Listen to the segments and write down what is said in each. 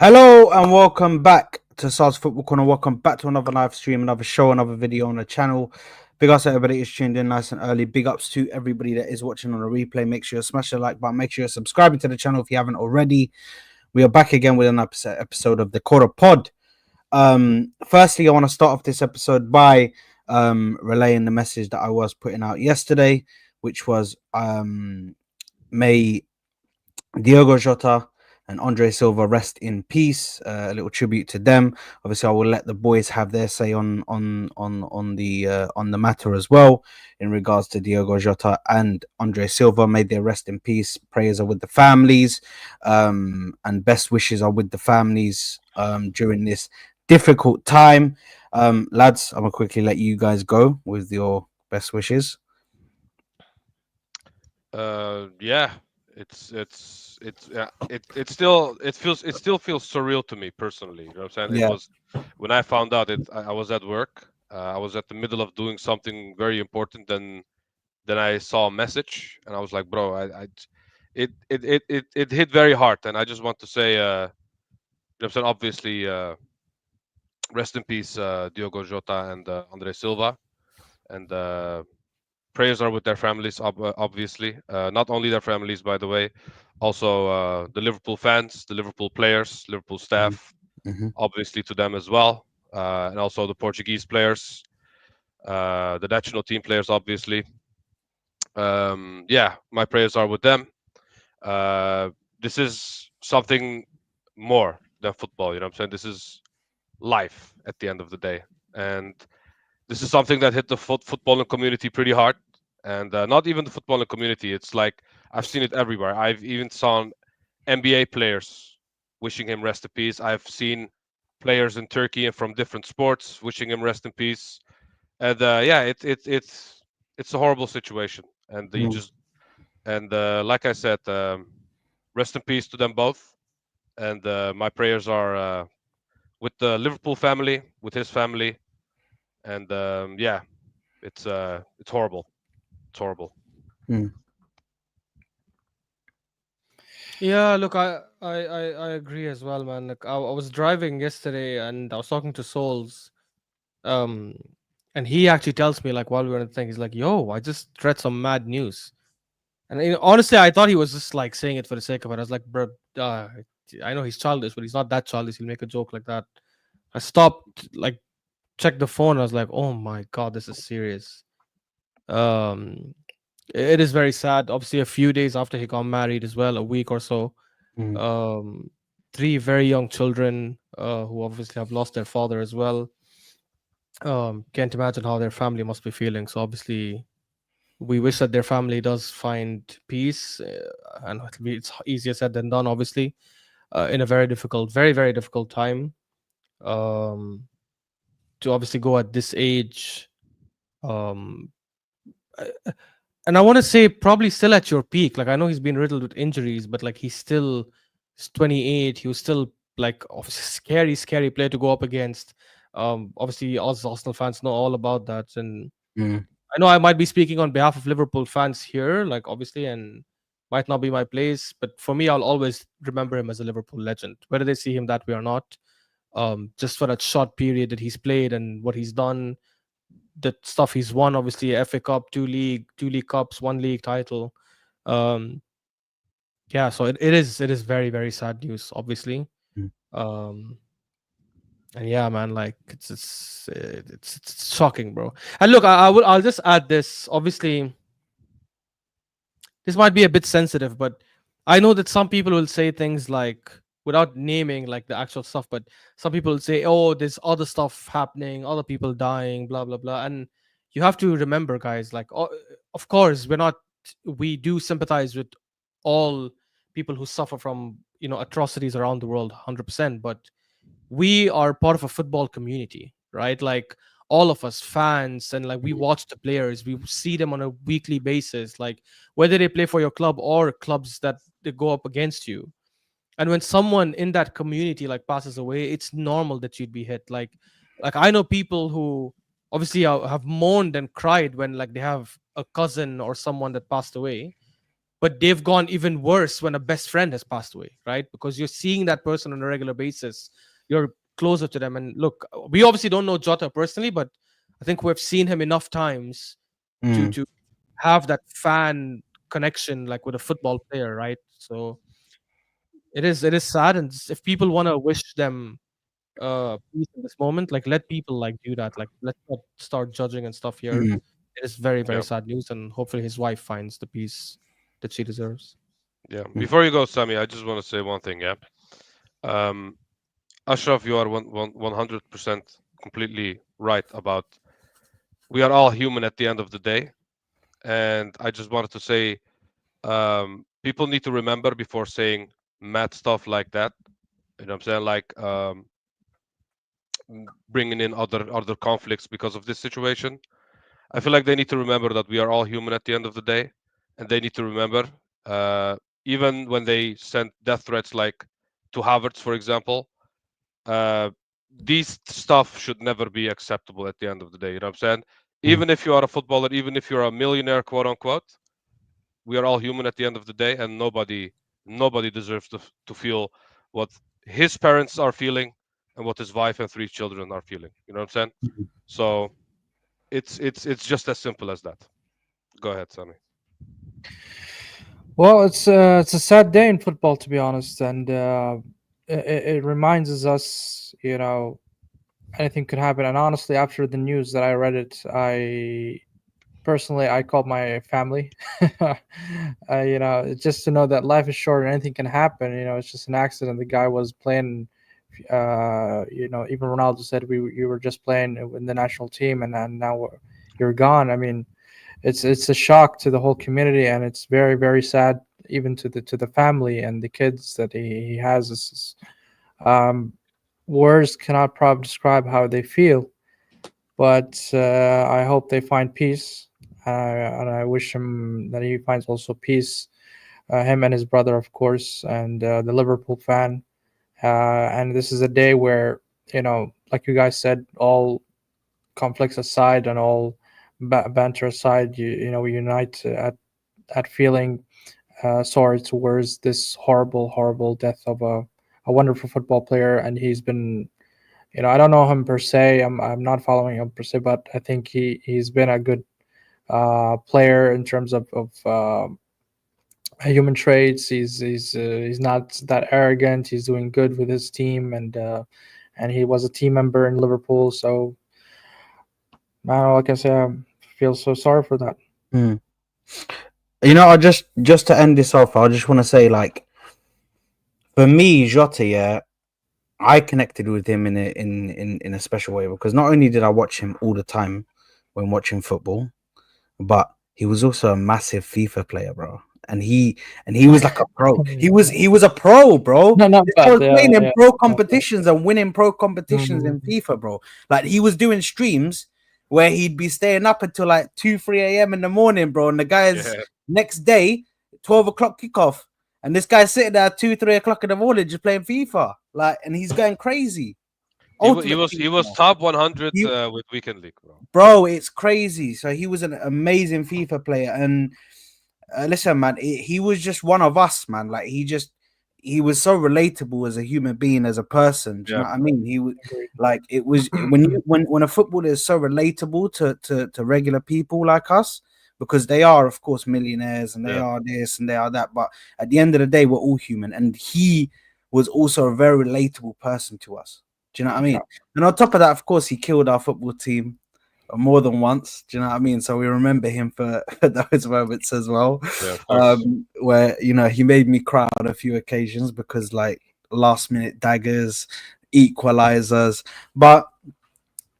Hello and welcome back to Sars Football Corner. Welcome back to another live stream, another show, another video on the channel. Big ups to everybody who's tuned in nice and early. Big ups to everybody that is watching on a replay. Make sure you smash the like button. Make sure you're subscribing to the channel if you haven't already. We are back again with an episode of the Koora Pod. Firstly, I want to start off this episode by relaying the message that I was putting out yesterday, which was may Diogo Jota and Andre Silva rest in peace. A little tribute to them. Obviously, I will let the boys have their say on the matter as well in regards to Diogo Jota and Andre Silva. May they rest in peace. Prayers are with the families, and best wishes are with the families during this difficult time. Lads, I'm gonna quickly let you guys go with your best wishes. Yeah, it still feels surreal to me personally. You know what I'm saying? It Yeah. was when I found out it. I was at work. I was at the middle of doing something very important. Then I saw a message, and I was like, bro, it hit very hard. And I just want to say, you know what I'm saying? Obviously, rest in peace, Diogo Jota and Andre Silva, and prayers are with their families, obviously. Not only their families, by the way, also the Liverpool fans, the Liverpool players, Liverpool staff, Mm-hmm. obviously to them as well, and also the Portuguese players, the national team players, obviously. Yeah, my prayers are with them. Uh, this is something more than football. You know what I'm saying? This is life at the end of the day, and this is something that hit the footballing community pretty hard, and not even the footballing community. It's like I've seen it everywhere. I've even saw NBA players wishing him rest in peace. I've seen players in Turkey and from different sports wishing him rest in peace. And yeah, it's a horrible situation. And you just and like I said, rest in peace to them both. And my prayers are with the Liverpool family, with his family, and yeah, it's horrible. It's horrible. Mm. Yeah, look, I agree as well, man. Like, I was driving yesterday and I was talking to Souls, um, and he actually tells me like while we were on the thing, he's like, "Yo, I just read some mad news," and honestly, I thought he was just like saying it for the sake of it. I was like, "Bro, I know he's childish, but he's not that childish. He'll make a joke like that." I stopped, like, checked the phone. I was like, "Oh my god, this is serious." Um, it is very sad. Obviously, a few days after he got married as well, a week or so. Mm. um, Three very young children who obviously have lost their father as well. Can't imagine how their family must be feeling. So obviously, we wish that their family does find peace, and it's easier said than done. Obviously, in a very difficult, very very difficult time. Um, to obviously go at this age, um, uh, and I want to say probably still at your peak. Like I know he's been riddled with injuries, but like he's 28. He was still like obviously scary player to go up against. Obviously, us Arsenal fans know all about that, and Mm. I know I might be speaking on behalf of Liverpool fans here, like obviously, and might not be my place, but for me, I'll always remember him as a Liverpool legend, whether they see him that way or not. Just for that short period that he's played and what he's done, the stuff he's won, obviously FA Cup, two league cups, one league title. Um, yeah, so it is very very sad news, obviously. Mm. Um, and yeah, man, like it's shocking, bro. And look, I'll just add this. Obviously, this might be a bit sensitive, but I know that some people will say things like, without naming like the actual stuff, but some people will say, "Oh, there's other stuff happening, other people dying, blah blah blah." And you have to remember, guys, like, of course, we do sympathize with all people who suffer from atrocities around the world, 100%. But we are part of a football community, right? Like all of us fans, and like we watch the players, we see them on a weekly basis, like whether they play for your club or clubs that they go up against you. And when someone in that community like passes away, it's normal that you'd be hit. Like I know people who obviously have mourned and cried when like they have a cousin or someone that passed away, but they've gone even worse when a best friend has passed away, right? Because you're seeing that person on a regular basis, you're closer to them. And look, we obviously don't know Jota personally, but I think we've seen him enough times to Mm. to have that fan connection like with a football player, right? So it is sad, and if people want to wish them peace in this moment, like let people like do that. Like let's not start judging and stuff here. Mm. It is very, very Yeah, sad news, and hopefully his wife finds the peace that she deserves. yeah. Mm. Before you go, Sammy, I just want to say one thing. Yeah. Um, Ashraf, you are 100% completely right about we are all human at the end of the day, and I just wanted to say people need to remember before saying mad stuff like that. You know what I'm saying? Like bringing in other conflicts because of this situation. I feel like they need to remember that we are all human at the end of the day, and they need to remember, uh, even when they send death threats, like to Havertz, for example, uh, these stuff should never be acceptable at the end of the day. You know what I'm saying? Mm. Even if you are a footballer, even if you're a millionaire, quote unquote, we are all human at the end of the day, and nobody deserves to feel what his parents are feeling and what his wife and three children are feeling. You know what I'm saying? So it's just as simple as that. Go ahead, Sammy. Well, it's a sad day in football, to be honest, and it reminds us, anything could happen. And honestly, after the news that I read it, I personally I called my family. Just to know that life is short and anything can happen. It's just an accident. The guy was playing. Even Ronaldo said you were just playing in the national team, and now you're gone. I mean, it's a shock to the whole community, and it's very, very sad even to the family and the kids that he has. Um, Words cannot probably describe how they feel, but I hope they find peace, and I wish him that he finds also peace. Him and his brother, of course, and the Liverpool fan. And this is a day where, like you guys said, all conflicts aside and all banter aside, we unite at feeling sorry towards this horrible, horrible death of a wonderful football player. And he's been, I don't know him per se. I'm not following him per se, but I think he's been a good player in terms of human traits. He's not that arrogant. He's doing good with his team, and he was a team member in Liverpool. So, man, like I say, I feel so sorry for that. Mm. I just to end this off, I just want to say, like, for me, Jota, yeah, I connected with him in a special way because not only did I watch him all the time when watching football, but he was also a massive FIFA player, bro. And he was like a pro. He was a pro, bro. No, not This guy bad. was playing in Yeah, pro yeah. competitions and winning pro competitions Mhm. in FIFA, bro. Like he was doing streams where he'd be staying up until like 2, 3 a.m. in the morning, bro. And the guy's Yeah, next day, 12 o'clock kickoff. And this guy's sitting there at 2, 3 o'clock in the morning just playing FIFA. Like, and he's going crazy. he Ultimate was he was FIFA. top 100 He, with Weekend League, bro. bro, it's crazy. So he was an amazing FIFA player. And listen, man, he was just one of us, man. Like he was so relatable as a human being, as a person. Do you Yeah, know what I mean? He was Agreed. like it was when a footballer is so relatable to regular people like us, because they are, of course, millionaires and they yeah, are this and they are that. But at the end of the day, we're all human, and he was also a very relatable person to us. Do you know what I mean? Yeah. And on top of that, of course, he killed our football team more than once. Do you know what I mean? So we remember him for those moments as well, yeah, of course. where he made me cry on a few occasions because like last minute daggers, equalizers, but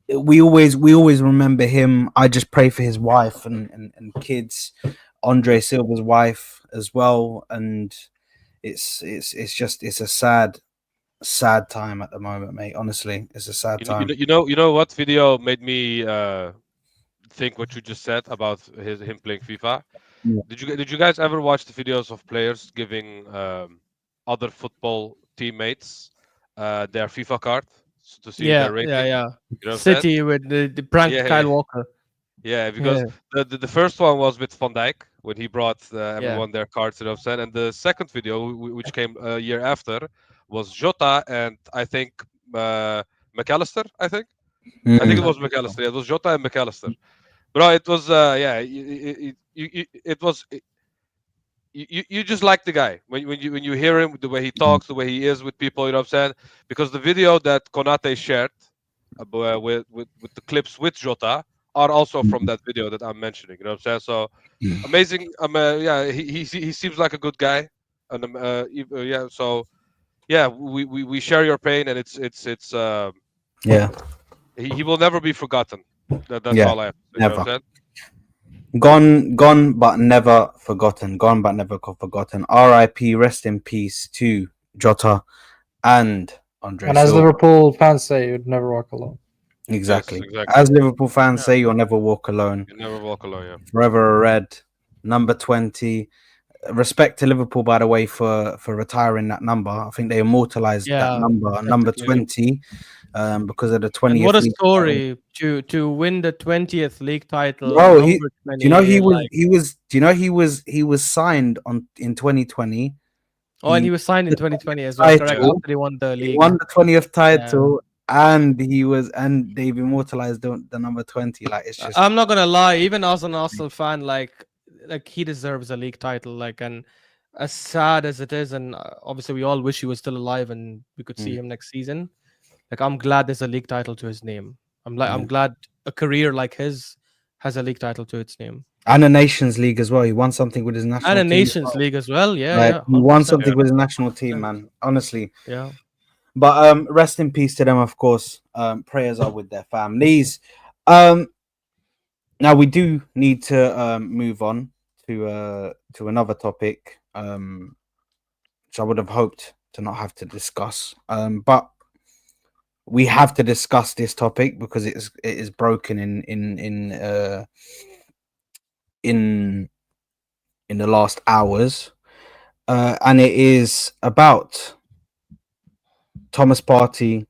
we always remember him. I just pray for his wife and kids, Andre Silva's wife as well, and it's a sad time at the moment, mate. Honestly, it's a sad time. You know what video made me think what you just said about him playing FIFA? Yeah. Did you guys ever watch the videos of players giving other football teammates their FIFA card to see their Yeah, yeah, rating? yeah. You know what I'm saying? City with the prank Yeah, Kyle Walker. Yeah, because the first one was with Van Dijk when he brought everyone their cards, you know what I'm saying? And the second video, which came a year after, was Jota and I think McAllister. I think it was McAllister. Yeah, it was Jota and McAllister. Bro, it was yeah, it was. You just like the guy when you hear him, the way he talks, the way he is with people, you know what I'm saying? Because the video that Konate shared with the clips with Jota are also from that video that I'm mentioning, you know what I'm saying? So amazing. Yeah, he seems like a good guy, and yeah. So yeah, we share your pain, and it's Yeah, he will never be forgotten. That's yeah, all I have to say. You know what I'm never. saying? Gone, but never forgotten. Gone, but never forgotten. R.I.P. Rest in peace to Jota and Andre And as Silva. Liverpool fans say, you'd never walk alone. Exactly. Yes, exactly. As Liverpool fans say, you'll never walk alone. You never walk alone. Yeah. Forever a red. Number 20. Respect to Liverpool, by the way, for retiring that number. I think they immortalized that number definitely. 20, because of the And 20th. what a league title. story to win the 20th league title. Bro, Number 20. do you know he was like, he was do you know he was signed in 2020. and he was signed in 2020 as well. Correct. title. After they won the He league. won the 20th title, and they've immortalized the number 20. Like, it's just, I'm not gonna lie, even as an Arsenal fan, like he deserves a league title. Like, and as sad as it is, and obviously we all wish he was still alive and we could see him next season. Like, I'm glad there's a league title to his name. I'm glad a career like his has a league title to its name. and a Nations League as well. He won something with his national And a team. Nations League as well. Yeah, Like, yeah. he won 100%. something with his national team, man. Honestly. Yeah. But rest in peace to them, of course. Prayers are with their families. Now we do need to move on to another topic, which I would have hoped to not have to discuss. But we have to discuss this topic because it is broken in the last hours, and it is about Thomas Partey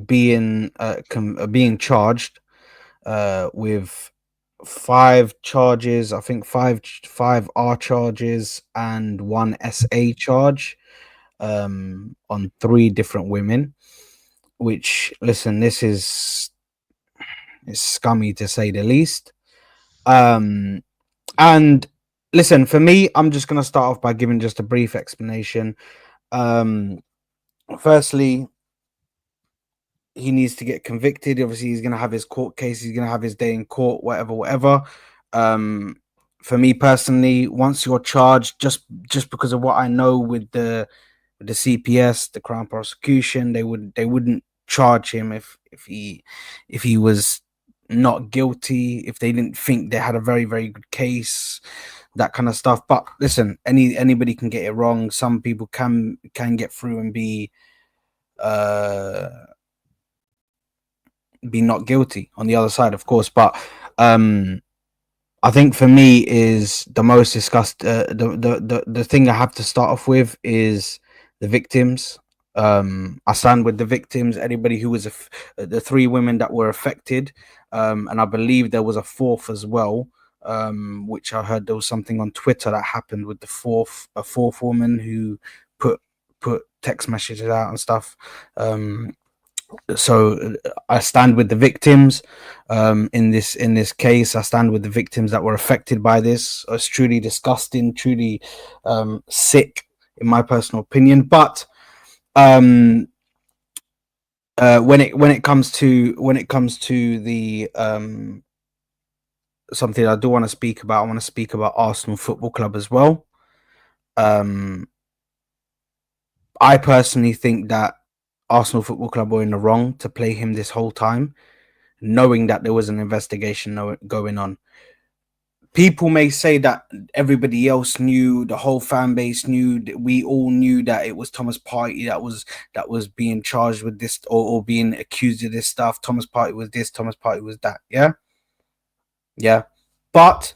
being charged with 5 charges. I think five R charges and 1 SA charge on 3 different women. Which, listen, this is scummy to say the least. And listen, for me, I'm just going to start off by giving just a brief explanation. Firstly, he needs to get convicted. Obviously, he's going to have his court case. He's going to have his day in court, whatever. For me personally, once you're charged, just because of what I know with the CPS, the Crown Prosecution, they wouldn't charge him if he was not guilty, if they didn't think they had a very, very good case, that kind of stuff. But listen, anybody can get it wrong. Some people can get through and be not guilty on the other side, of course. But I think for me is the most discussed. The thing I have to start off with is the victims. I stand with the victims. Anybody who was the 3 women that were affected, and I believe there was a 4th as well. Which I heard there was something on Twitter that happened with a 4th woman who put text messages out and stuff. So I stand with the victims in this case. I stand with the victims that were affected by this. It's truly disgusting, truly sick, in my personal opinion. But when it comes to the something I do want to speak about, I want to speak about Arsenal Football Club as well. I personally think that Arsenal Football Club were in the wrong to play him this whole time, knowing that there was an investigation going on. People may say that everybody else knew, the whole fan base knew, that we all knew that it was Thomas Partey that was being charged with this or being accused of this stuff. Thomas Partey was this, Thomas Partey was that. Yeah. But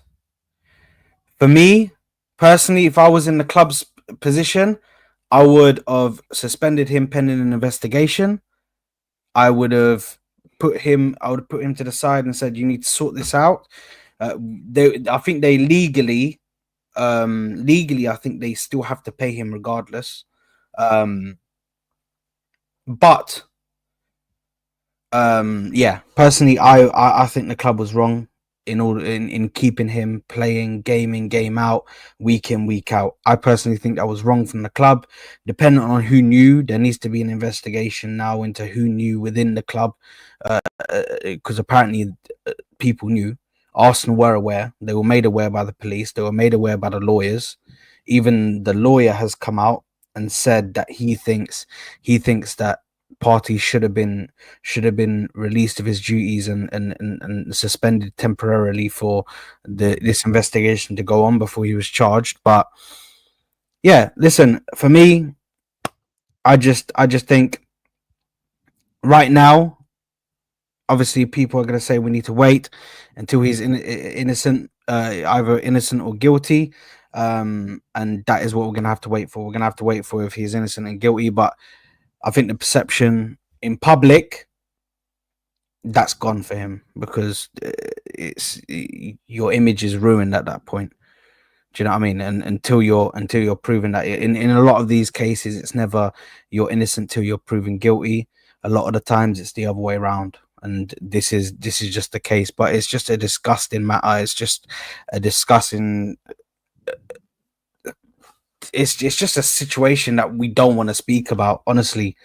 for me personally, if I was in the club's position, I would have suspended him pending an investigation. I would have put him to the side and said, you need to sort this out. I think they legally, I think they still have to pay him regardless. But yeah, personally, I think the club was wrong in keeping him playing game in, game out, week in, week out. I personally think that was wrong from the club. Depending on who knew, there needs to be an investigation now into who knew within the club, because apparently people knew. Arsenal were aware. They were made aware by the police. They were made aware by the lawyers. Even the lawyer has come out and said that he thinks that Partey should have been released of his duties and suspended temporarily for this investigation to go on before he was charged. But yeah, listen, for me, I just think right now, obviously people are going to say we need to wait until he's innocent, either innocent or guilty, and that is what we're going to have to wait for. We're going to have to wait for if he's innocent and guilty. But I think the perception in public, that's gone for him, because your image is ruined at that point. Do you know what I mean? And until you're proven that in a lot of these cases, it's never you're innocent till you're proven guilty. A lot of the times it's the other way around. And this is just the case, but it's just a disgusting matter. It's just a disgusting. It's just a situation that we don't want to speak about. Honestly,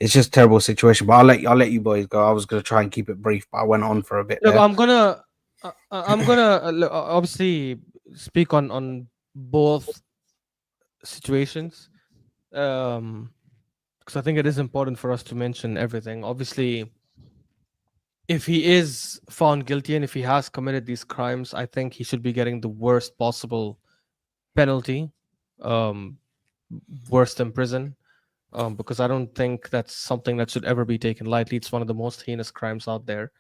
it's just a terrible situation. But I'll let you boys go. I was gonna try and keep it brief, but I went on for a bit. Look, I'm gonna obviously speak on both situations, because I think it is important for us to mention everything. Obviously, if he is found guilty and if he has committed these crimes, I think he should be getting the worst possible penalty, worse than prison, because I don't think that's something that should ever be taken lightly. It's one of the most heinous crimes out there.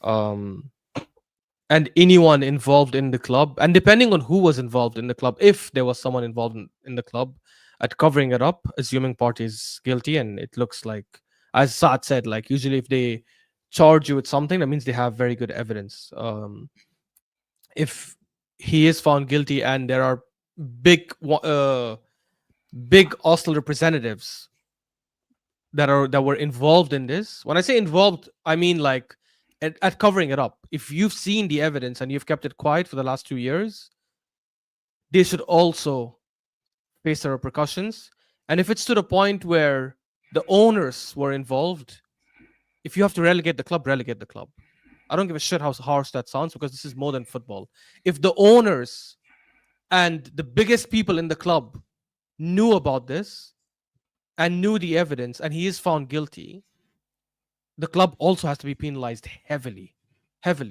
And anyone involved in the club, and depending on who was involved in the club, if there was someone involved in the club at covering it up, assuming Partey is guilty, and it looks like, as Saad said, like usually if they charge you with something, that means they have very good evidence. If he is found guilty and there are big Arsenal representatives that were involved in this, when I say involved, I mean like at covering it up. If you've seen the evidence and you've kept it quiet for the last 2 years, they should also face the repercussions. And if it's to the point where the owners were involved, if you have to relegate the club, relegate the club. I don't give a shit how harsh that sounds, because this is more than football. If the owners and the biggest people in the club knew about this and knew the evidence and he is found guilty, the club also has to be penalized heavily,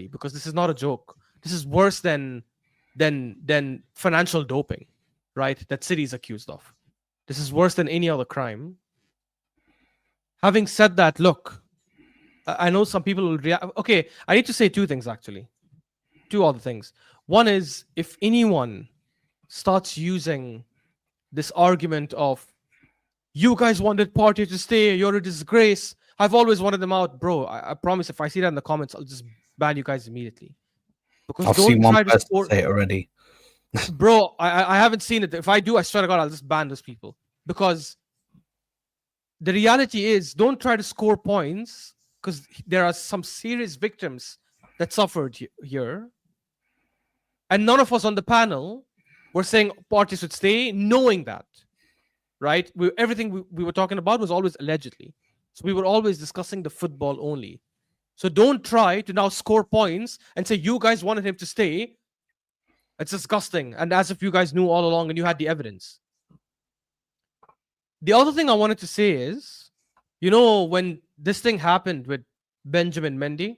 because this is not a joke. This is worse than financial doping, right? That City is accused of. This is worse than any other crime. Having said that, look, I know some people will react. Okay, I need to say two things, actually. Two other things. One is, if anyone starts using this argument of, you guys wanted Partey to stay, you're a disgrace, I've always wanted them out, bro, I promise if I see that in the comments, I'll just ban you guys immediately. Because I've seen one person say it already. Bro, I haven't seen it. If I do, I swear to God, I'll just ban those people. Because the reality is, don't try to score points, because there are some serious victims that suffered here. And none of us on the panel were saying Partey should stay, knowing that, right? Everything we were talking about was always allegedly. So we were always discussing the football only. So don't try to now score points and say you guys wanted him to stay. It's disgusting. And as if you guys knew all along and you had the evidence. The other thing I wanted to say is, you know, when this thing happened with Benjamin Mendy,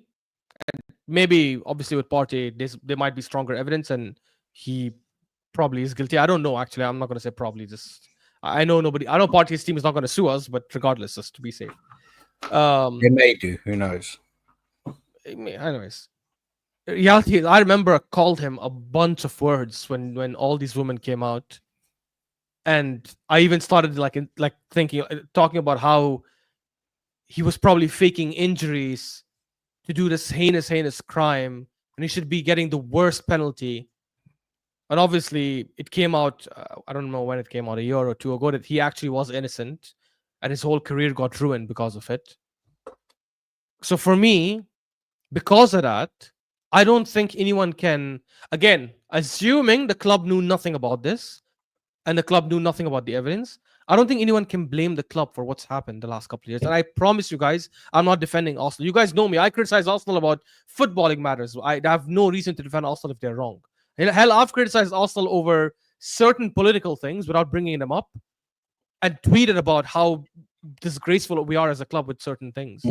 and maybe obviously with Partey, there might be stronger evidence and he probably is guilty. I don't know, actually. I'm not going to say probably. I know Partey's team is not going to sue us, but regardless, just to be safe. They may do. Who knows? Anyways, reality is, I remember I called him a bunch of words when all these women came out, and I even started talking about how he was probably faking injuries to do this heinous crime, and he should be getting the worst penalty. And obviously, it came out, I don't know when it came out, a year or two ago, that he actually was innocent and his whole career got ruined because of it. So for me, because of that, I don't think anyone can, again, assuming the club knew nothing about this and the club knew nothing about the evidence, I don't think anyone can blame the club for what's happened the last couple of years. And I promise you guys, I'm not defending Arsenal. You guys know me. I criticize Arsenal about footballing matters. I have no reason to defend Arsenal if they're wrong. Hell, I've criticized Arsenal over certain political things without bringing them up and tweeted about how disgraceful we are as a club with certain things.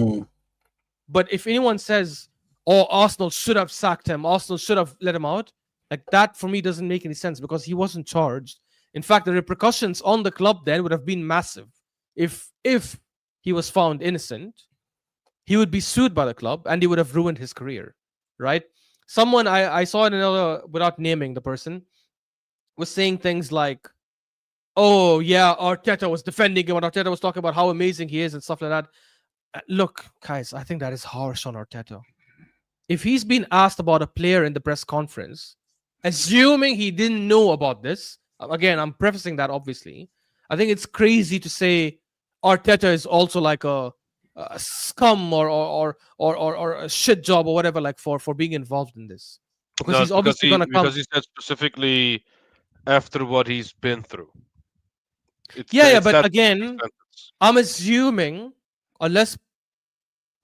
But if anyone says, oh, Arsenal should have sacked him, Arsenal should have let him out, like that for me doesn't make any sense because he wasn't charged. In fact, the repercussions on the club then would have been massive. If he was found innocent, he would be sued by the club and he would have ruined his career, right? Someone I saw in another, without naming the person, was saying things like, oh yeah, Arteta was defending him and Arteta was talking about how amazing he is and stuff like that. Look, guys, I think that is harsh on Arteta. If he's been asked about a player in the press conference, assuming he didn't know about this, again, I'm prefacing that obviously, I think it's crazy to say Arteta is also like a scum or a shit job or whatever, like for being involved in this. Because he's obviously gonna come. Because he said specifically after what he's been through. But again, I'm assuming unless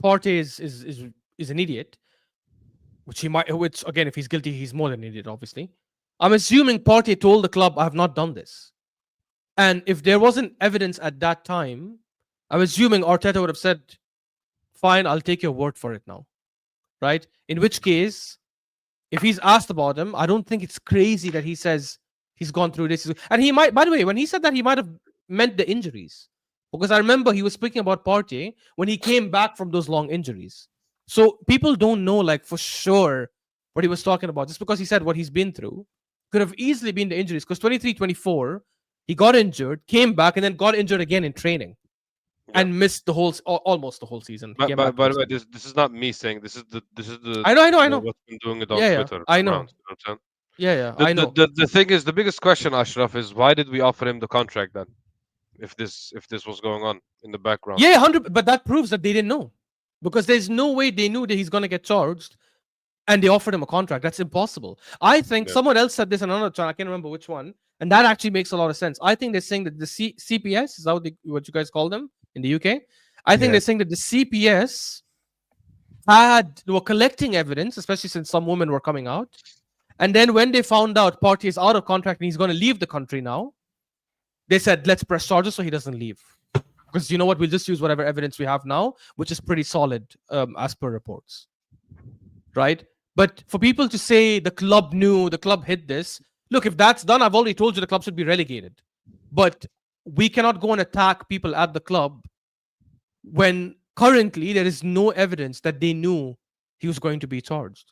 Partey is an idiot, which again, if he's guilty, he's more than an idiot, obviously. I'm assuming Partey told the club, I have not done this. And if there wasn't evidence at that time, I'm assuming Arteta would have said, fine, I'll take your word for it now. Right? In which case, if he's asked about him, I don't think it's crazy that he says he's gone through this. And he might, by the way, when he said that, he might have meant the injuries. Because I remember he was speaking about Partey when he came back from those long injuries. So people don't know, like, for sure what he was talking about. Just because he said what he's been through, could have easily been the injuries. Because 23-24, he got injured, came back, and then got injured again in training. Yeah. And missed almost the whole season. By the way, this is not me saying. This is the. I know. What's been doing it on Twitter. I know. Around, you know Yeah, I know. The thing is, the biggest question, Ashraf, is why did we offer him the contract then? If this was going on in the background. Yeah, 100. But that proves that they didn't know, because there's no way they knew that he's gonna get charged, and they offered him a contract. That's impossible. I think someone else said this in another channel. I can't remember which one, and that actually makes a lot of sense. I think they're saying that the CPS is that what you guys call them in the UK. I think they're saying that the CPS were collecting evidence, especially since some women were coming out, and then when they found out Partey is out of contract and he's going to leave the country now, they said, let's press charges so he doesn't leave. Because you know what? We'll just use whatever evidence we have now, which is pretty solid as per reports. Right? But for people to say the club knew, the club hid this, look, if that's done, I've already told you the club should be relegated. But we cannot go and attack people at the club when currently there is no evidence that they knew he was going to be charged.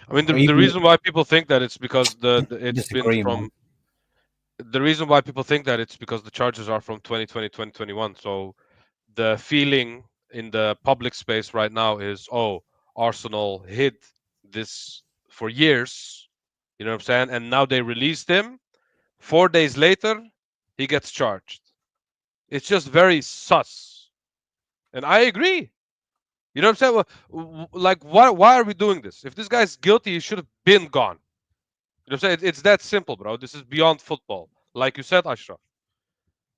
I mean, the reason why people think that it's because it's been from... The reason why people think that it's because the charges are from 2020, 2021. So the feeling in the public space right now is, oh, Arsenal hid this for years. You know what I'm saying? And now they released him. 4 days later, he gets charged. It's just very sus. And I agree. You know what I'm saying? Well, like, why are we doing this? If this guy's guilty, he should have been gone. You know what I'm saying? It's that simple, bro. This is beyond football. Like you said, Ashraf.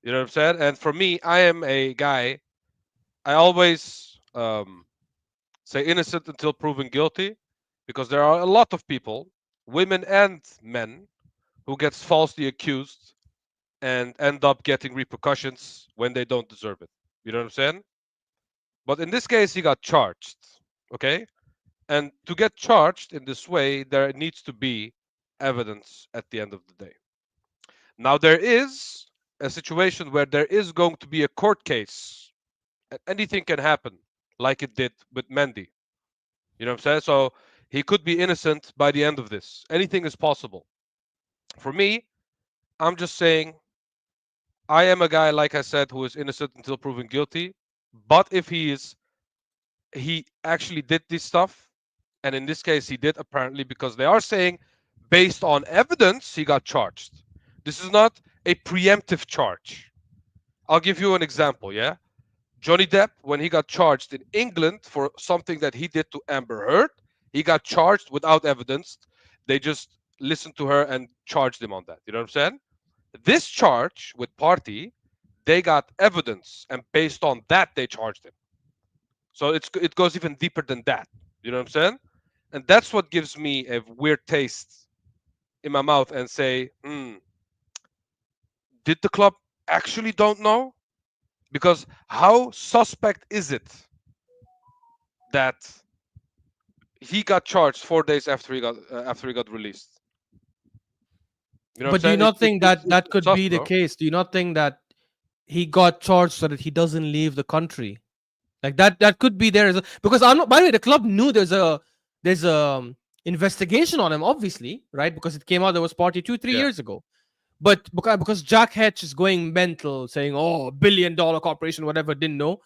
You know what I'm saying? And for me, I am a guy, I always say innocent until proven guilty, because there are a lot of people, women and men, who gets falsely accused and end up getting repercussions when they don't deserve it. You know what I'm saying? But in this case, he got charged. Okay? And to get charged in this way, there needs to be evidence at the end of the day. Now, there is a situation where there is going to be a court case. And anything can happen, like it did with Mendy. You know what I'm saying? So he could be innocent by the end of this. Anything is possible. For me, I'm just saying, I am a guy, like I said, who is innocent until proven guilty. But if he is he actually did this stuff, and in this case he did apparently, because they are saying based on evidence he got charged. This is not a preemptive charge. I'll give you an example. Yeah, Johnny Depp, when he got charged in England for something that he did to Amber Heard, he got charged without evidence. They just listened to her and charged him on that. You know what I'm saying? This charge with Party, they got evidence, and based on that, they charged him. So it goes even deeper than that. You know what I'm saying? And that's what gives me a weird taste in my mouth and say, did the club actually don't know? Because how suspect is it that he got charged 4 days after he got released? You know what But I'm do you saying? not think that that It's could sus, be the bro. case? Do you not think that he got charged so that he doesn't leave the country? Like that could be there as a, because I'm not. By the way, the club knew there's a investigation on him, obviously, right? Because it came out there was party 2 3 Yeah. years ago. But because Jack Hedge is going mental, saying, "Oh, $1 billion corporation, whatever," didn't know.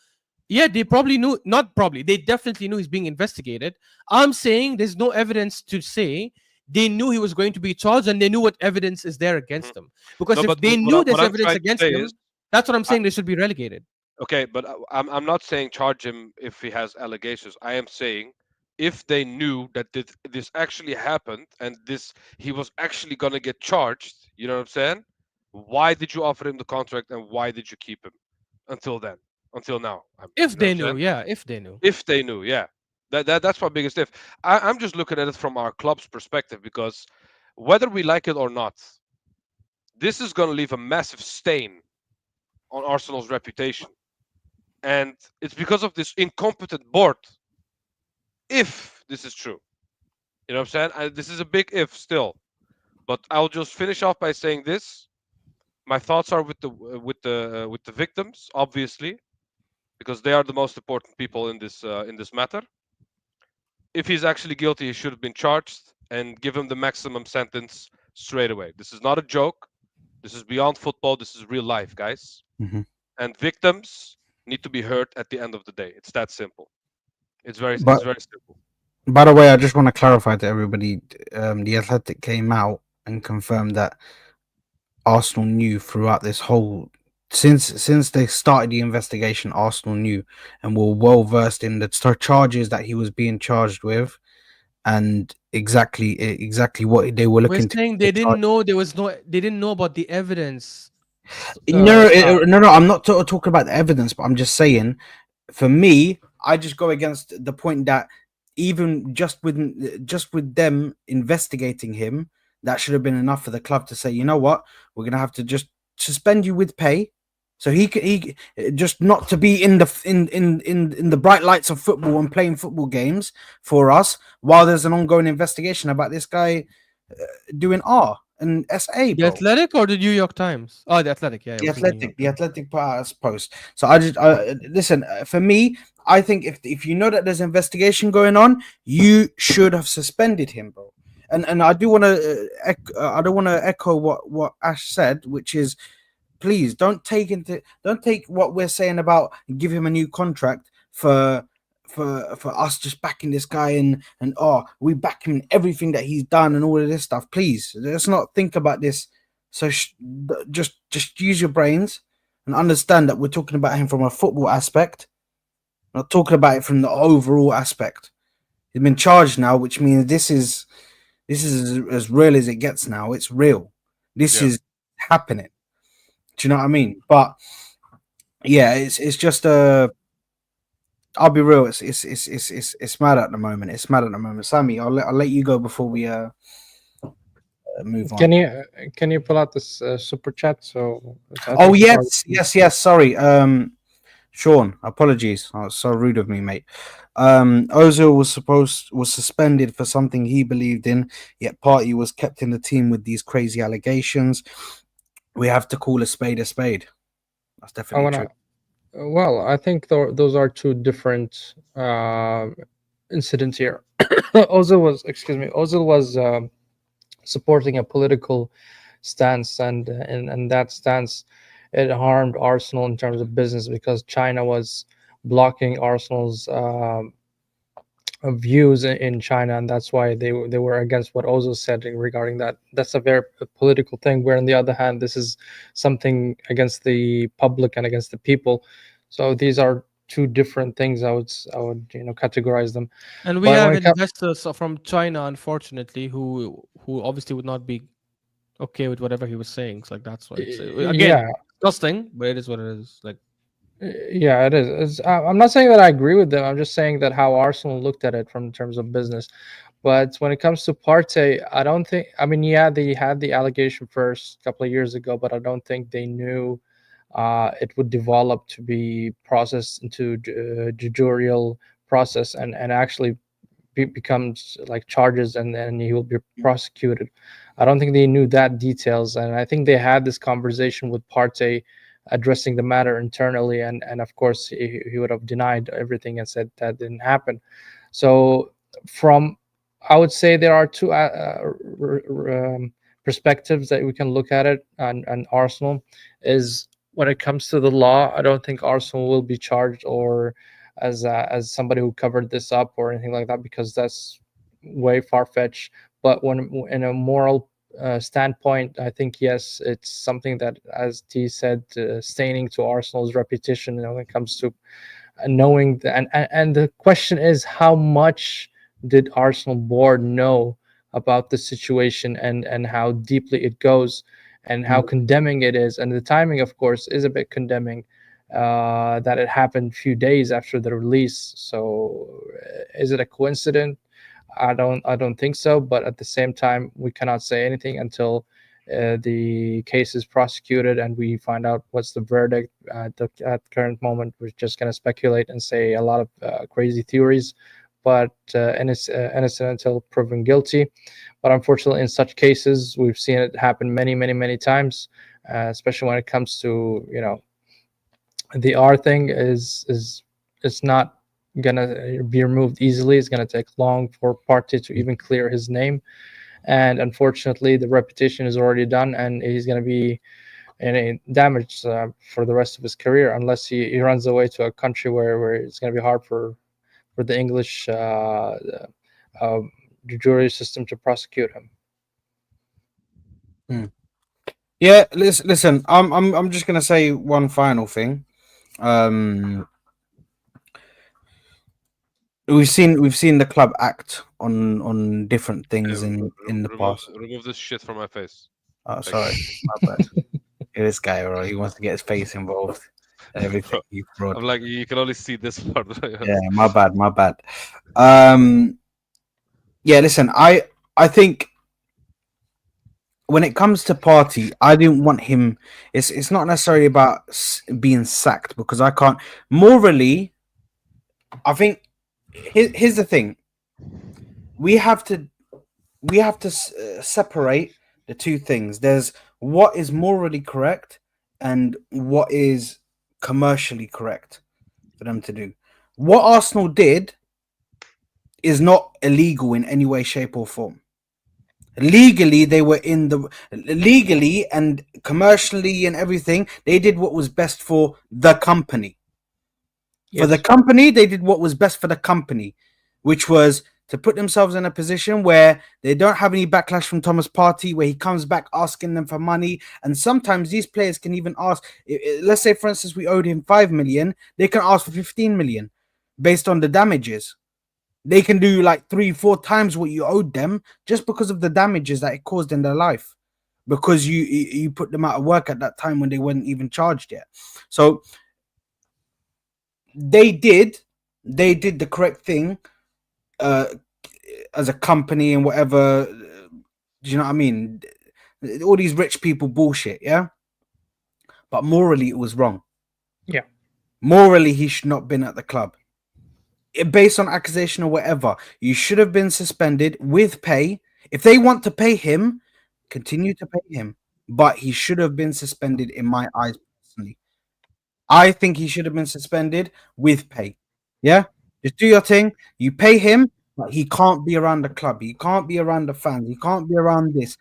Yeah, they probably knew. Not probably. They definitely knew he's being investigated. I'm saying there's no evidence to say they knew he was going to be charged, and they knew what evidence is there Mhm. against him. Because No, if but they what, knew what there's I'm evidence trying to against say him, is, that's what I'm I, saying. They should be relegated. okay, but I'm not saying charge him if he has allegations. I am saying if they knew that this actually happened and this he was actually gonna get charged, you know what I'm saying? Why did you offer him the contract and why did you keep him until then, until now? If You know what they I'm knew, saying? yeah, if they knew. If they knew, yeah, that's my biggest if. I'm just looking at it from our club's perspective because whether we like it or not, this is gonna leave a massive stain on Arsenal's reputation. And it's because of this incompetent board. If this is true, you know what I'm saying? This is a big if still, but I'll just finish off by saying this: my thoughts are with the victims, obviously, because they are the most important people in this matter. If he's actually guilty, he should have been charged and give him the maximum sentence straight away. This is not a joke. This is beyond football. This is real life, guys. Mhm. And victims need to be heard at the end of the day. It's that simple. It's But very simple. by the way, I just want to clarify to everybody: the Athletic came out and confirmed that Arsenal knew throughout this whole since they started the investigation. Arsenal knew and were well versed in the charges that he was being charged with, and exactly what they were We're looking to saying they didn't charge. know there was no. They didn't know about the evidence. No, Sam. no, no. I'm not talking about the evidence, but I'm just saying. For me, I just go against the point that even just with them investigating him, that should have been enough for the club to say, you know what, we're gonna have to just suspend you with pay, so he just not to be in the in the bright lights of football and playing football games for us while there's an ongoing investigation about this guy doing R and SA, The bro. Athletic or the New York Times? Oh, the Athletic. Yeah, it The was in the New York Athletic, the Times. Athletic post. So I just listen. For me, I think if you know that there's investigation going on, you should have suspended him, bro. And I do want to I don't want to echo what Ash said, which is please don't take what we're saying about give him a new contract for us just backing this guy and oh we back him in everything that he's done and all of this stuff. Please let's not think about this. So just use your brains and understand that we're talking about him from a football aspect, not talking about it from the overall aspect. He's been charged now, which means this is as real as it gets now. It's real. This Yeah. is happening. Do you know what I mean? But yeah, it's just I'll be real. It's mad at the moment. It's mad at the moment. Sammy, I'll let you go before we move on. Can you pull out this super chat? So I Oh think it's already- yes. Sorry, Sean. Apologies. Oh, so rude of me, mate. Ozil was suspended for something he believed in, yet Party was kept in the team with these crazy allegations. We have to call a spade a spade. That's I definitely wanna. true. Well, I think those are two different incidents here. Ozil was supporting a political stance, and that stance it harmed Arsenal in terms of business because China was blocking Arsenal's views in China, and that's why they were against what Ozo said regarding that. That's a very political thing. Where on the other hand, this is something against the public and against the people. So these are two different things. I would categorize them. And we But have when it comes, investors from China, unfortunately, who obviously would not be okay with whatever he was saying. So like that's why it's again yeah, disgusting, but it is what it is. Like yeah, it is. I'm not saying that I agree with them. I'm just saying that how Arsenal looked at it from terms of business. But when it comes to Partey, I don't think. I mean, yeah, they had the allegation first a couple of years ago, but I don't think they knew it would develop to be processed into judicial process and actually becomes like charges, and then he will be prosecuted. I don't think they knew that details, and I think they had this conversation with Partey addressing the matter internally, and of course he would have denied everything and said that didn't happen. So from I would say there are two perspectives that we can look at it. And Arsenal is, when it comes to the law, I don't think Arsenal will be charged or as somebody who covered this up or anything like that, because that's way far fetched. But when in a moral standpoint, I think yes, it's something that, as T said, staining to Arsenal's reputation. When it comes to knowing and the question is, how much did Arsenal board know about the situation and how deeply it goes and how condemning it is, and the timing, of course, is a bit condemning. That it happened a few days after the release. So, is it a coincidence? I don't think so. But at the same time, we cannot say anything until the case is prosecuted and we find out what's the verdict. At current moment, we're just going to speculate and say a lot of crazy theories, but innocent until proven guilty. But unfortunately, in such cases, we've seen it happen many, many, many times, especially when it comes to the R thing. Is it's not gonna be removed easily. It's gonna take long for Partey to even clear his name, and unfortunately, the reputation is already done, and he's gonna be damaged for the rest of his career unless he runs away to a country where it's gonna be hard for the English uh, jury system to prosecute him. Yeah, listen. I'm just gonna say one final thing. Um, we've seen the club act on different things in the past. Remove this shit from my face. Oh, sorry, my bad. This guy, bro, he wants to get his face involved. Everything he brought. I'm like, you can only see this part. Yeah, my bad. Yeah, listen, I think when it comes to Party, I didn't want him. It's not necessarily about being sacked, because I can't morally. I think here's the thing: we have to separate the two things. There's what is morally correct and what is commercially correct for them to do. What Arsenal did is not illegal in any way, shape, or form. Legally, they were in the legally and commercially and everything. They did what was best for the company. For the company, they did what was best for the company, which was to put themselves in a position where they don't have any backlash from Thomas Partey, where he comes back asking them for money. And sometimes these players can even ask, let's say, for instance, we owed him 5 million. They can ask for 15 million based on the damages. They can do like 3-4 times what you owed them just because of the damages that it caused in their life, because you put them out of work at that time when they weren't even charged yet. So they did the correct thing as a company and whatever. Do you know what I mean? All these rich people bullshit, yeah. But morally, it was wrong. Yeah, morally, he should not have been at the club. Based on accusation or whatever, you should have been suspended with pay. If they want to pay him, continue to pay him, but he should have been suspended in my eyes personally. I think he should have been suspended with pay. Yeah, just do your thing. You pay him, but he can't be around the club. He can't be around the fans. He can't be around this,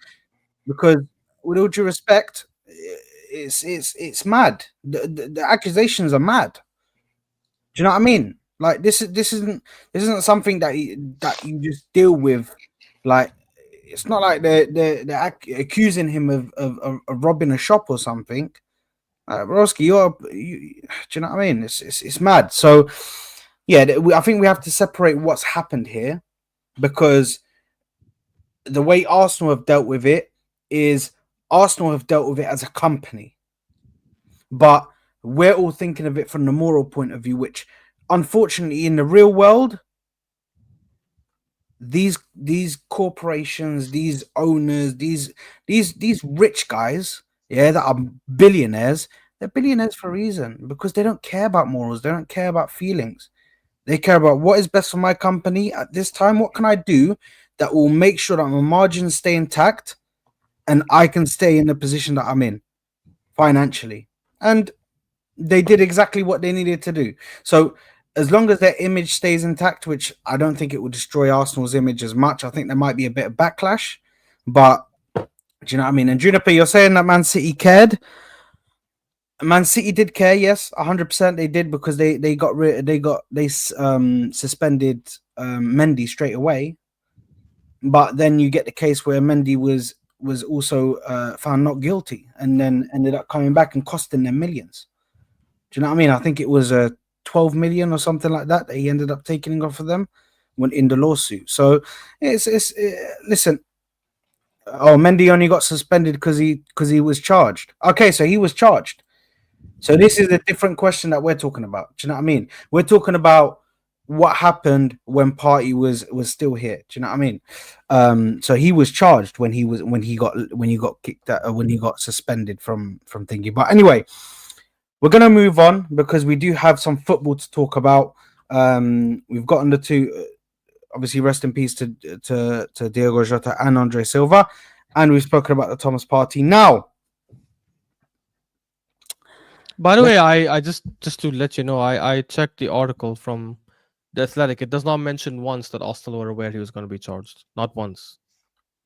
because, with all due respect, it's mad. The accusations are mad. you know what I mean? Like this isn't something that you just deal with. Like it's not like they're accusing him of robbing a shop or something. Broski, do you know what I mean? It's mad. So yeah, I think we have to separate what's happened here, because the way Arsenal have dealt with it is Arsenal have dealt with it as a company, but we're all thinking of it from the moral point of view, which unfortunately in the real world, these corporations, these owners, these rich guys, yeah, that are billionaires, they're billionaires for a reason, because they don't care about morals, they don't care about feelings. They care about what is best for my company at this time. What can I do that will make sure that my margins stay intact and I can stay in the position that I'm in financially? And they did exactly what they needed to do. So as long as their image stays intact, which I don't think it will destroy Arsenal's image as much, I think there might be a bit of backlash. But do you know what I mean? And Juniper, you're saying that Man City cared. Man City did care, yes, 100% they did, because they suspended Mendy straight away. But then you get the case where Mendy was also found not guilty, and then ended up coming back and costing them millions. Do you know what I mean? I think it was 12 million or something like that he ended up taking off of them when in the lawsuit. So listen. Oh, Mendy only got suspended because he was charged. Okay, so he was charged. So this is a different question that we're talking about. Do you know what I mean? We're talking about what happened when Party was still here. Do you know what I mean? So he was charged when he got kicked out, when he got suspended from thingy. But anyway, we're gonna move on because we do have some football to talk about. We've gotten the two. Obviously, rest in peace to Diogo Jota and Andre Silva, and we've spoken about the Thomas Partey. Now, By the way, I just to let you know, I checked the article from the Athletic. It does not mention once that Arsenal were aware he was going to be charged. Not once.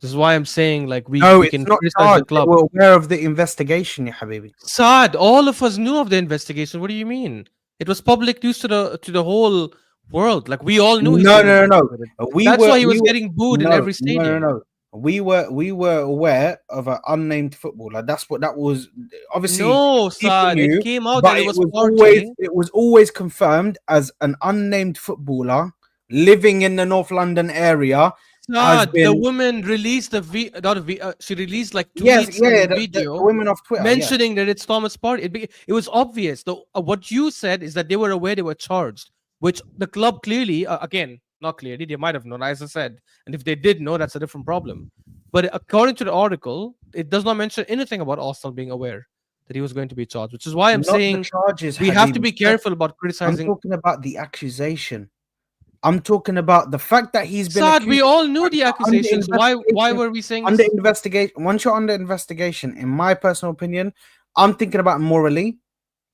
This is why I'm saying like no, we it's can not criticize charged. the club. They were aware of the investigation, ya Habibi. Sad. All of us knew of the investigation. What do you mean? It was public news to the whole world. Like we all knew he's No, being no, no, investigated. no. We That's were, why he we was were, getting booed in no, every no, no, stadium. no. We were aware of an unnamed footballer. That's what that was. Obviously, No, people Sad. It knew, came out but that it was it Partey. was always confirmed as an unnamed footballer living in the North London area. Has Sad. The been, woman released not a she released like yes, tweets yeah, and the video women of Twitter, yeah. mentioning that it's Thomas Partey. It was obvious. Though what you said is that they were aware they were charged, which the club clearly, again, not clearly, they might have known, as I said. And if they did know, that's a different problem. But according to the article, it does not mention anything about Arsenal being aware that he was going to be charged, which is why I'm Not the saying charges, we have to Habibi. be careful about I'm criticizing. talking about the accusation. I'm talking about the fact that he's been Sad, we accused. all knew the Under accusations. Why investigation- were we saying under this? investigation? Once you're under investigation, in my personal opinion, I'm thinking about morally,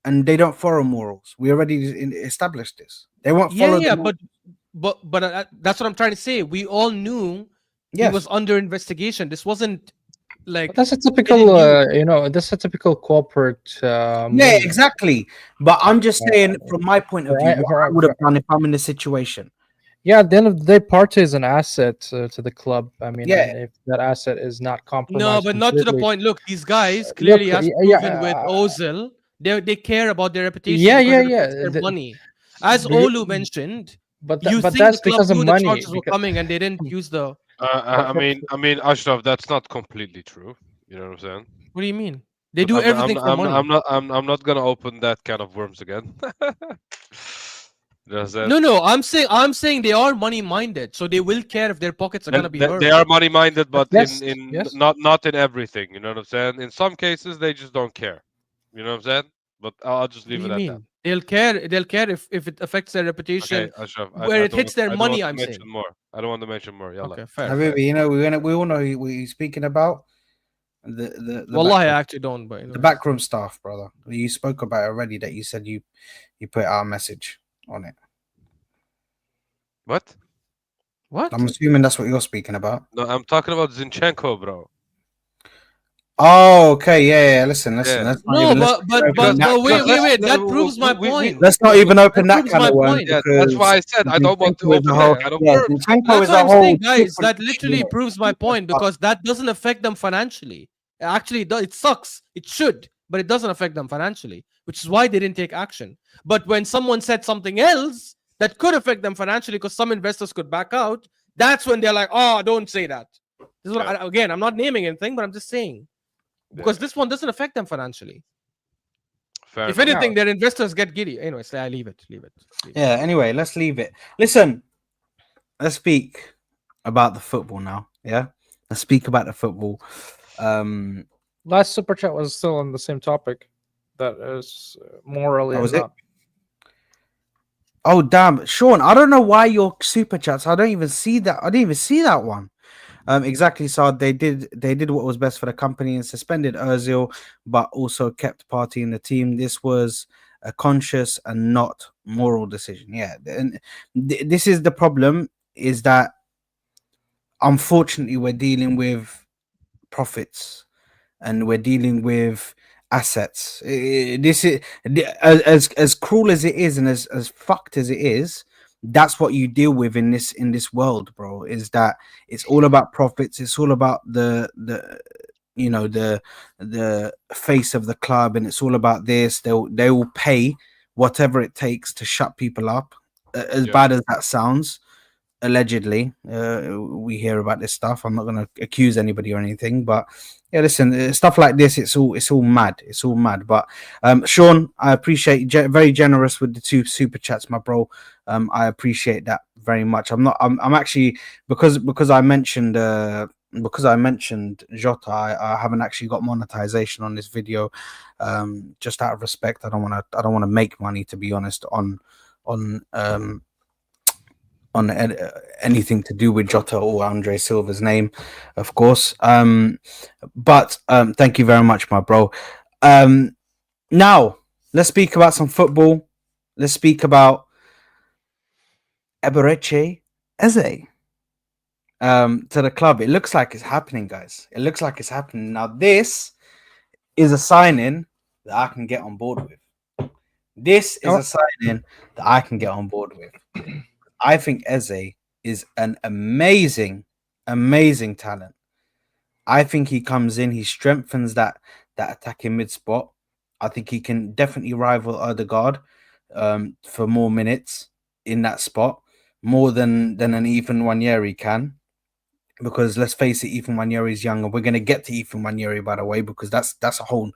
and they don't follow morals. We already established this. They won't follow. Yeah, the but that's what I'm trying to say. We all knew he yes, was under investigation. This wasn't like But that's a hidden typical, news. that's a typical corporate yeah, move. exactly. But I'm just saying, from my point of For- view, what for- I would have for- done if I'm in the situation. Yeah, at the end of the day, Partey is an asset to the club. I mean, Yeah. and if that asset is not compromised, No, but not to the completely- point. Look, these guys clearly, Look, as yeah, proven with Ozil, they care about their reputation Yeah, because yeah, it yeah. affects their money. As the- Olu mentioned, but you but think the that's club because of knew the money. charges were Because, coming and they didn't use the. I mean, Ashraf, that's not completely true. You know what I'm saying? What do you mean? They But do I'm, not- everything for I'm, money. I'm not gonna open that can of worms again. You know what I'm saying? No, I'm saying they are money minded, so they will care if their pockets are gonna be hurt. They are money minded, but Yes, in yes. not in everything. You know what I'm saying? In some cases, they just don't care. You know what I'm saying? But I'll just What do leave you it at that. mean? They'll care. They'll care if it affects their reputation, Okay, Ashraf, where it hits their I don't money. want to I'm mention saying. more. I don't want to mention more. Yalla. Okay, fair. Habibi, you know, we all know what you're speaking about. The Wallahi, I backroom, actually don't, but you know. the backroom staff, brother. You spoke about it already. That you said you put our message on it. What? What? I'm assuming that's what you're speaking about. No, I'm talking about Zinchenko, bro. Oh, okay, yeah. Listen. Yeah. Let's not No, even. Let's but not but open but that but can wait, of- wait, wait. That we, proves my we, point. Let's not even open That that proves can my of worms point. yeah, that's because why I said I don't want to Zinchenko is open a that whole. Yeah. can of Yeah, worms. Zinchenko That's is what a I'm whole saying, guys. different That issue, literally innit? proves my point because that doesn't affect them financially. Actually, it sucks. It should, but it doesn't affect them financially, which is why they didn't take action. But when someone said something else that could affect them financially, because some investors could back out, that's when they're like, "Oh, don't say that." This is what Yeah. again. I'm not naming anything, but I'm just saying because this one doesn't affect them financially. Fair If enough. Yeah. anything, their investors get giddy. Anyways, I leave it. Leave it. Leave it. Yeah. Anyway, let's leave it. Listen, let's speak about the football now. Yeah, let's speak about the football. Last super chat was still on the same topic. That is morally That and was it. not. Oh damn, Sean! I don't know why your super chats. I don't even see that. I didn't even see that one. Exactly. So they did what was best for the company and suspended Özil, but also kept Party in the team. This was a conscious and not moral decision. Yeah, and this is the problem. Is that unfortunately we're dealing with profits and we're dealing with assets. This is as cruel as it is and as fucked as it is. That's what you deal with in this world, bro. Is that it's all about profits. It's all about the you know the face of the club, and it's all about this. They will pay whatever it takes to shut people up. As Yeah. bad as that sounds, allegedly we hear about this stuff. I'm not going to accuse anybody or anything, but yeah, listen, stuff like this, it's all mad. It's all mad. But Sean, I appreciate very generous with the 2 super chats, my bro. I appreciate that very much. I'm actually because I mentioned Jota, I haven't actually got monetization on this video, just out of respect. I don't want to make money, to be honest, on anything to do with Jota or Andre Silva's name, of course. But thank you very much, my bro. Now let's speak about some football. Let's speak about Eberechi Eze to the club. It looks like it's happening, guys. It looks like it's happening. Now, this is a signing that I can get on board with. This is a signing that I can get on board with. I think Eze is an amazing talent. I think he comes in, he strengthens that attacking mid spot. I think he can definitely rival Odegaard for more minutes in that spot, more than an Ethan Nwaneri can. Because let's face it, Ethan Nwaneri is young, and we're going to get to Ethan Nwaneri, by the way, because that's a whole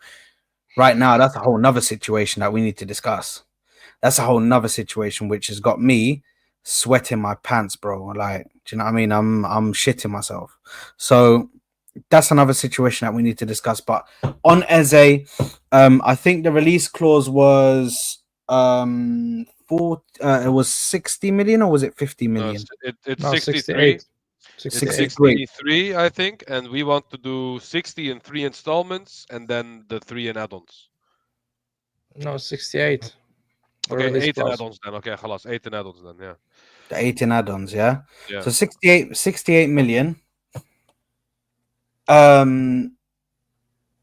right now. That's a whole nother situation that we need to discuss. That's a whole nother situation which has got me sweating my pants, bro. Like, do you know what I mean? I'm shitting myself. So that's another situation that we need to discuss. But on Eze, I think the release clause was it was 60 million, or was it 50 No, million? it's No, 63. 68. It's 68. 63, I think, and we want to do 60 in 3 installments and then the 3 in add-ons. No, 68. The Okay, release 8 in clause. add-ons then. Okay, خلاص, 8 in add-ons then, yeah. The 18 add-ons, yeah. Yeah. So 68 million.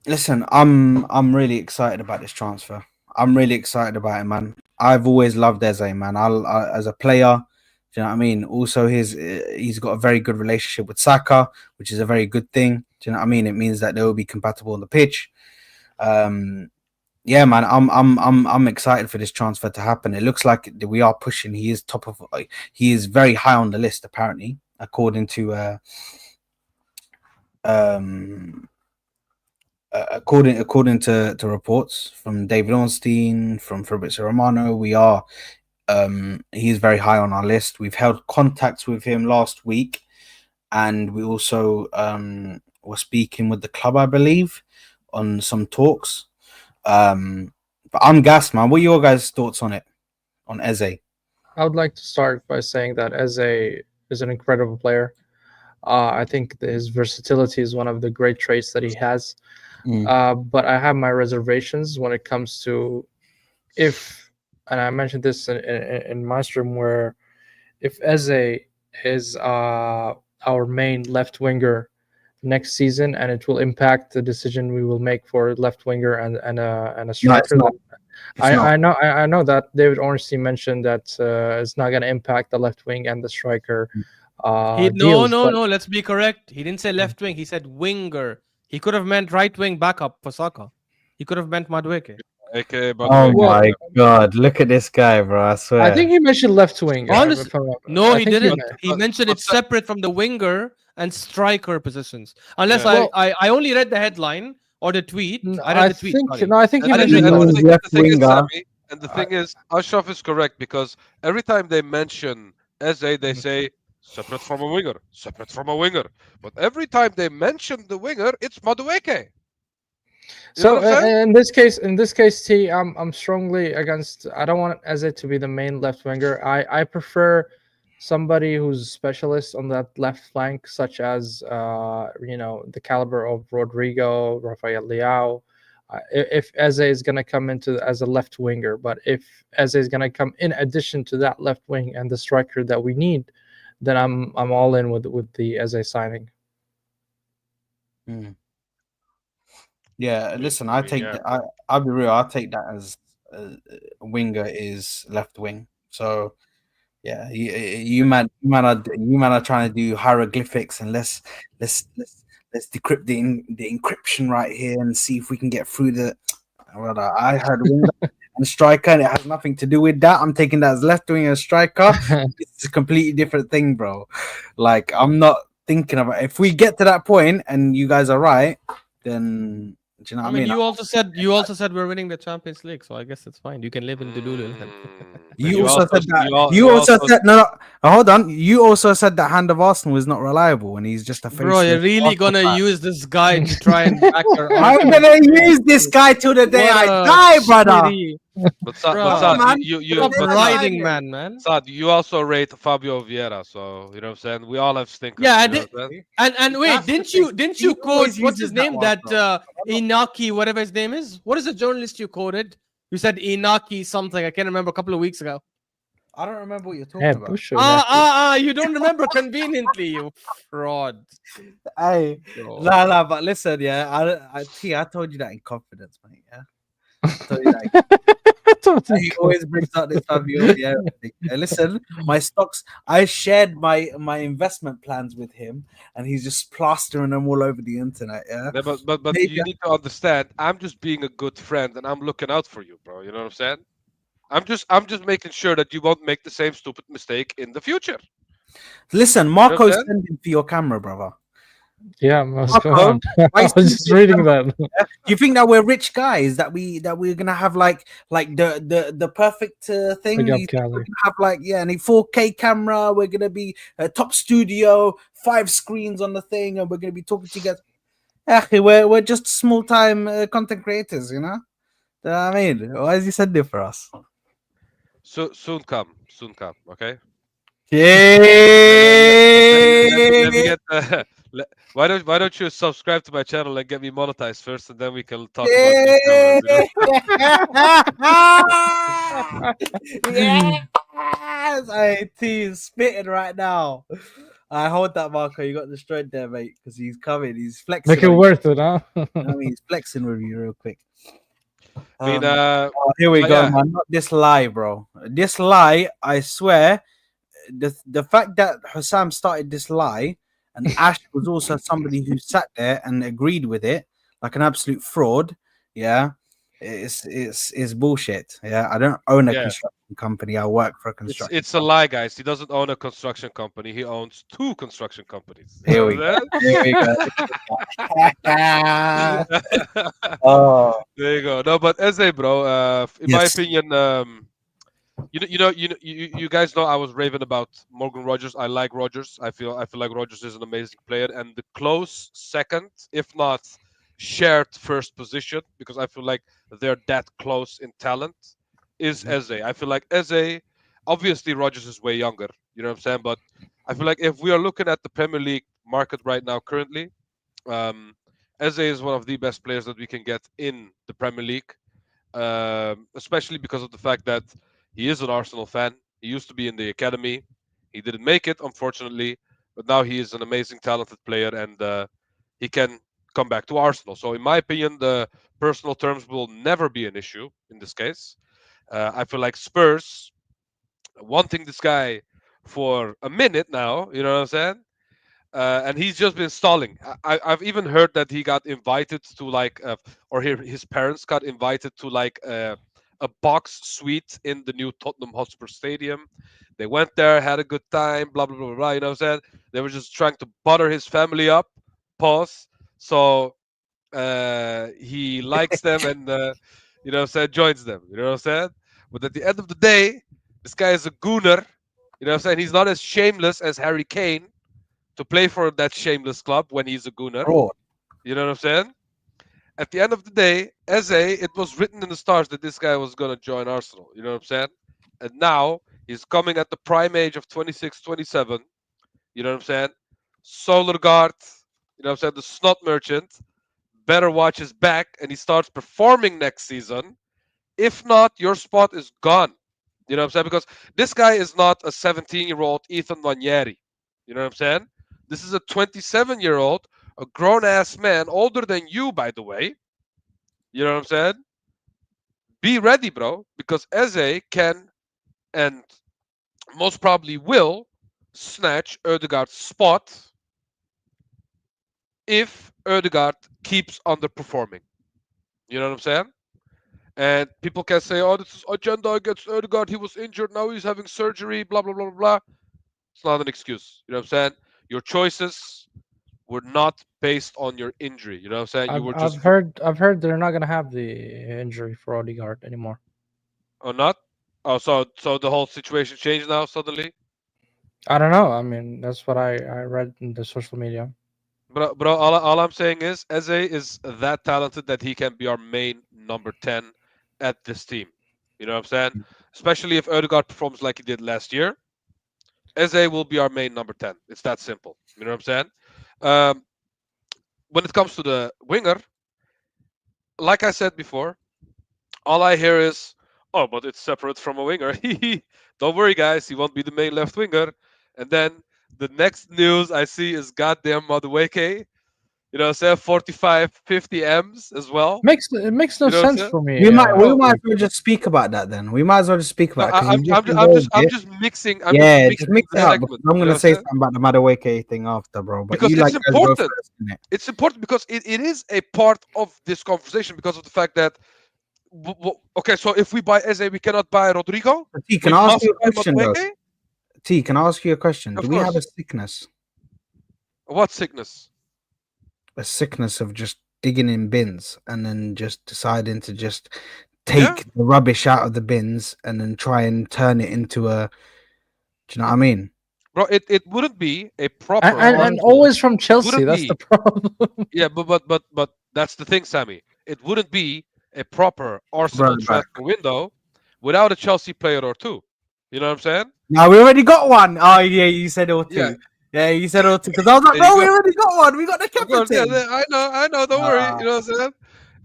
Listen, I'm really excited about this transfer. I'm really excited about it, man. I've always loved Eze, man. As a player, do you know what I mean? Also, he's got a very good relationship with Saka, which is a very good thing. Do you know what I mean? It means that they will be compatible on the pitch. Yeah, man, I'm excited for this transfer to happen. It looks like we are pushing. He is he is very high on the list, apparently, according to according to reports from David Ornstein, from Fabrizio Romano. We are he's very high on our list. We've held contacts with him last week, and we also were speaking with the club, I believe, on some talks. But I'm gassed, man. What are your guys' thoughts on it, on Eze? I would like to start by saying that Eze is an incredible player. I think his versatility is one of the great traits that he has. But I have my reservations when it comes to and I mentioned this in my stream, where if Eze is our main left winger, next season, and it will impact the decision we will make for left winger and a striker. not. I know that David Ornstein mentioned that it's not going to impact the left wing and the striker deals. But Let's be correct. He didn't say left wing. He said winger. He could have meant right wing backup for Saka. He could have meant Madueke. AKA Oh Madueke. my god, look at this guy, bro. I swear. I think he mentioned left wing. Honestly, no, he didn't. He but- mentioned but it separate from the winger and striker positions. Unless I only read the headline or the tweet. I read the tweet. sorry. I think he And mentioned mentioned the left. thing- left the thing is, winger. Sammy, and the thing is, Ashraf is correct because every time they mention Eze, they say separate from a winger, separate from a winger. But every time they mention the winger, it's Madueke. You know So what I'm saying? in this case, T, I'm strongly against. I don't want Eze to be the main left winger. I prefer somebody who's specialist on that left flank, such as the caliber of Rodrygo, Rafael Leao. If Eze is going to come into as a left winger, but if Eze is going to come in addition to that left wing and the striker that we need, then I'm all in with the Eze signing. Yeah, listen, I take yeah. that. I'll be real. I'll take that as winger is left wing. So yeah, you man are trying to do hieroglyphics, and let's decrypt the encryption right here and see if we can get through the. Well, I heard winger and striker, and it has nothing to do with that. I'm taking that as left wing and striker. It's a completely different thing, bro. Like I'm not thinking about. If we get to that point and you guys are right, then. Do you know what I mean? You also said we're winning the Champions League, so I guess it's fine. You can live in Delulu. You also said that. You also said no. Hold on. You also said that Hand of Arsenal is not reliable, and he's just a face. Bro, you're really gonna use this guy to try and back your I'm gonna use this guy till the day I die, brother. But Saad, man. you Stop riding man. Saad, you also rate Fabio Vieira, so you know what I'm saying. We all have stinkers. Yeah, you know what I'm saying? and wait, That's didn't the you thing. didn't He you quote always what's uses his that name? one, That Inaki, whatever his name is. What is the journalist you quoted? You said Inaki something. I can't remember a couple of weeks ago. I don't remember what you're talking Yeah, about. Bush. You don't remember conveniently, you fraud. Hey, Bro. no, but listen, yeah, I told you that in confidence, mate. Yeah, I told you that. He always brings up this Fabio. Yeah, listen, my stocks. I shared my investment plans with him, and he's just plastering them all over the internet. Yeah, Yeah, but Hey, you need to understand. I'm just being a good friend, and I'm looking out for you, bro. You know what I'm saying? I'm just making sure that you won't make the same stupid mistake in the future. listen, Marco's sending for your camera, brother. Yeah, what's Marco, going on? I was just reading that. Do you think that we're rich guys? That we're gonna have like the perfect thing? Big up, You think Cali. we're gonna have like and a 4K camera. We're gonna be a top studio, 5 screens on the thing, and we're gonna be talking to you guys. Actually, we're just small time content creators, you know. You know what I mean, why is he sending it for us? So soon come. Okay. Yeah. Let me get. Why don't you subscribe to my channel and get me monetized first, and then we can talk about new cameras, you know? Yes, I is spitting right now. I hold that, Marco. You got destroyed there, mate, because he's coming. He's flexing. Make it on you. worth it, huh? You know what I mean, he's flexing with you real quick. I mean, Here we but go, yeah. man. Not this lie, bro. This lie, I swear. The fact that Hussam started this lie and Ash was also somebody who sat there and agreed with it, like an absolute fraud. Yeah, it's bullshit. Yeah, I don't own a Yeah. construction company. I work for a construction. It's a lie, guys. He doesn't own a construction company. He owns 2 construction companies. Here we go. Here we go. Oh, There you go. No, but Eze, bro. In my Yes. opinion, you guys know I was raving about Morgan Rogers. I like Rogers. I feel like Rogers is an amazing player, and the close second, if not shared first position, because I feel like they're that close in talent, is Eze. I feel like Eze. Obviously, Rogers is way younger. You know what I'm saying? But I feel like if we are looking at the Premier League market right now, currently, Eze is one of the best players that we can get in the Premier League, especially because of the fact that he is an Arsenal fan. He used to be in the academy. He didn't make it, unfortunately, but now he is an amazing, talented player, and he can come back to Arsenal. So in my opinion, the personal terms will never be an issue in this case. I feel like Spurs wanting this guy for a minute now, you know what I'm saying? And he's just been stalling. I've even heard that he got invited to like, or his parents got invited to like a box suite in the new Tottenham Hotspur Stadium. They went there, had a good time, blah blah blah blah. You know what I'm saying? They were just trying to butter his family up. Pause. So he likes them and you know what I'm saying, joins them. You know what I'm saying? But at the end of the day, this guy is a gooner. You know what I'm saying? He's not as shameless as Harry Kane to play for that shameless club when he's a gooner. Fraud. You know what I'm saying? At the end of the day, it was written in the stars that this guy was going to join Arsenal. You know what I'm saying? And now he's coming at the prime age of 26, 27. You know what I'm saying? Solargard, you know what I'm saying? The snot merchant better watch his back and he starts performing next season. If not, your spot is gone. You know what I'm saying? Because this guy is not a 17-year-old Ethan Nwaneri. You know what I'm saying? This is a 27-year-old, a grown-ass man, older than you, by the way. You know what I'm saying? Be ready, bro, because Eze can and most probably will snatch Ødegaard's spot if Ødegaard keeps underperforming. You know what I'm saying? And people can say, oh, this is agenda against Ødegaard. He was injured. Now he's having surgery, blah, blah, blah, blah. It's not an excuse. You know what I'm saying? Your choices were not based on your injury. You know what I'm saying? You were just I've heard they're not gonna have the injury for Odegaard anymore. or not. Oh, so the whole situation changed now suddenly. I don't know. I mean, that's what I read in the social media. Bro, all I'm saying is Eze is that talented that he can be our main number 10 at this team. You know what I'm saying? Especially if Ødegaard performs like he did last year. Eze will be our main number 10. It's that simple. You know what I'm saying? Um, when it comes to the winger, like I said before, all I hear is, oh, but it's separate from a winger. Don't worry, guys. He won't be the main left winger. And then the next news I see is goddamn Madueke. You know what I'm saying? 45, 50 M's as well. It makes no You know what I'm sense saying? for me. We might No, as well just speak about that then. We might as well just speak No, about it because you just involved I'm it. just mixing. Yeah, mixing just mix the it up. segment. Because I'm You know gonna what say I'm saying? something about the Madueke thing after, bro. But Because you it's like guys go important. first, innit? It's important because it is a part of this conversation because of the fact that okay, so if we buy Eze, we cannot buy Rodrygo. T, We can I ask must you a buy question though? Madueke. T, can I ask you a question? Of Do we have a course. sickness? What sickness? A sickness of just digging in bins and then just deciding to just Yeah. take the rubbish out of the bins and then try and turn it into a. Do you know what I mean? Bro, it wouldn't be a proper And Arsenal. always from Chelsea. wouldn't That's be. the problem. Yeah, but that's the thing, Sammy. It wouldn't be a proper Arsenal Right back. transfer window without a Chelsea player or two. You know what I'm saying? Now we already got one. Oh yeah, you said all two. Yeah. Yeah, you said all two. Because I was like, There you bro, we go. already got one. We got the Of course, yeah, captain. I know. Don't worry. You know what I'm saying?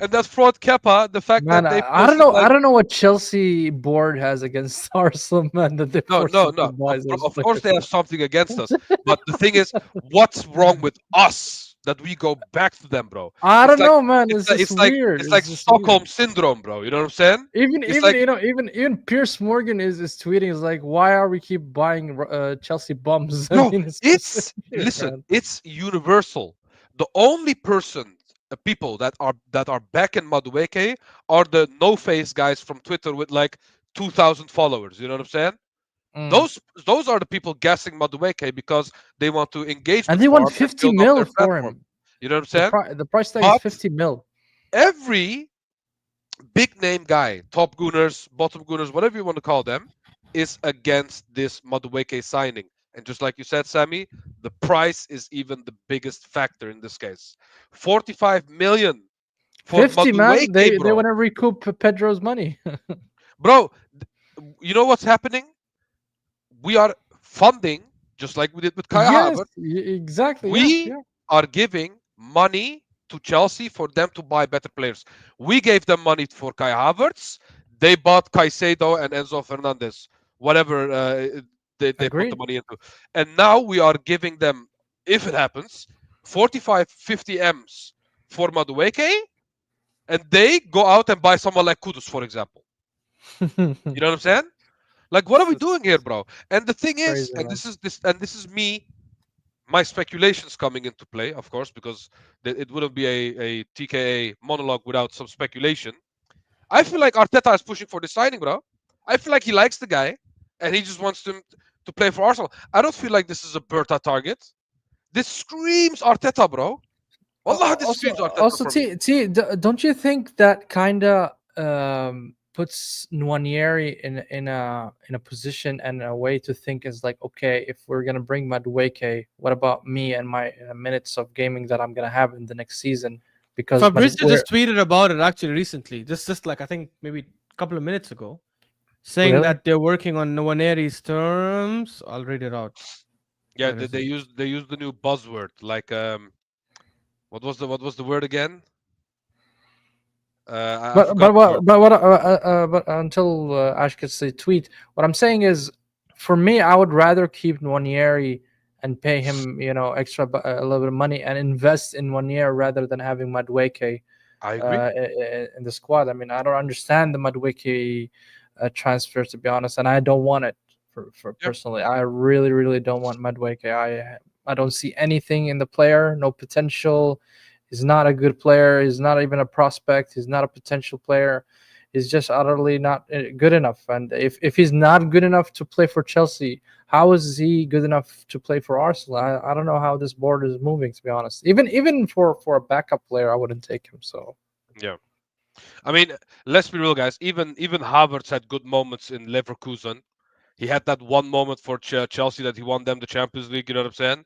And that's fraud Kepa. The fact Man, that they I don't posted know. like I don't know what Chelsea board has against Arsenal, man. That they no, forced no, them to no. buy those Of course, they players. have something against us. But the thing is, what's wrong with us that we go back to them, bro? I It's don't like know, man. It's just weird. it's like It's just Stockholm weird. syndrome, bro. You know what I'm saying? Even It's even like you know even Pierce Morgan is tweeting is like, why are we keep buying Chelsea bums? I no, mean, it's it's weird, listen, man. it's universal. The only people that are back in Madueke are the no face guys from Twitter with like 2,000 followers. You know what I'm saying? Mm. Those are the people guessing Madueke because they want to engage And with they want farm and 50 build up mil their for platform. him. You know what I'm saying? The price tag is But 50 mil. every big name guy, top gooners, bottom gooners, whatever you want to call them, is against this Madueke signing. And just like you said, Sammy, the price is even the biggest factor in this case. 45 million for 50, man. Madueke, They bro. want to recoup Pedro's money. Bro, you know what's happening? We are funding, just like we did with Kai Yes, Havertz. exactly. Yeah, We yeah. are giving money to Chelsea for them to buy better players. We gave them money for Kai Havertz. They bought Caicedo and Enzo Fernandez, whatever they put the Agreed. money into. And now we are giving them, if it happens, 45, 50 M's for Madueke, and they go out and buy someone like Kudus, for example. You know what I'm saying? Like, what are we doing here, bro? And the thing is, Crazy, and man. this is me, my speculations coming into play, of course, because it wouldn't be a TKA monologue without some speculation. I feel like Arteta is pushing for the signing, bro. I feel like he likes the guy, and he just wants him to play for Arsenal. I don't feel like this is a Berta target. This screams Arteta, bro. Wallah, this screams Arteta for me. Don't you think that kind of puts Nwaneri in a position and a way to think is like, okay, if we're gonna bring Madueke, what about me and my minutes of gaming that I'm gonna have in the next season? Because Fabrizio just tweeted about it actually recently, just like I think maybe a couple of minutes ago, saying Really? that they're working on Nwaneri's terms. I'll read it out. Yeah, Where is they it? used the new buzzword, like what was the word again? I But forgot but the word. but until Ash gets the tweet, what I'm saying is, for me, I would rather keep Nwaneri and pay him, extra a little bit of money and invest in Nwaneri rather than having Madueke I agree. in the squad. I mean, I don't understand the Madueke transfer, to be honest, and I don't want it for Yeah. personally. I really don't want Madueke. I don't see anything in the player, no potential. He's not a good player. He's not even a prospect. He's not a potential player. He's just utterly not good enough. And if he's not good enough to play for Chelsea, how is he good enough to play for Arsenal? I don't know how this board is moving, to be honest. Even for a backup player, I wouldn't take him. So Yeah. I mean, let's be real, guys. Even Havertz had good moments in Leverkusen. He had that one moment for Chelsea that he won them the Champions League. You know what I'm saying?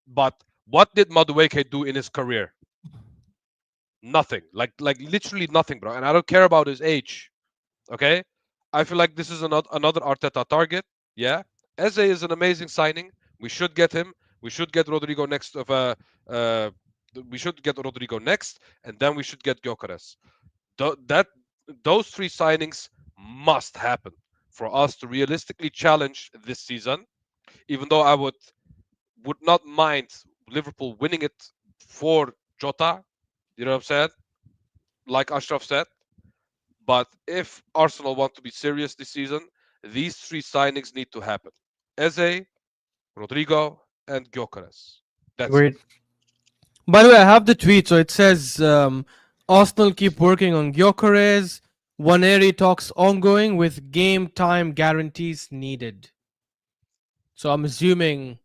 But what did Madueke do in his career? Nothing. Like literally nothing, bro. And I don't care about his age. Okay. I feel like this is another Arteta target. Yeah. Eze is an amazing signing. We should get him. We should get Rodrygo next of uh we should get Rodrygo next, and then we should get Gyökeres. Those three signings must happen for us to realistically challenge this season. Even though I would not mind Liverpool winning it for Jota, you know what I'm saying? Like Ashraf said. But if Arsenal want to be serious this season, these three signings need to happen: Eze, Rodrygo, and Gyökeres. That's it. agreed. By the way, I have the tweet. So it says Arsenal keep working on Gyökeres. Nwaneri talks ongoing with game time guarantees needed. So I'm assuming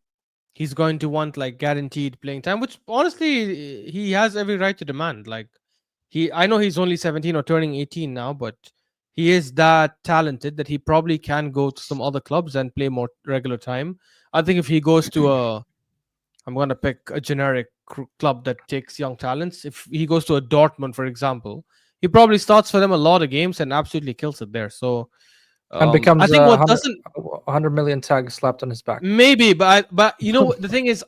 he's going to want like guaranteed playing time, which honestly he has every right to demand. Like I know he's only 17 or turning 18 now, but he is that talented that he probably can go to some other clubs and play more regular time. I think if he goes to I'm going to pick a generic club that takes young talents. If he goes to a Dortmund, for example, he probably starts for them a lot of games and absolutely kills it there. So And I becomes think what 100, doesn't 100 million tag slapped on his back. maybe, but you know the thing is,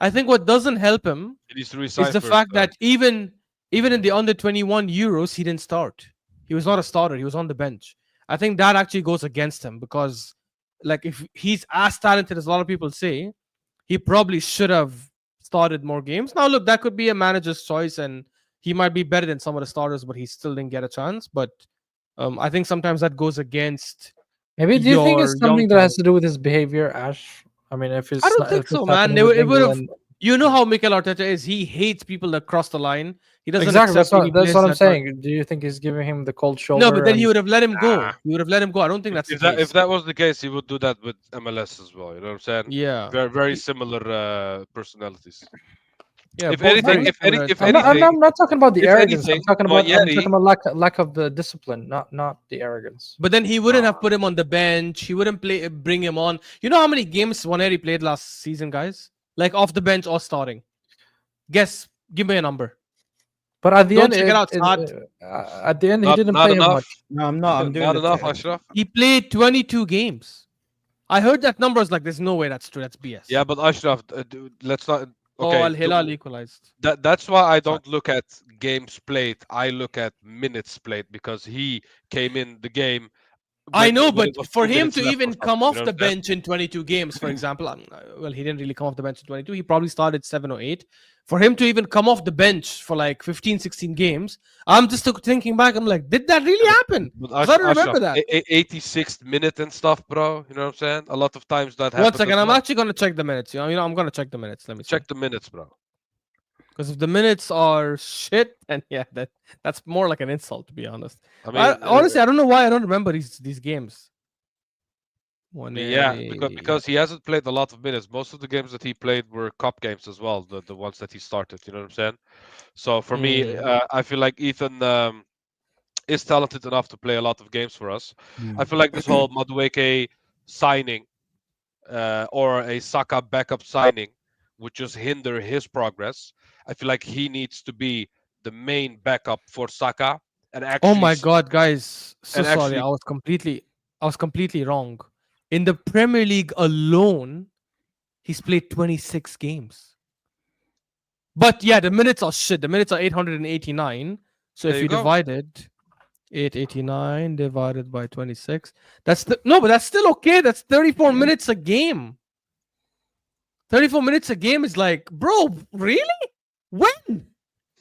I think what doesn't help him He needs to resign is the first, fact that even in the under 21 Euros, he didn't start. He was not a starter. He was on the bench. I think that actually goes against him because, like, if he's as talented as a lot of people say, he probably should have started more games. Now, look, that could be a manager's choice, and he might be better than some of the starters, but he still didn't get a chance. But I think sometimes that goes against Maybe do you think your it's young something that has talent. to do with his behavior, Ash? I mean, if I it's don't not, think if so, it's man. happening with It would have. England, You know how Mikel Arteta is. He hates people that cross the line. He doesn't exactly. accept any That's players what I'm that are. saying. Do you think he's giving him the cold No, but shoulder? then he And would have let him nah. go. He would have let him go. I don't think that's the If case. that was the case, he would do that with MLS as well. You know what I'm saying? Yeah. Very similar personalities. Yeah. If Both anything, very if any, similar at if times. anything, I'm not talking about the if arrogance. I'm anything, talking Nwaneri, about lack of the discipline, not the arrogance. But then he wouldn't have nah, put him on the bench. He wouldn't bring him on. You know how many games Nwaneri played last season, guys? Like off the bench or starting. Guess. Give me a number. But at the Don't end, check it out, Saad. at the end, he didn't not play him much. enough. No, I'm not. I'm doing Not the enough, check. Ashraf. He played 22 games. I heard that number is like, there's no way that's true. That's BS. Yeah, but Ashraf, let's not. Oh, Okay, Al Hilal equalized. that's why I Sorry. don't look at games played. I look at minutes played because he came in the game I know, when but it was for 2 him minutes to left or even something, come you off know the what I'm saying? bench in 22 games, for example, well, he didn't really come off the bench in 22. He probably started 7 or 8. For him to even come off the bench for like 15, 16 games, I'm just thinking back. I'm like, did that really happen? But Because I don't Ashraf, remember that. 86th minute and stuff, bro. You know what I'm saying? A lot of times that One happens second, as I'm well. actually going to check the minutes. I'm going to check the minutes. Let me see. Check the minutes, bro. Because if the minutes are shit, then yeah, that's more like an insult, to be honest. I mean, Honestly, I don't know why I don't remember these games. yeah, because he hasn't played a lot of minutes. Most of the games that he played were cup games as well, the ones that he started. You know what I'm saying? So for me, I feel like Ethan is talented enough to play a lot of games for us. I feel like this whole Madueke signing or a Saka backup signing would just hinder his progress. I feel like he needs to be the main backup for Saka and actually. Oh my god, guys! So and sorry, actually- I was completely wrong. In the Premier League alone, he's played 26 games. But yeah, the minutes are shit. The minutes are 889. So There if you you go. divided 889 divided by 26, no, but that's still okay. That's 34 minutes a game. 34 minutes a game is like, bro, really? When?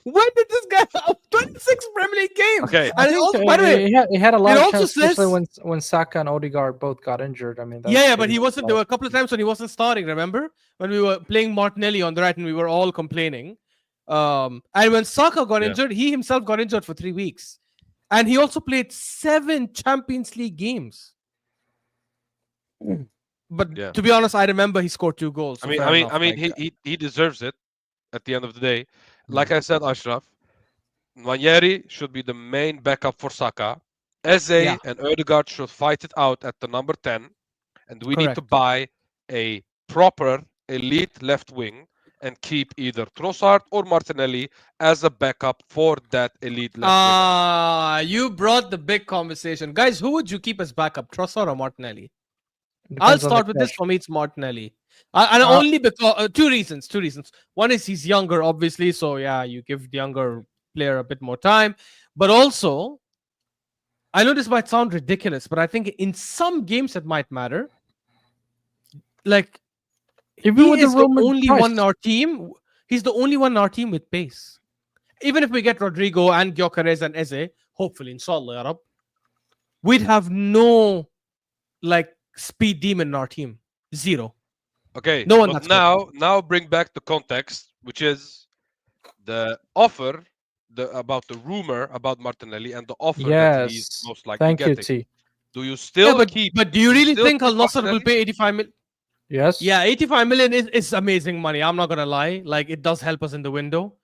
When did this guy have 26 Premier League games? Okay. I And think, also, by the way, he had a lot it of also chances, especially says- when Saka and Odegaard both got injured. I mean, yeah, but he wasn't. There were a couple of times when he wasn't starting. Remember when we were playing Martinelli on the right and we were all complaining. And when Saka got Yeah. injured, he himself got injured for 3 weeks, and he also played 7 Champions League games. But Yeah. to be honest, I remember he scored 2 goals. So fair enough, he deserves it at the end of the day. Like I said, Ashraf, Nwaneri should be the main backup for Saka. Eze Yeah. and Odegaard should fight it out at the number 10. And we need to Correct. buy a proper elite left wing and keep either Trossard or Martinelli as a backup for that elite left winger. You brought the big conversation, guys. Who would you keep as backup, Trossard or Martinelli? I'll start with this. For me, it's Martinelli. And only because 2 reasons. 2 reasons. One is he's younger, obviously. So yeah, you give the younger player a bit more time. But also, I know this might sound ridiculous, but I think in some games it might matter. Like, Even he with the is the rumored only price. one in our team. He's the only one in our team with pace. Even if we get Rodrygo and Gyökeres and Eze, hopefully, inshallah, ya Rab, we'd have no like speed demon in our team. 0. Okay, No one but that's now bring back the context, which is the offer, about the rumor about Martinelli and the offer that he's Yes. most likely Thank you, getting. T. Do you still keep? But do you really still think Al keep Nassr will Martinelli? pay 85 million? Yes. Yeah, 85 million is amazing money. I'm not gonna lie. Like, it does help us in the window.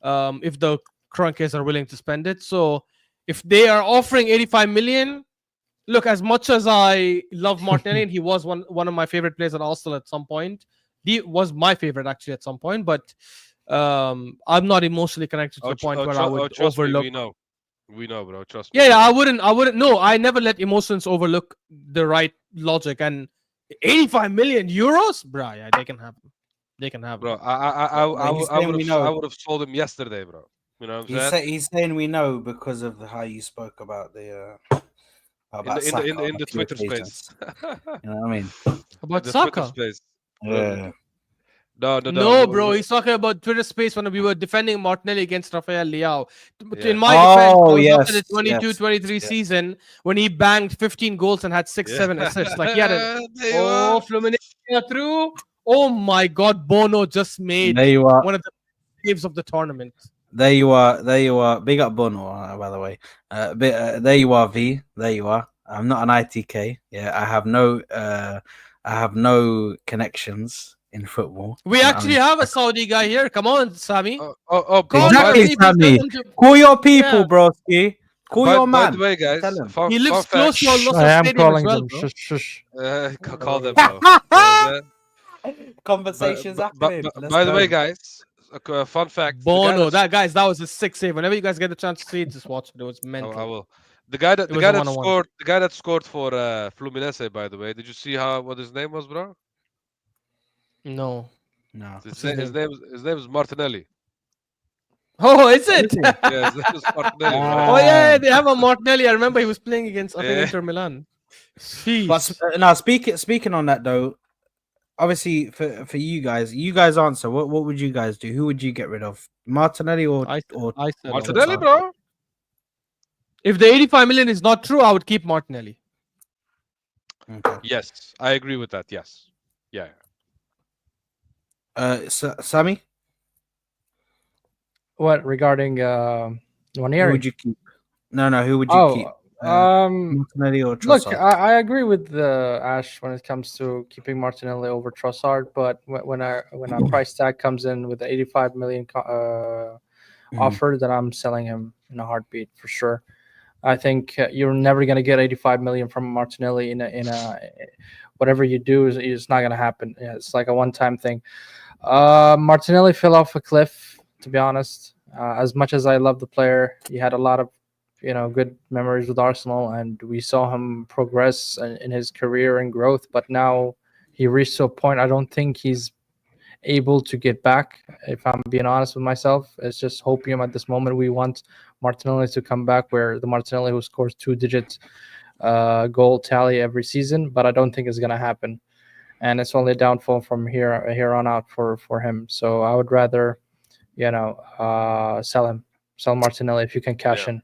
If the Kroenkes are willing to spend it. So if they are offering 85 million, look, as much as I love Martinelli, and he was one of my favorite players at Arsenal at some point. He was my favorite actually at some point, but I'm not emotionally connected to the point where I would trust me, overlook. we know, bro. Trust me. Yeah, I wouldn't. No, I never let emotions overlook the right logic. And 85 million euros, bro. Yeah, they can have him. They can have him. Bro, I would have sold him yesterday, bro. You know what I'm saying? He's saying we know because of how you spoke about the about Saka in on the a few Twitter occasions. space. You know what I mean? About The Saka? Twitter space. Yeah. No, bro. He's talking about Twitter space when we were defending Martinelli against Rafael Leao. Yeah. In my defense, I was yes, after the 22-23 season when he banged 15 goals and had 6-7 assists. Like, he had Fluminense through. Oh my God, Bono just made There you are. one of the saves of the tournament. There you are. There you are. Big up Bono, by the way. There you are, V. There you are. I'm not an ITK. Yeah, I have no connections in football. We actually have a Saudi guy here. Come on, Sami. Exactly, Sami. Call your people, broski. Call your man. By the way, guys, he lives close to Al Nassr I am Stadium calling as well, them. bro. Shush, shush. call them, bro. Conversations happening. By the way, guys, a fun fact. Bono, that was a 6 save. Whenever you guys get the chance to see it, just watch it. It was mental. I will. The guy that scored for Fluminense, by the way. Did you see what his name was, bro? No. His name is Martinelli. Oh, is it? Yeah, his name is Martinelli. Oh yeah, they have a Martinelli. I remember he was playing against Yeah. Inter Milan. But now speaking on that though, obviously for you guys answer. What would you guys do? Who would you get rid of? Martinelli or I said Martinelli, Trossard? bro. if the 85 million is not true, I would keep Martinelli. Okay. Yes, I agree with that. Yes. Yeah. Sammy, What regarding who Nwaneri? would you keep? No, who would you keep? Martinelli or Look, Trossard? I agree with Ash when it comes to keeping Martinelli over Trossard, but when a price tag comes in with the 85 million offer, then I'm selling him in a heartbeat for sure. I think you're never going to get 85 million from Martinelli in a whatever you do is not going to happen. Yeah, it's like a one-time thing. Martinelli fell off a cliff, to be honest. As much as I love the player, he had a lot of good memories with Arsenal, and we saw him progress in his career and growth. But now he reached to a point I don't think he's able to get back. If I'm being honest with myself, it's just hopium at this moment. We want Martinelli to come back, where the Martinelli who scores 2-digit goal tally every season, but I don't think it's gonna happen. And it's only a downfall from here on out for him. So I would rather, sell Martinelli if you can cash in.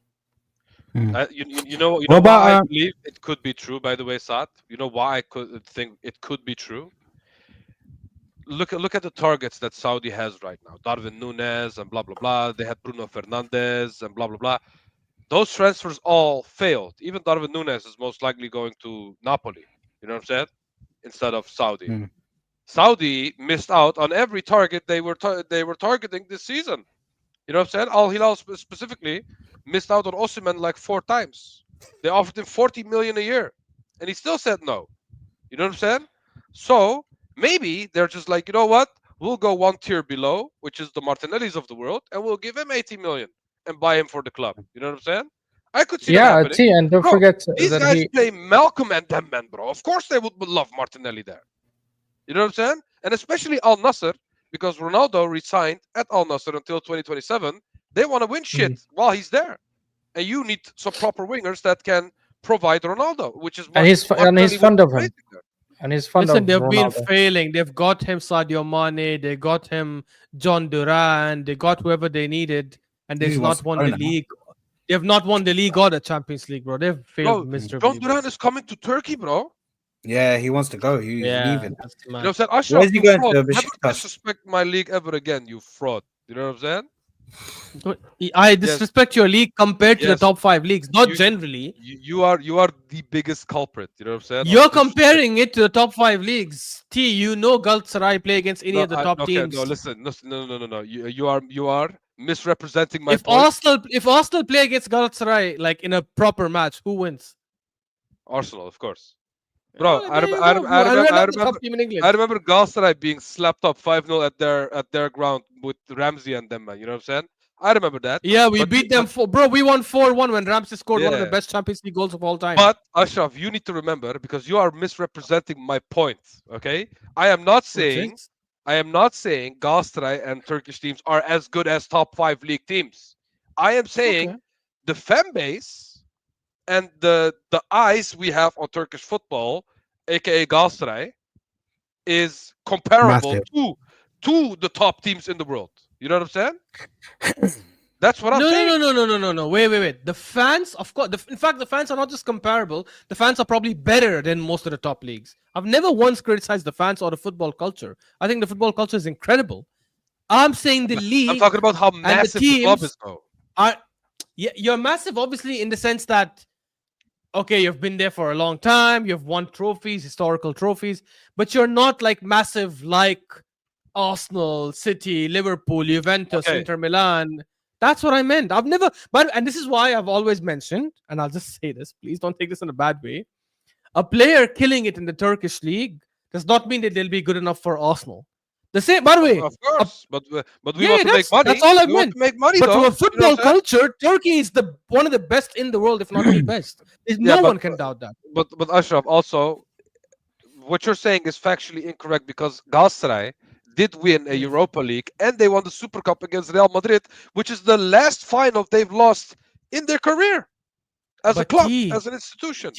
You know What why about, I believe it could be true. By the way, Saad, you know why I could think it could be true. Look at the targets that Saudi has right now. Darwin Núñez and blah blah blah. They had Bruno Fernandes and blah blah blah. Those transfers all failed. Even Darwin Núñez is most likely going to Napoli. You know what I'm saying? Instead of Saudi. Mm. Saudi missed out on every target they were targeting this season. You know what I'm saying? Al Hilal specifically missed out on Osimhen like 4 times. They offered him 40 million a year, and he still said no. You know what I'm saying? So maybe they're just like, you know what? We'll go one tier below, which is the Martinellis of the world, and we'll give him 80 million and buy him for the club. You know what I'm saying? I could see that happening. T, and don't Bro, forget these that guys play Malcolm and them, man, bro. Of course they would love Martinelli there. You know what I'm saying? And especially Al Nasser, because Ronaldo resigned at Al Nasser until 2027. They want to win shit while he's there, and you need some proper wingers that can provide Ronaldo, which is and he's fond of him. And he's fond Listen, of they've been Ronaldo. failing. They've got him Sadio Mane, they got him John Duran, they got whoever they needed, and they've He wants not won to the go now. league. They've not won the league or the Champions League, bro. They've failed Bro, miserably. John Duran is coming to Turkey, bro. Yeah, he wants to go. He's leaving. That's You know mad. what I'm saying? Ashraf, Where's he you going fraud. to? Never Besiktas? disrespect my league ever again, you fraud. You know what I'm saying? I disrespect your league compared to the Yes. top 5 leagues, not You- generally. You are the biggest culprit. You know what I'm saying? You're Of disrespect. comparing it to the top 5 leagues. Galatasaray play against any of the top okay, teams. no, listen, no. You are misrepresenting my If point. Arsenal play against Galatasaray like in a proper match, who wins? Arsenal, of course. Bro, Oh, I there you remember, go. I And we're remember, I not the top remember, team in England. I remember Galatasaray being slapped up 5-0 at their ground with Ramsey and them, man. You know what I'm saying? I remember that. Yeah, we But beat them bro. We won 4-1 when Ramsey scored one of the Yeah. best Champions League goals of all time. But Ashraf, you need to remember, because you are misrepresenting my point. Okay, I am not saying Galatasaray and Turkish teams are as good as top 5 league teams. I am saying Okay. the fan base and the eyes we have on Turkish football, aka Galatasaray, is comparable Massive. to the top teams in the world. You know what I'm saying? That's what I'm saying. No. Wait. The fans, of course. In fact, the fans are not just comparable. The fans are probably better than most of the top leagues. I've never once criticized the fans or the football culture. I think the football culture is incredible. I'm saying the league. I'm talking about how massive the club teams is, though. You're massive, obviously, in the sense that, okay, you've been there for a long time. You've won trophies, historical trophies, but you're not like massive like Arsenal, City, Liverpool, Juventus, Okay. Inter Milan. That's what I meant. I've never, and this is why I've always mentioned, and I'll just say this, please don't take this in a bad way. A player killing it in the Turkish league does not mean that they'll be good enough for Arsenal. The same, by the way, Of course, but we yeah, want to make money. that's all I We want meant. to make money, but though. from a You know football what I'm saying? culture, Turkey is one of the best in the world, if not the best. Yeah, No but- one can doubt that. But Ashraf, also, what you're saying is factually incorrect, because Galatasaray did win a Europa League and they won the Super Cup against Real Madrid, which is the last final they've lost in their career. as a But club, T, as an institution.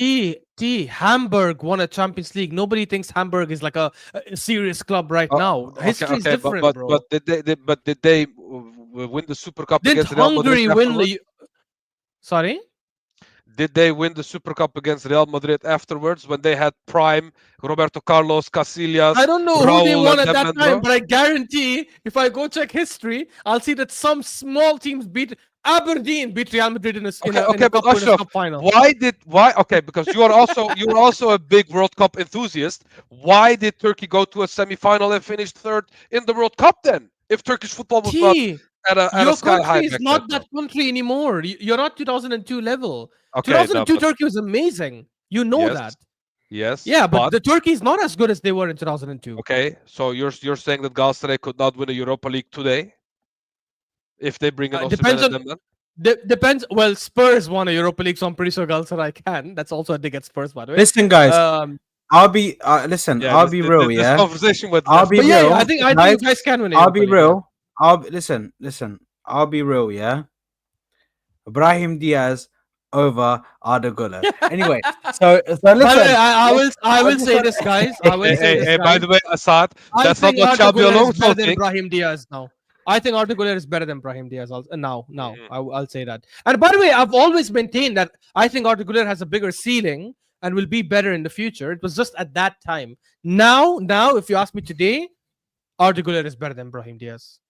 Hamburg won a Champions League. Nobody thinks Hamburg is like a serious club right now. History is different, bro. but did they win the Super Cup Did against Real Madrid Hungary win afterwards? the? Sorry. Did they win the Super Cup against Real Madrid afterwards when they had prime Roberto Carlos, Casillas? I don't know who they Raul won and at them, that bro? time, but I guarantee if I go check history, I'll see that some small teams beat Aberdeen, beat Real Madrid in a Okay, but cup, in a Ashraf, cup final. why? Okay, because you are also a big World Cup enthusiast. Why did Turkey go to a semi-final and finish third in the World Cup then? If Turkish football was not T, at a your sky high country is back not then, that country anymore. You're not 2002 level. okay, no, 2002 but Turkey was amazing. You know yes, that. yes, Yeah, but the Turkey is not as good as they were in 2002. okay. So you're saying that Galatasaray could not win a Europa League today if they bring in Osimhen Depends and on them? depends. Well, Spurs won a Europa League, so I'm pretty sure Galatasaray can. That's also a dig at Spurs, by the way. Listen, guys. Um, I'll be listen. Yeah, I'll be real. this Yeah. conversation went I'll left. be but real. I think guys, you guys can win. I'll be real. Listen. I'll be real. Yeah. Brahim Diaz over Arda Güler. Anyway, so listen. By the way, I will say this, guys. I will say this, Hey, by guys. the way, Assad, I that's not think what Arda Xabi Güler is Alonso better than thinks. Brahim Diaz now. I think Arda Güler is better than Brahim Diaz. Now, Mhm. I'll say that. And by the way, I've always maintained that I think Arda Güler has a bigger ceiling and will be better in the future. It was just at that time. Now, if you ask me today, Arda Güler is better than Brahim Diaz.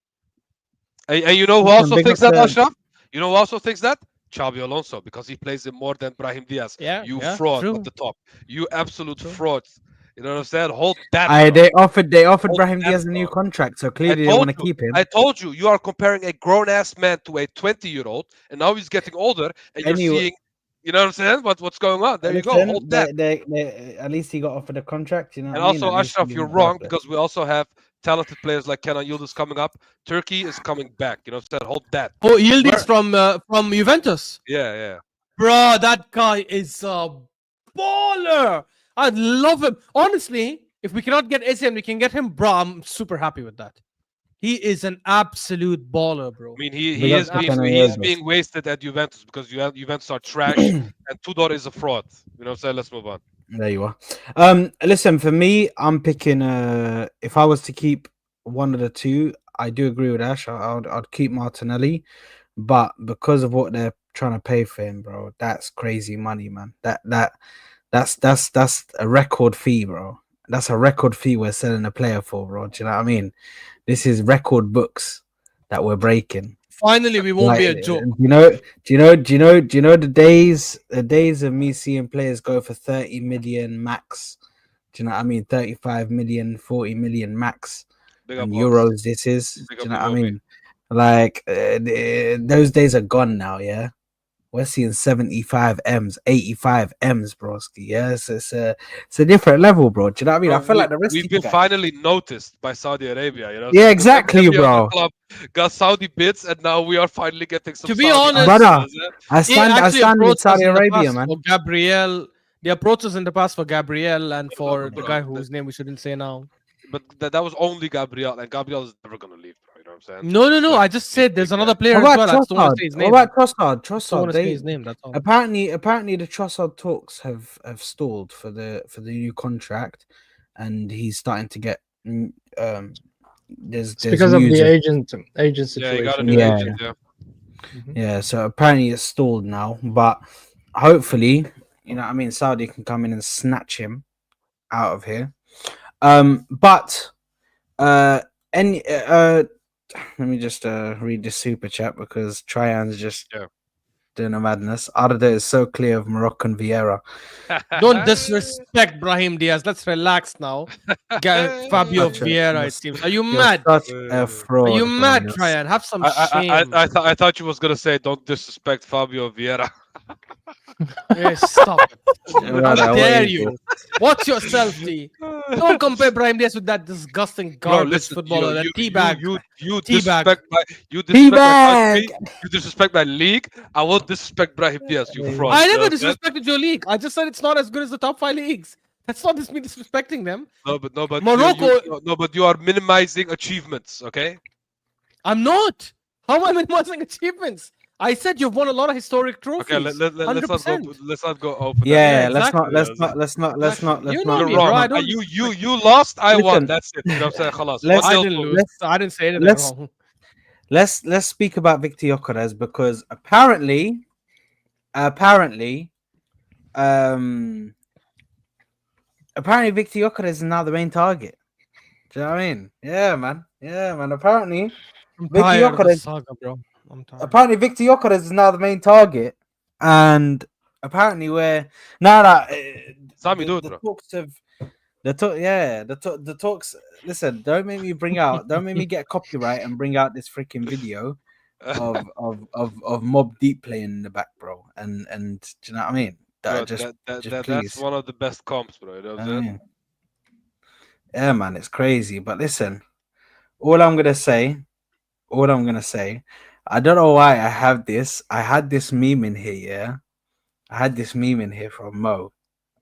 And you know who Listen, also big thinks up that, to- Ashraf? You know who also thinks that? Xabi Alonso, because he plays him more than Brahim Diaz. Yeah, You yeah, fraud true. at the top. You absolute True. fraud. You know what I'm saying? Hold that. bro. They offered Hold Brahim that, Diaz a new bro. contract, so I clearly they told want to you. keep him. I told you. You are comparing a grown-ass man to a 20-year-old, and now he's getting older, and you're Anyway- seeing. You know what I'm saying? What's going on? There you go. Listen, Hold that. they at least he got offered a contract. You know. And what I mean? also, At least Ashraf, he you're didn't wrong drop it. because we also have talented players like Kenan Yıldız coming up. Turkey is coming back. You know what I'm saying? Hold that. Oh, Yildiz from Juventus. Yeah. Bro, that guy is a baller. I love him. Honestly, if we cannot get Eze and we can get him, bro, I'm super happy with that. He is an absolute baller, bro. I mean, he Big up is to being, Kenan he is Yıldız. being wasted at Juventus because Juventus are trash and Tudor is a fraud. You know what I'm saying? Let's move on. There you are. Listen, for me, I'm picking. If I was to keep one of the two, I do agree with Ash. I'd keep Martinelli, but because of what they're trying to pay for him, bro, that's crazy money, man. That's a record fee, bro. That's a record fee we're selling a player for, bro. Do you know what I mean? This is record books that we're breaking. Finally, we won't be a joke. Do you know the days of me seeing players go for 30 million max? Do you know what I mean? 35 million, 40 million max. Big up, And Ox. euros this is. Big Do up you know what I Iwobi. mean? Like those days are gone now, yeah. We're seeing 75 M's, 85 M's, broski. Yes, it's a different level, bro. Do you know what I mean? I Bro, feel like the rest we've of been you guys. finally noticed by Saudi Arabia. You know, Yeah, the exactly, Premier bro. Club got Saudi bids, and now we are finally getting some. To be Saudi honest, bids, Brother, you know what I I'm saying? They stand actually with approached us Saudi in the Arabia, past man. for Gabriel. They approached us in the past for Gabriel and for the bro, guy whose name we shouldn't say now. But that was only Gabriel, and Gabriel is never gonna leave, bro. You know what I'm saying? No. I just said there's another player What as about well. I just don't want to Trossard? say his What name. about Trossard? Just don't want Trossard. to say his name. That's all. Apparently the Trossard talks have stalled for the new contract, and he's starting to get there's It's because of news the agent Yeah, you got a situation. new Yeah. agent. Yeah. yeah. So apparently it's stalled now, but hopefully, you know what I mean, Saudi can come in and snatch him out of here. But any let me just read the super chat because Tryan's just Yeah. doing a madness. Arda is so clear of Moroccan Vieira. Don't disrespect Brahim Diaz. Let's relax now. Fabio Such a- Vieira, it seems. Are you You're mad? such a fraud. Are you bro. mad, You're Tryan? Have some I shame. thought you was gonna say don't disrespect Fabio Vieira. Stop it. Brother, How what dare is you? Watch yourself, D. Don't compare Brahim Diaz with that disgusting Bro, garbage listen, footballer, that teabag. You Teabag. disrespect my country, you disrespect my league. I won't disrespect Brahim Diaz, you fraud. I you know never what I'm saying? disrespected your league. I just said it's not as good as the top 5 leagues. That's not just me disrespecting them. No, but Morocco- but you are minimizing achievements, okay? I'm not. How am I minimizing achievements? I said you've won a lot of historic trophies. Okay, let's not go. 100%. Let's not go open. Yeah, Yeah, let's not, exactly. let's not, Exactly. You let's know not. You're me, wrong. bro. I don't. You lost. I won. Listen, That's it. You know what I'm saying? Khalas. let's- I 1-0 didn't to- lose. I didn't say anything let's- wrong. Let's speak about Victor Gyökeres because apparently, um, apparently Victor Gyökeres is now the main target. Do you know what I mean? Yeah, man. Apparently, I'm Victor tired of the Gyökeres. saga, bro. I'm tired. Apparently, Victor Gyökeres is now the main target, and apparently, Sami, do it, the bro. talks of the talks. Listen, don't make me get copyright and bring out this freaking video of Mob Deep playing in the back, bro. And do you know what I mean? Bro, Just that's please. one of the best comps, bro. You know what I'm saying? Yeah, man, it's crazy. But listen, all I'm gonna say, I don't know why I have this. I had this meme in here, yeah. I had this meme in here from Mo.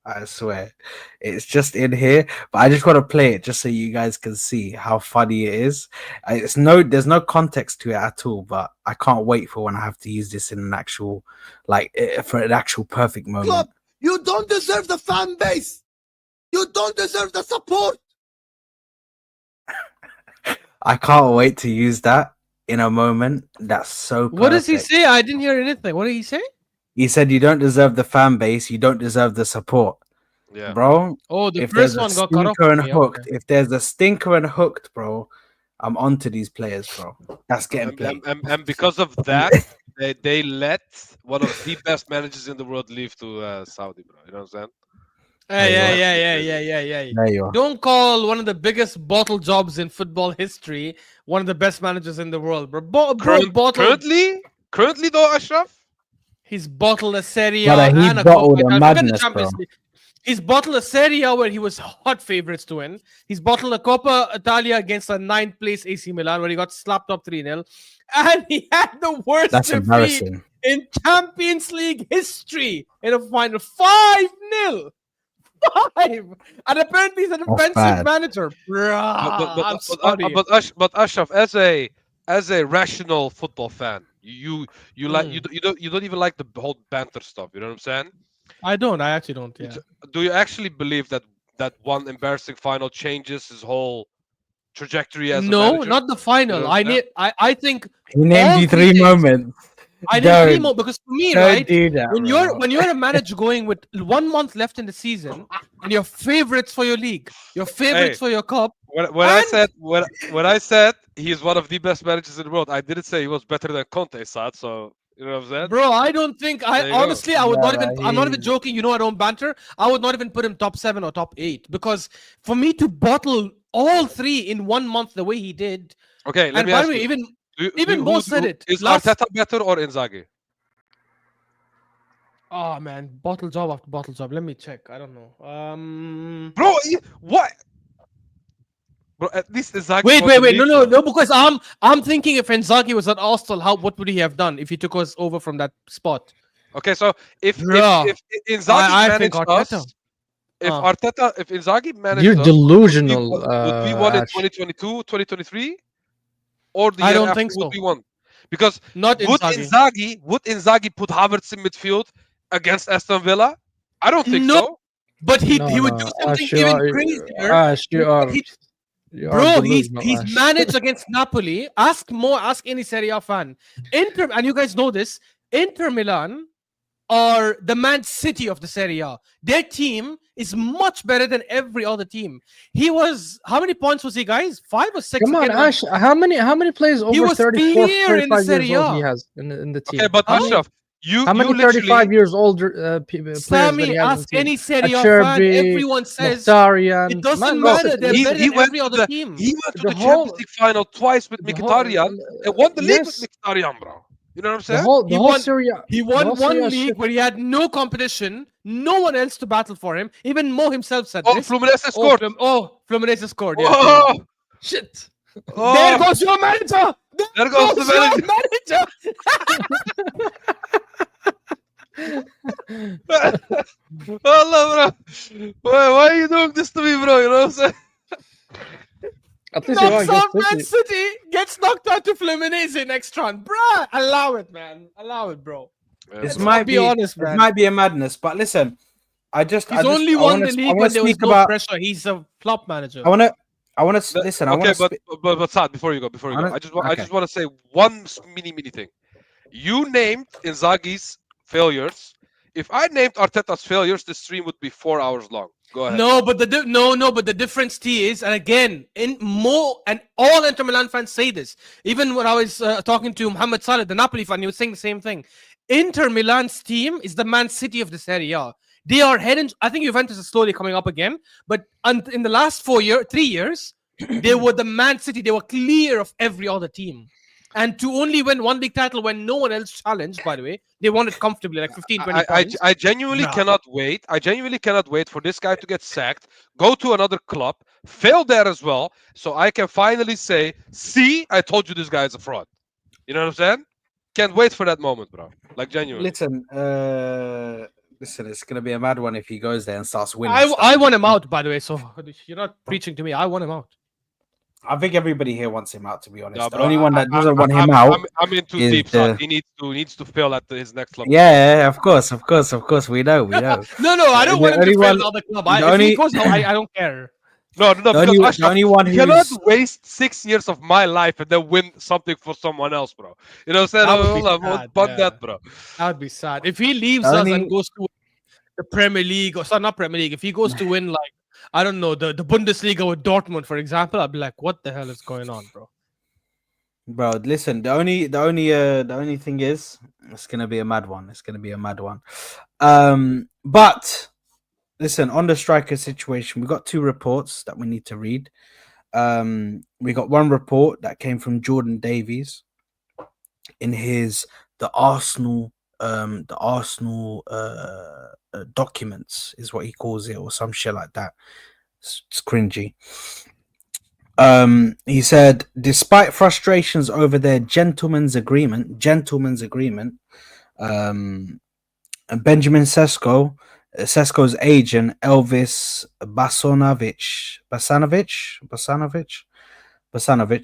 I swear. It's just in here, but I just want to play it just so you guys can see how funny it is. There's no context to it at all, but I can't wait for when I have to use this in an actual, for an actual perfect moment. Club, you don't deserve the fan base. You don't deserve the support. I can't wait to use that in a moment. That's so perfect. What does he say? I didn't hear anything. What did he say? He said, "You don't deserve the fan base. You don't deserve the support." Yeah. Bro, Oh, the if first there's a one got cut off. stinker for and me, hooked, okay. if there's a stinker and hooked, bro, I'm onto these players, bro. That's getting And, played. and because of that, they let one of the best managers in the world leave to Saudi, bro. You know what I'm saying? Hey, There you yeah. There you are. Don't call one of the biggest bottle jobs in football history one of the best managers in the world, bro. Currently, though, Ashraf. He's bottled a Serie A Brother, he and a bottled Coppa a Italia. Forget the madness, Champions bro. League. He's bottled a Serie A where he was hot favorites to win. He's bottled a Coppa Italia against a 9th place AC Milan where he got slapped up 3-0. And he had the worst That's defeat embarrassing. in Champions League history in a final. 5-0. 5. And apparently he's a defensive bad. manager. Bruh, I'm sorry. But Ashraf, as a rational football fan, you don't even like the whole banter stuff. You know what I'm saying? I actually don't. Yeah. Do you actually believe that one embarrassing final changes his whole trajectory as a manager? Not the final. You know what I'm I think He named all you 3 three days- moments. I need 3 Don't- more because for me, Don't right? do that. When you're a manager going with 1 month left in the season and your favorites for your league, your favorites for your cup. When I said he's one of the best managers in the world, I didn't say he was better than Conte, Saad. So you know what I'm saying? Bro, I don't think There you go. honestly I would not even Yeah, I'm not even joking, you know I don't banter. I would not even put him top 7 or top 8 because for me to bottle all 3 in 1 month the way he did. Okay, let And me by ask the way, you. even Mo said it. Is Last- Arteta better or Inzaghi? Oh man, bottle job after bottle job. Let me check. I don't know. Bro, what? Bro, at least Inzaghi. Wait. won the league, No, bro. because I'm thinking if Inzaghi was at Arsenal, what would he have done if he took us over from that spot? Okay, so if Bro, Inzaghi I think managed Arteta. us, if Inzaghi managed You're us, delusional. would we won in Ash. 2022, 2023, or the I year don't after think would so. we won? Because Not Inzaghi. would Inzaghi put Havertz in midfield against Aston Villa? I don't think No. so. But he No, would no, do something Ash, you even are- crazier. Ash, you are. You are Bro, he's delusional, Ash. managed against Napoli. Ask any Serie A fan. And you guys know this. Inter Milan are the Man City of the Serie A. Their team is much better than every other team. He was how many points was he, guys? 5 or 6? Come on, again? Ash. How many players over was 34, clear in the 35 years Serie old A. he has in the team? Okay, but How Ashraf, you How many you literally 35 years older players that Sammy, he has ask in the any team? Serie A fan. Acerbi, Everyone says Mkhitaryan. it doesn't Man, matter. They're he better than went every to other the team. he went to The the whole- Champions League final twice with the Mkhitaryan whole- and won the league with yes. Mkhitaryan, bro. You know what I'm The saying? whole He won- Serie A. He won whole Serie one A league shit. where he had no competition, no one else to battle for him. Even Mo himself said Oh, this. Fluminense scored. Fluminense scored. Yeah. Oh, Shit. oh, There goes your manager. there goes the manager. Allah, bro. Why are you doing this to me, bro? You know what I'm saying? At least you Knocks are out Man against City. City, gets knocked out to Fluminense next round, bruh. Allow it, man. Allow it, bro. This Let's might be honest, it man. might be a madness, but listen, He's only won the league when there was no pressure. He's a flop manager. I want to listen. Okay, but Saad, before you go, I just want to say one mini thing. You named Inzaghi's failures. If I named Arteta's failures, the stream would be 4 hours long. Go ahead. No, but the difference T is, and again, and all Inter Milan fans say this. Even when I was talking to Mohamed Saleh, the Napoli fan, he was saying the same thing. Inter Milan's team is the Man City of the Serie A. They are heading. I think Juventus is slowly coming up again, but in the last 3 years, they were the Man City. They were clear of every other team. And to only win one league title when no one else challenged, by the way, they won it comfortably, like 15, 20 points. I genuinely cannot wait. I genuinely cannot wait for this guy to get sacked, go to another club, fail there as well, so I can finally say, see, I told you this guy is a fraud. You know what I'm saying? Can't wait for that moment, bro. Like, genuinely. Listen, it's gonna be a mad one if he goes there and starts winning. I want him out, by the way, so you're not preaching to me. I want him out. I think everybody here wants him out, to be honest. No, the bro, only one that doesn't want him out. I'm in too deep, so he needs to fail at his next club. Yeah, of course. We know. No, I don't want him to fail another club. If he goes out, I don't care. No, the only one who cannot waste 6 years of my life and then win something for someone else, bro. You know what I'm saying? That, bro. That would be sad. If he leaves us and goes to the Premier League, or not Premier League, if he goes to win, like, I don't know, the Bundesliga with Dortmund, for example, I'd be like, what the hell is going on, bro? Bro, listen, the only thing is, it's gonna be a mad one. But listen, on the striker situation, we got 2 reports that we need to read. We got one report that came from Jordan Davies in the Arsenal documents is what he calls it, or some shit like that. It's cringy. He said, despite frustrations over their gentleman's agreement, Benjamin Sesko's agent Elvis Basanovic,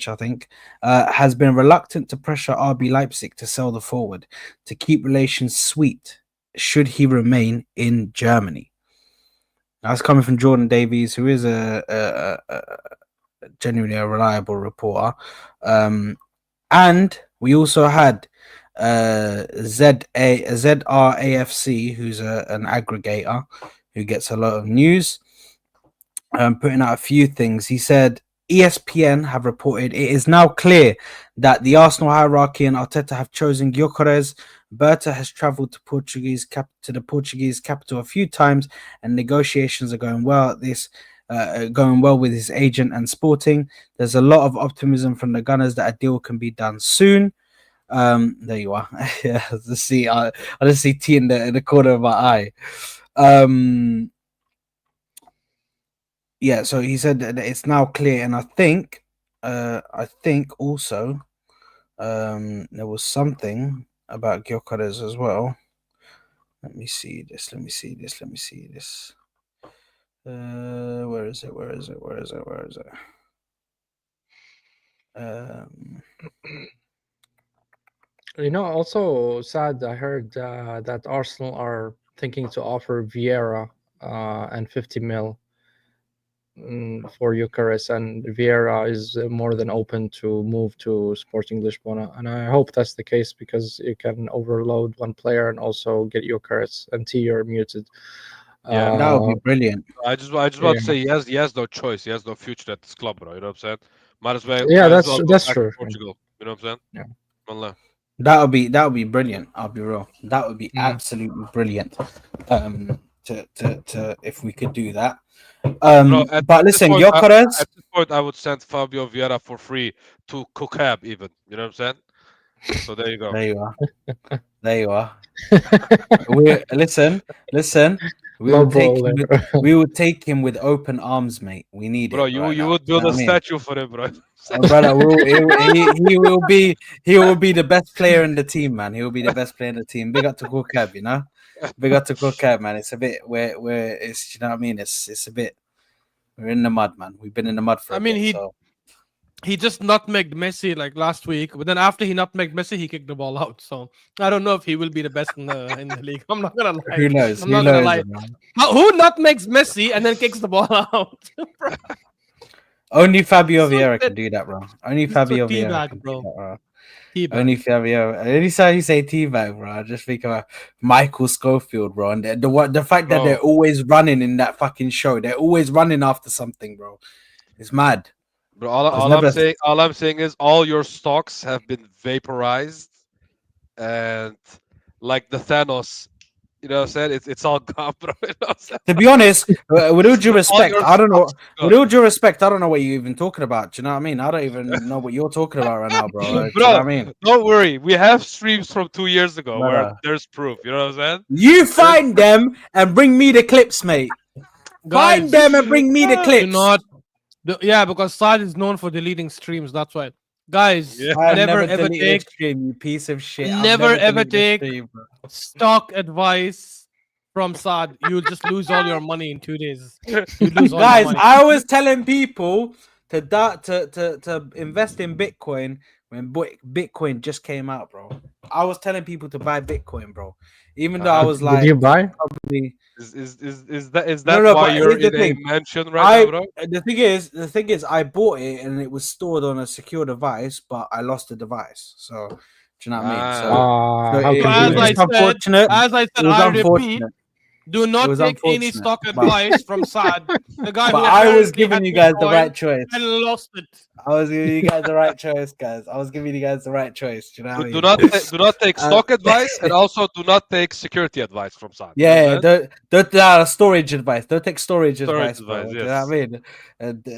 I think, has been reluctant to pressure RB Leipzig to sell the forward to keep relations sweet should he remain in Germany. That's coming from Jordan Davies, who is a genuinely a reliable reporter. And we also had ZRAFC, who's an aggregator who gets a lot of news, putting out a few things. He said, ESPN have reported it is now clear that the Arsenal hierarchy and Arteta have chosen Gyökeres. Berta has travelled to the Portuguese capital a few times, and negotiations are going well at this. Going well with his agent and Sporting. There's a lot of optimism from the Gunners that a deal can be done soon. There you are. Yeah, I just see T in the corner of my eye. Yeah, so he said that it's now clear, and I think also there was something about Gyökeres as well. Let me see this. Where is it? Also, Sad, I heard that Arsenal are thinking to offer Vieira and 50 mil for Gyökeres, and Vieira is more than open to move to Sporting Lisbona, and I hope that's the case because you can overload one player and also get Gyökeres. And T, you're muted. Yeah, that would be brilliant. I just want to say he has no choice. He has no future at this club, bro. You know what I'm saying? Might as well. Yeah, that's true. Portugal. You know what I'm saying? Yeah. Wallah. That would be brilliant. I'll be real. That would be absolutely brilliant. To if we could do that. But listen, Gyökeres. At this point, I would send Fabio Vieira for free to Kokab, even. You know what I'm saying? So there you go. There you are. Listen. We will take him with open arms, mate. We need bro, it. Bro, you would build a statue for him, bro. Brother, he will be the best player in the team, man. He will be the best player in the team. Big up to Kokab, you know. Big up to Kokab, man. It's a bit where it's, you know what I mean. It's a bit. We're in the mud, man. We've been in the mud for. he just nutmegged Messi like last week, but then after he nutmegged Messi, he kicked the ball out. So I don't know if he will be the best in the league. I'm not gonna lie. Who knows? I'm Who not gonna knows, lie. man? Who nutmegs Messi and then kicks the ball out? Bro, Only Fabio so Vieira good. can do that, bro. Only He's so Fabio Vieira teabag, can do bro. that, bro. Teabag. Only Fabio. Anytime you say teabag, bro, I just think about Michael Schofield, bro, and the fact that Bro. they're always running in that fucking show. They're always running after something, bro. It's mad. Bro, I was never- all I'm saying is all your stocks have been vaporized, and like the Thanos, you know what I'm saying? It's all gone, bro. You know what I'm saying? To be honest, with all due All respect, your I don't know. stocks With gone. all due respect, I don't know what you're even talking about. Do you know what I mean? I don't even know what you're talking about right now, bro. Do you know Bro, what I mean? don't worry. We have streams from 2 years ago where Brother. there's proof. You know what I'm saying? You find them and bring me the clips, mate. Find Guys, them and bring me the do clips. not. Yeah, because Saad is known for deleting streams. That's why. Guys, Yeah. I've never never ever deleted a take stream, you piece of shit. I've never ever deleted a take stream, bro. stock advice from Saad. You'll just lose all your money in 2 days. You lose all Guys, your money. I was telling people to invest in Bitcoin when Bitcoin just came out, bro. I was telling people to buy Bitcoin, bro. Even though I was like, Did you buy? probably. Is that No, why but you're here's the in a thing. mansion right now, bro? The thing is, I bought it and it was stored on a secure device, but I lost the device. So, do you know what I mean? So, Ah. How it So was as I just said, unfortunate. I It was repeat, unfortunate. do not was take any unfortunate, stock but- advice from Saad, the guy who But I was apparently giving had you guys the Bitcoin right choice. and lost it. I was giving you guys the right choice, guys. I was giving you guys the right choice. Do you know what I Do mean? not do not take Uh, stock advice, and also do not take security advice from Saad. You know Yeah, what I'm saying? don't storage advice. Don't take storage Storage advice, bro. advice, Do you know what I yes.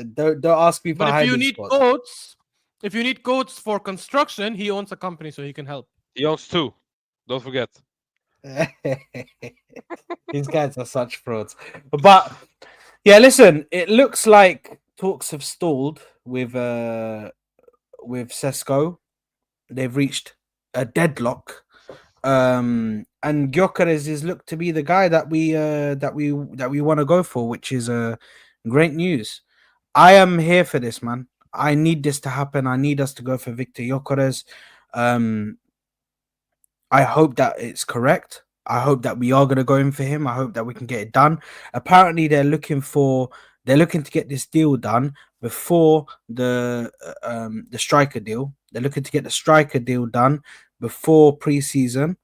mean? Don't ask me for But if you hiding need spots. quotes, if you need quotes for construction, he owns a company, so he can help. He owns 2. Don't forget. These guys are such frauds. But yeah, listen, it looks like talks have stalled with Sesko. They've reached a deadlock. And Gyökeres is looked to be the guy that we want to go for, which is great news. I am here for this, man. I need this to happen. I need us to go for Victor Gyökeres. I hope that it's correct. I hope that we are going to go in for him. I hope that we can get it done. Apparently, they're looking to get this deal done before the striker deal. They're looking to get the striker deal done before preseason,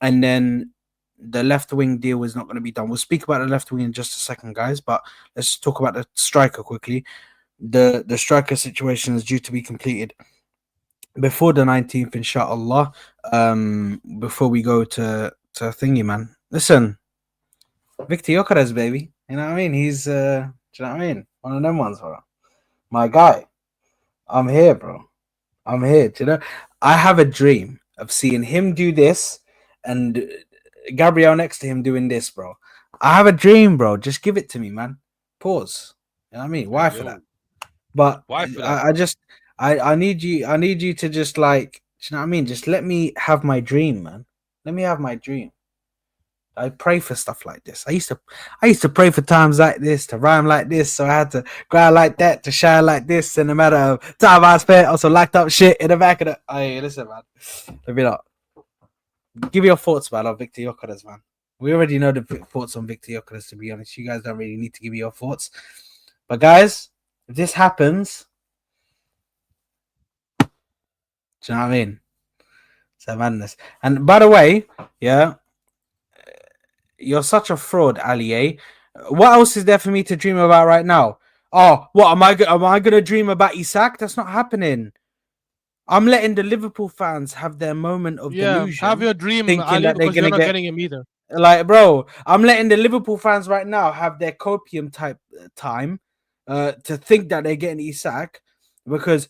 and then the left wing deal is not going to be done. We'll speak about the left wing in just a second, guys. But let's talk about the striker quickly. The striker situation is due to be completed before the 19th, inshallah. Before we go to thingy, man. Listen, Victor Gyökeres, baby. You know what I mean? He's do you know what I mean? One of them ones, bro. My guy. I'm here, bro. I'm here. Do you know? I have a dream of seeing him do this and Gabriel next to him doing this, bro. I have a dream, bro. Just give it to me, man. Pause. You know what I mean? Why for that? But Why for that, I need you to just like, you know what I mean? Just let me have my dream, man. Let me have my dream. I pray for stuff like this. I used to pray for times like this, to rhyme like this, so I had to cry like that, to shine like this. In the matter of time I spent, also locked up shit in the back of the. Hey, listen, man. Let me not. Give me your thoughts, man, on Victor Gyökeres, man. We already know the thoughts on Victor Gyökeres, to be honest. You guys don't really need to give me your thoughts. But guys, if this happens, do you know what I mean? It's a madness. And by the way, yeah, you're such a fraud, Ali. Eh? What else is there for me to dream about right now? Oh, what am I gonna dream about Isak? That's not happening. I'm letting the Liverpool fans have their moment of delusion. Have your dream, thinking Ali, that they're because you're gonna not get- getting him either. Like, bro, I'm letting the Liverpool fans right now have their copium type time to think that they're getting Isak, because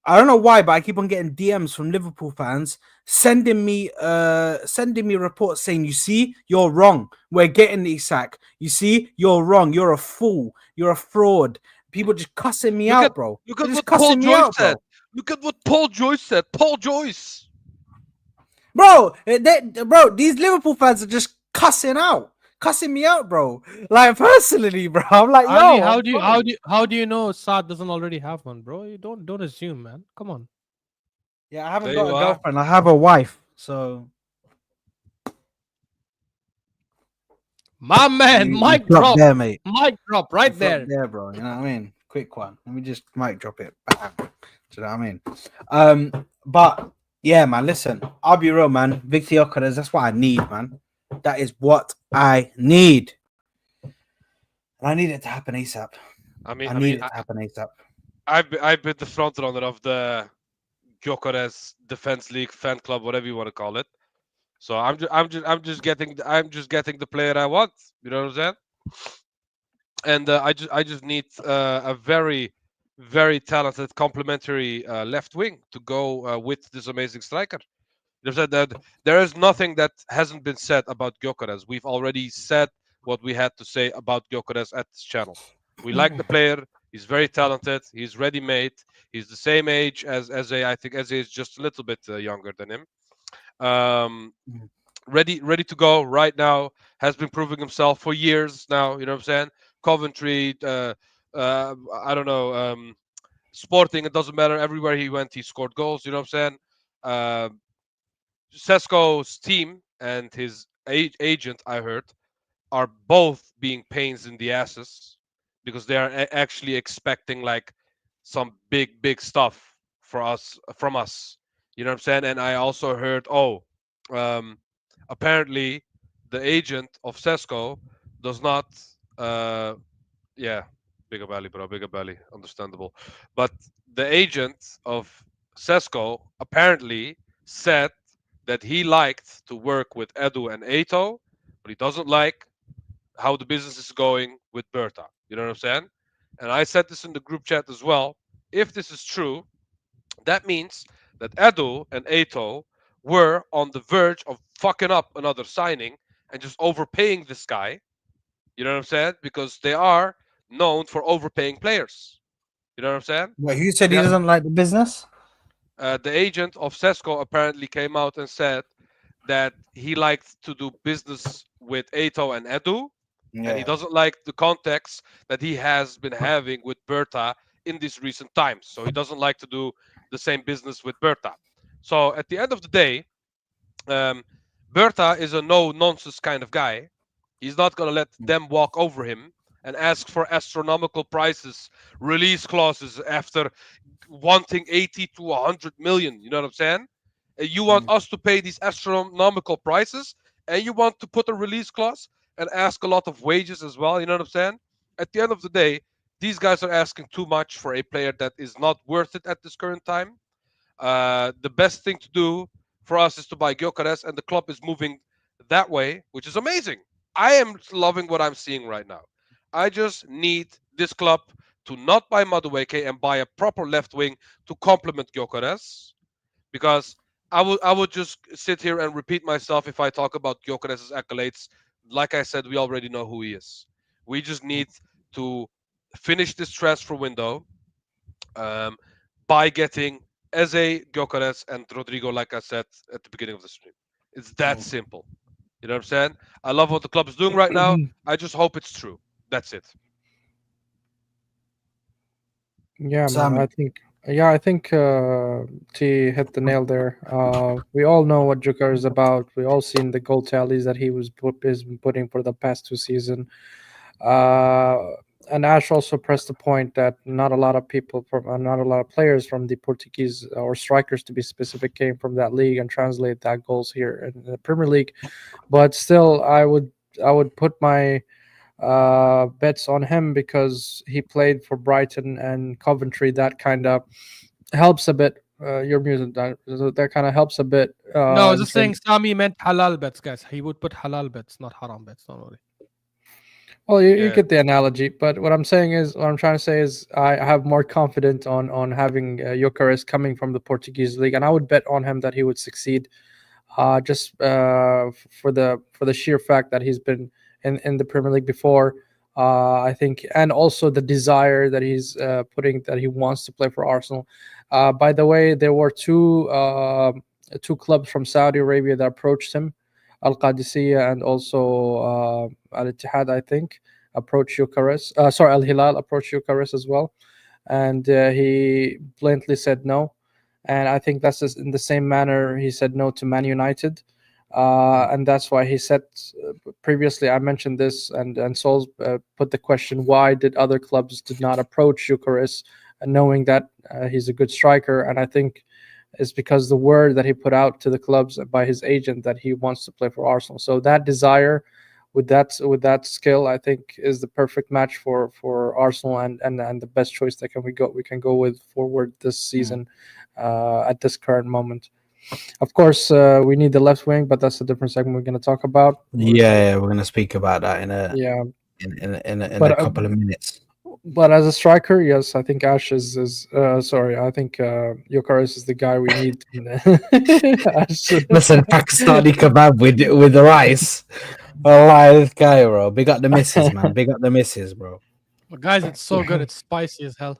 I don't know why, but I keep on getting DMs from Liverpool fans sending me reports saying, you see, you're wrong. We're getting Isak. You see, you're wrong. You're a fool. You're a fraud. People just cussing me out, bro. Look They're at just what Paul cussing me Joyce out, said. Look at what Paul Joyce said. Paul Joyce. bro. Bro, these Liverpool fans are just cussing out. cussing me out, bro. Like personally, bro. I'm like, yo, Ali, I'm how do you know Saad doesn't already have one, bro? You don't assume, man. Come on. yeah, I haven't There got you a are. girlfriend. I have a wife. So My man, you mic flop drop. there, mate. Mic drop You right flop there. there, bro. You know what I mean? Quick one. Let me just mic drop it. Bam. Do you know what I mean? But yeah, man. Listen, I'll be real, man. Victor Yokeres, that's what I need, man. That is what I need. And I need it to happen ASAP. I mean, I I need mean, it to happen ASAP. I've been the front runner of the Gyökeres Defense League fan club, whatever you want to call it. So I'm just getting the player I want. You know what I'm saying? And I just need a very talented complementary left wing to go with this amazing striker. You know what I'm saying? That there is nothing that hasn't been said about Gyökeres. We've already said what we had to say about Gyökeres at this channel. We like the player. He's very talented. He's ready made. He's the same age as Eze. I think Eze is just a little bit younger than him. Um, ready to go right now. Has been proving himself for years now. You know what I'm saying? Coventry. I don't know. Sporting. It doesn't matter. Everywhere he went, he scored goals. You know what I'm saying? Sesko's team and his agent, I heard, are both being pains in the asses because they are actually expecting like some big stuff for us from us. You know what I'm saying? And I also heard, um, apparently the agent of Sesko does not. Uh, yeah, bigger belly, bro, bigger belly, understandable. But the agent of Sesko apparently said that he liked to work with Edu and Eto, but he doesn't like how the business is going with Berta. You know what I'm saying? And I said this in the group chat as well. If this is true, that means that Edu and Eto were on the verge of fucking up another signing and just overpaying this guy. You know what I'm saying? Because they are known for overpaying players. You know what I'm saying? Wait, who said he Yeah. doesn't like the business? The agent of Sesko apparently came out and said that he liked to do business with Eto and Edu, and he Yeah. doesn't like the context that he has been having with Berta in these recent times. So he doesn't like to do the same business with Berta. So at the end of the day, Berta is a no nonsense kind of guy. He's not going to let them walk over him and ask for astronomical prices, release clauses after wanting 80 to 100 million. You know what I'm saying? You want us to pay these astronomical prices and you want to put a release clause and ask a lot of wages as well. You know what I'm saying? At the end of the day, these guys are asking too much for a player that is not worth it at this current time. The best thing to do for us is to buy Gyökeres, and the club is moving that way, which is amazing. I am loving what I'm seeing right now. I just need this club to not buy Madueke and buy a proper left wing to complement Gyökeres, because I would just sit here and repeat myself if I talk about Gyökeres' accolades. Like I said, we already know who he is. We just need to finish this transfer window um, by getting Eze, Gyökeres, and Rodrygo, like I said at the beginning of the stream. It's that simple. You know what I'm saying? I love what the club is doing right now. I just hope it's true. That's it. Yeah, man. Sam. I think T hit the nail there. We all know what Joker is about. We all seen the goal tallies that he is putting for the past 2 seasons. And Ash also pressed the point that not a lot of people from not a lot of players from the Portuguese or strikers to be specific came from that league and translate that goals here in the Premier League. But still, I would put my bets on him because he played for Brighton and Coventry. That kind of helps a bit. Your music that kind of helps a bit. No, I was in just saying terms- Sami meant halal bets, guys. He would put halal bets, not haram bets. Don't worry. Well, you Yeah. get the analogy, but what I'm trying to say is, I have more confidence on having Gyökeres coming from the Portuguese league, and I would bet on him that he would succeed. Just for the sheer fact that he's been in the Premier League before. I think, and also the desire that he's putting, that he wants to play for Arsenal. By the way, there were two clubs from Saudi Arabia that approached him. Al Qadisiyah and also Al Ittihad, I think, approached Bucharest. Sorry, Al Hilal approached Bucharest as well, and he bluntly said no. And I think that's just in the same manner he said no to Man United. And that's why he said previously, I mentioned this, and Sol put the question, why did other clubs did not approach Bucharest, knowing that he's a good striker? And I think it's because the word that he put out to the clubs by his agent that he wants to play for Arsenal. So that desire with that skill, I think, is the perfect match for Arsenal, and the best choice that we can go with forward this season at this current moment. Of course, we need the left wing, but that's a different segment we're going to talk about. Yeah, we're gonna speak about that in a Yeah, in But, a couple of minutes. but as a striker, yes, I think Ash is sorry, I think Yokaris is the guy we need. Ash. Listen, Pakistani kebab with the rice. Oh, this guy, bro. Big up the missus, man. Big up the missus, bro. But guys, it's so good. It's spicy as hell.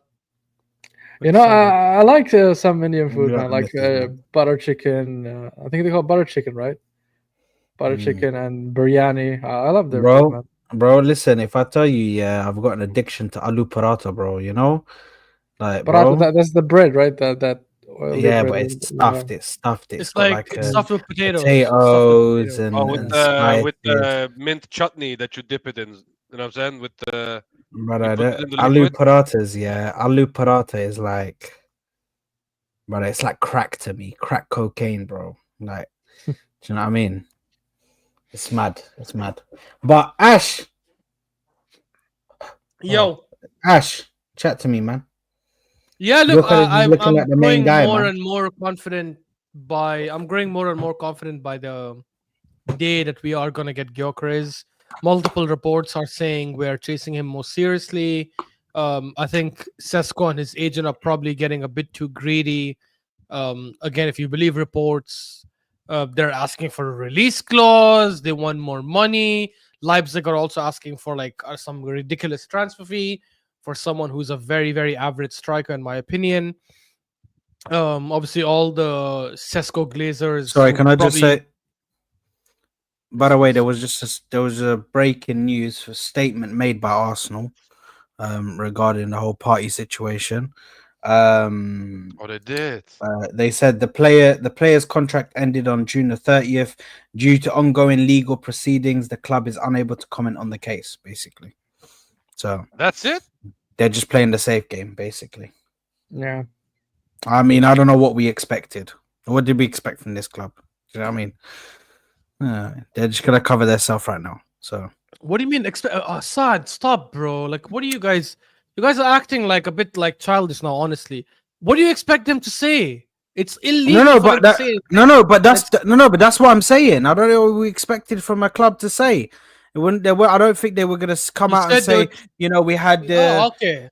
You It's know, so good. I like some Indian food, Yeah, man. Like missus, man. butter chicken. I think they call it butter chicken, right? Butter chicken and biryani. I love their food, man. Bro, listen, if I tell you, yeah, I've got an addiction to aloo paratha, bro, you know? Like, Paratha, bro. that's the bread, right? That oily Yeah, bread. but it's Yeah. stuffed. It's stuffed. It's got like it's like stuffed with potatoes. It's stuffed with potatoes potatoes. Oh, with and the with spices. the mint chutney that you dip it in. You know what I'm saying? With the Brother, you put it in the aloo liquid. parathas, yeah. Aloo paratha is like, brother, it's like crack to me. Crack cocaine, bro. Like, do you know what I mean? It's mad. It's mad. But Ash, Yo, Ash, chat to me, man. yeah. Look, Joker is looking I'm like the main growing guy, more man. and more confident I'm growing more and more confident by the day that we are gonna get Gyökeres. Multiple reports are saying we're chasing him more seriously. I think Sesko and his agent are probably getting a bit too greedy. Again, if you believe reports, they're asking for a release clause. They want more money. Leipzig are also asking for like some ridiculous transfer fee for someone who's a very, very average striker, in my opinion. Obviously, all the Sesko Glazers. Sorry, would can I just probably- say? By the way, there was a breaking news for statement made by Arsenal regarding the whole party situation. Oh, they did. They said the player's contract ended on June the 30th due to ongoing legal proceedings. The club is unable to comment on the case, basically. So That's it. they're just playing the safe game, basically. Yeah. I mean, I don't know what we expected. What did we expect from this club? Do you know what I mean? They're just gonna cover themselves right now. So What do you mean? Assad, stop, bro. Like, what do you guys? You guys are acting like a bit like childish now. Honestly, what do you expect them to say? It's illegal. no, for but them that, to say. but that's what I'm saying. I don't know what we expected from a club to say. It wouldn't. They were. I don't think they were gonna come You out and said they say, you know, we had. Oh, okay.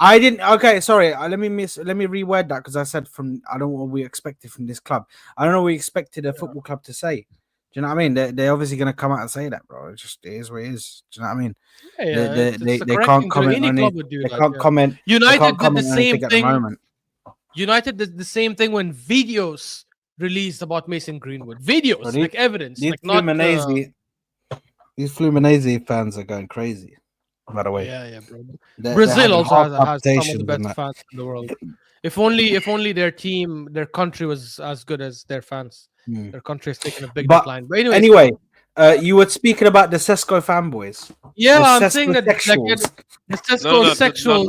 I didn't. Okay, sorry. Let me reword that because I said from. I don't know what we expected from this club. I don't know what we expected a football club to say. Do you know what I mean? They're obviously gonna come out and say that, bro. It is what it is. Do you know what I mean? Yeah, it's the They correct can't thing to do. comment Any on club it. would do They that. can't Yeah. comment. They United can't did the comment on anything same at the thing. moment. United did the same thing when videos released about Mason Greenwood. Videos, But like evidence, These like not. Fluminense fans are going crazy. By the way, Yeah, bro. they're Brazil having also heart has some of the palpitations and best that. fans in the world. If only their team, their country was as good as their fans. Hmm. Their country has taken a big But decline. But anyways, anyway, you were speaking about the Sesko fanboys. yeah, the I'm Sesko saying that like sexuals. the Sesko No, sexual,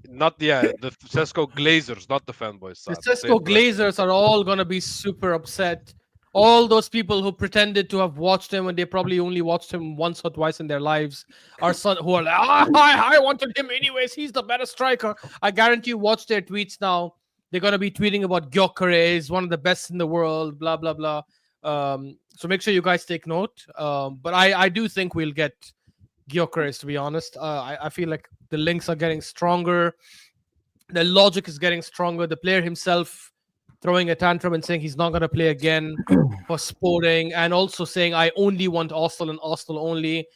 not yeah. The Sesko Glazers, not the fanboys. the Sad. Say it Sesko correctly. Glazers are all gonna be super upset. All those people who pretended to have watched him and they probably only watched him once or twice in their lives are who are like, I wanted him anyways. He's the better striker. I guarantee you, watch their tweets now. They're gonna be tweeting about Gyökeres, one of the best in the world, blah blah blah. So make sure you guys take note. But I do think we'll get Gyökeres, to be honest. I feel like the links are getting stronger. The logic is getting stronger. The player himself throwing a tantrum and saying he's not going to play again for Sporting, and also saying I only want Arsenal and Arsenal only.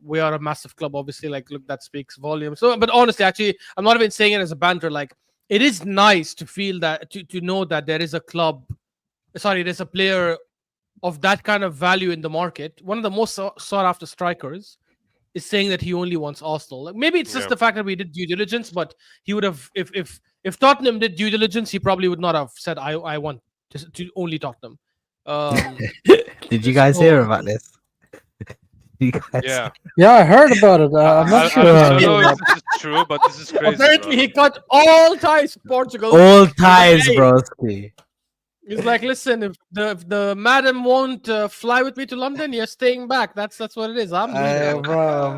We are a massive club, obviously. Like, look, that speaks volumes. So, but honestly, actually, I'm not even saying it as a banter. Like, it is nice to feel that to know that there is a club. Sorry, there's a player of that kind of value in the market, one of the most sought after strikers, is saying that he only wants Arsenal. Like, maybe it's just Yeah. the fact that we did due diligence, but he would have if Tottenham did due diligence, he probably would not have said I want to only Tottenham. Did you guys hear So- about this? You guys Yeah. Yeah, I heard about it. I'm not sure. I don't know if this is true, but this is crazy. Apparently, bro. he cut all ties with Portugal. all ties, Hey. broski. He's like, listen, if the madam won't fly with me to London, you're staying back. That's what it is. I'm leaving. Bro,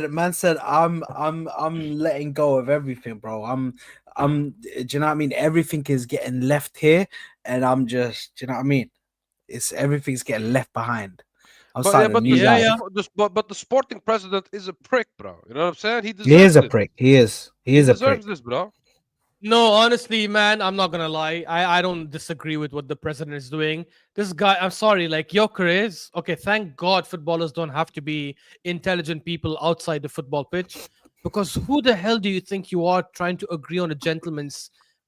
man said, I'm letting go of everything, bro. Do you know what I mean? Everything is getting left here, and I'm just, do you know what I mean? Everything's getting left behind. I'm starting a new yeah, life. yeah. But the sporting president is a prick, bro. You know what I'm saying? He deserves He is a it. prick. He is He a prick. deserves this, bro. No, honestly, man, I'm not gonna lie. I don't disagree with what the president is doing. This guy, I'm sorry, like your careers. Okay, thank God footballers don't have to be intelligent people outside the football pitch. Because who the hell do you think you are trying to agree on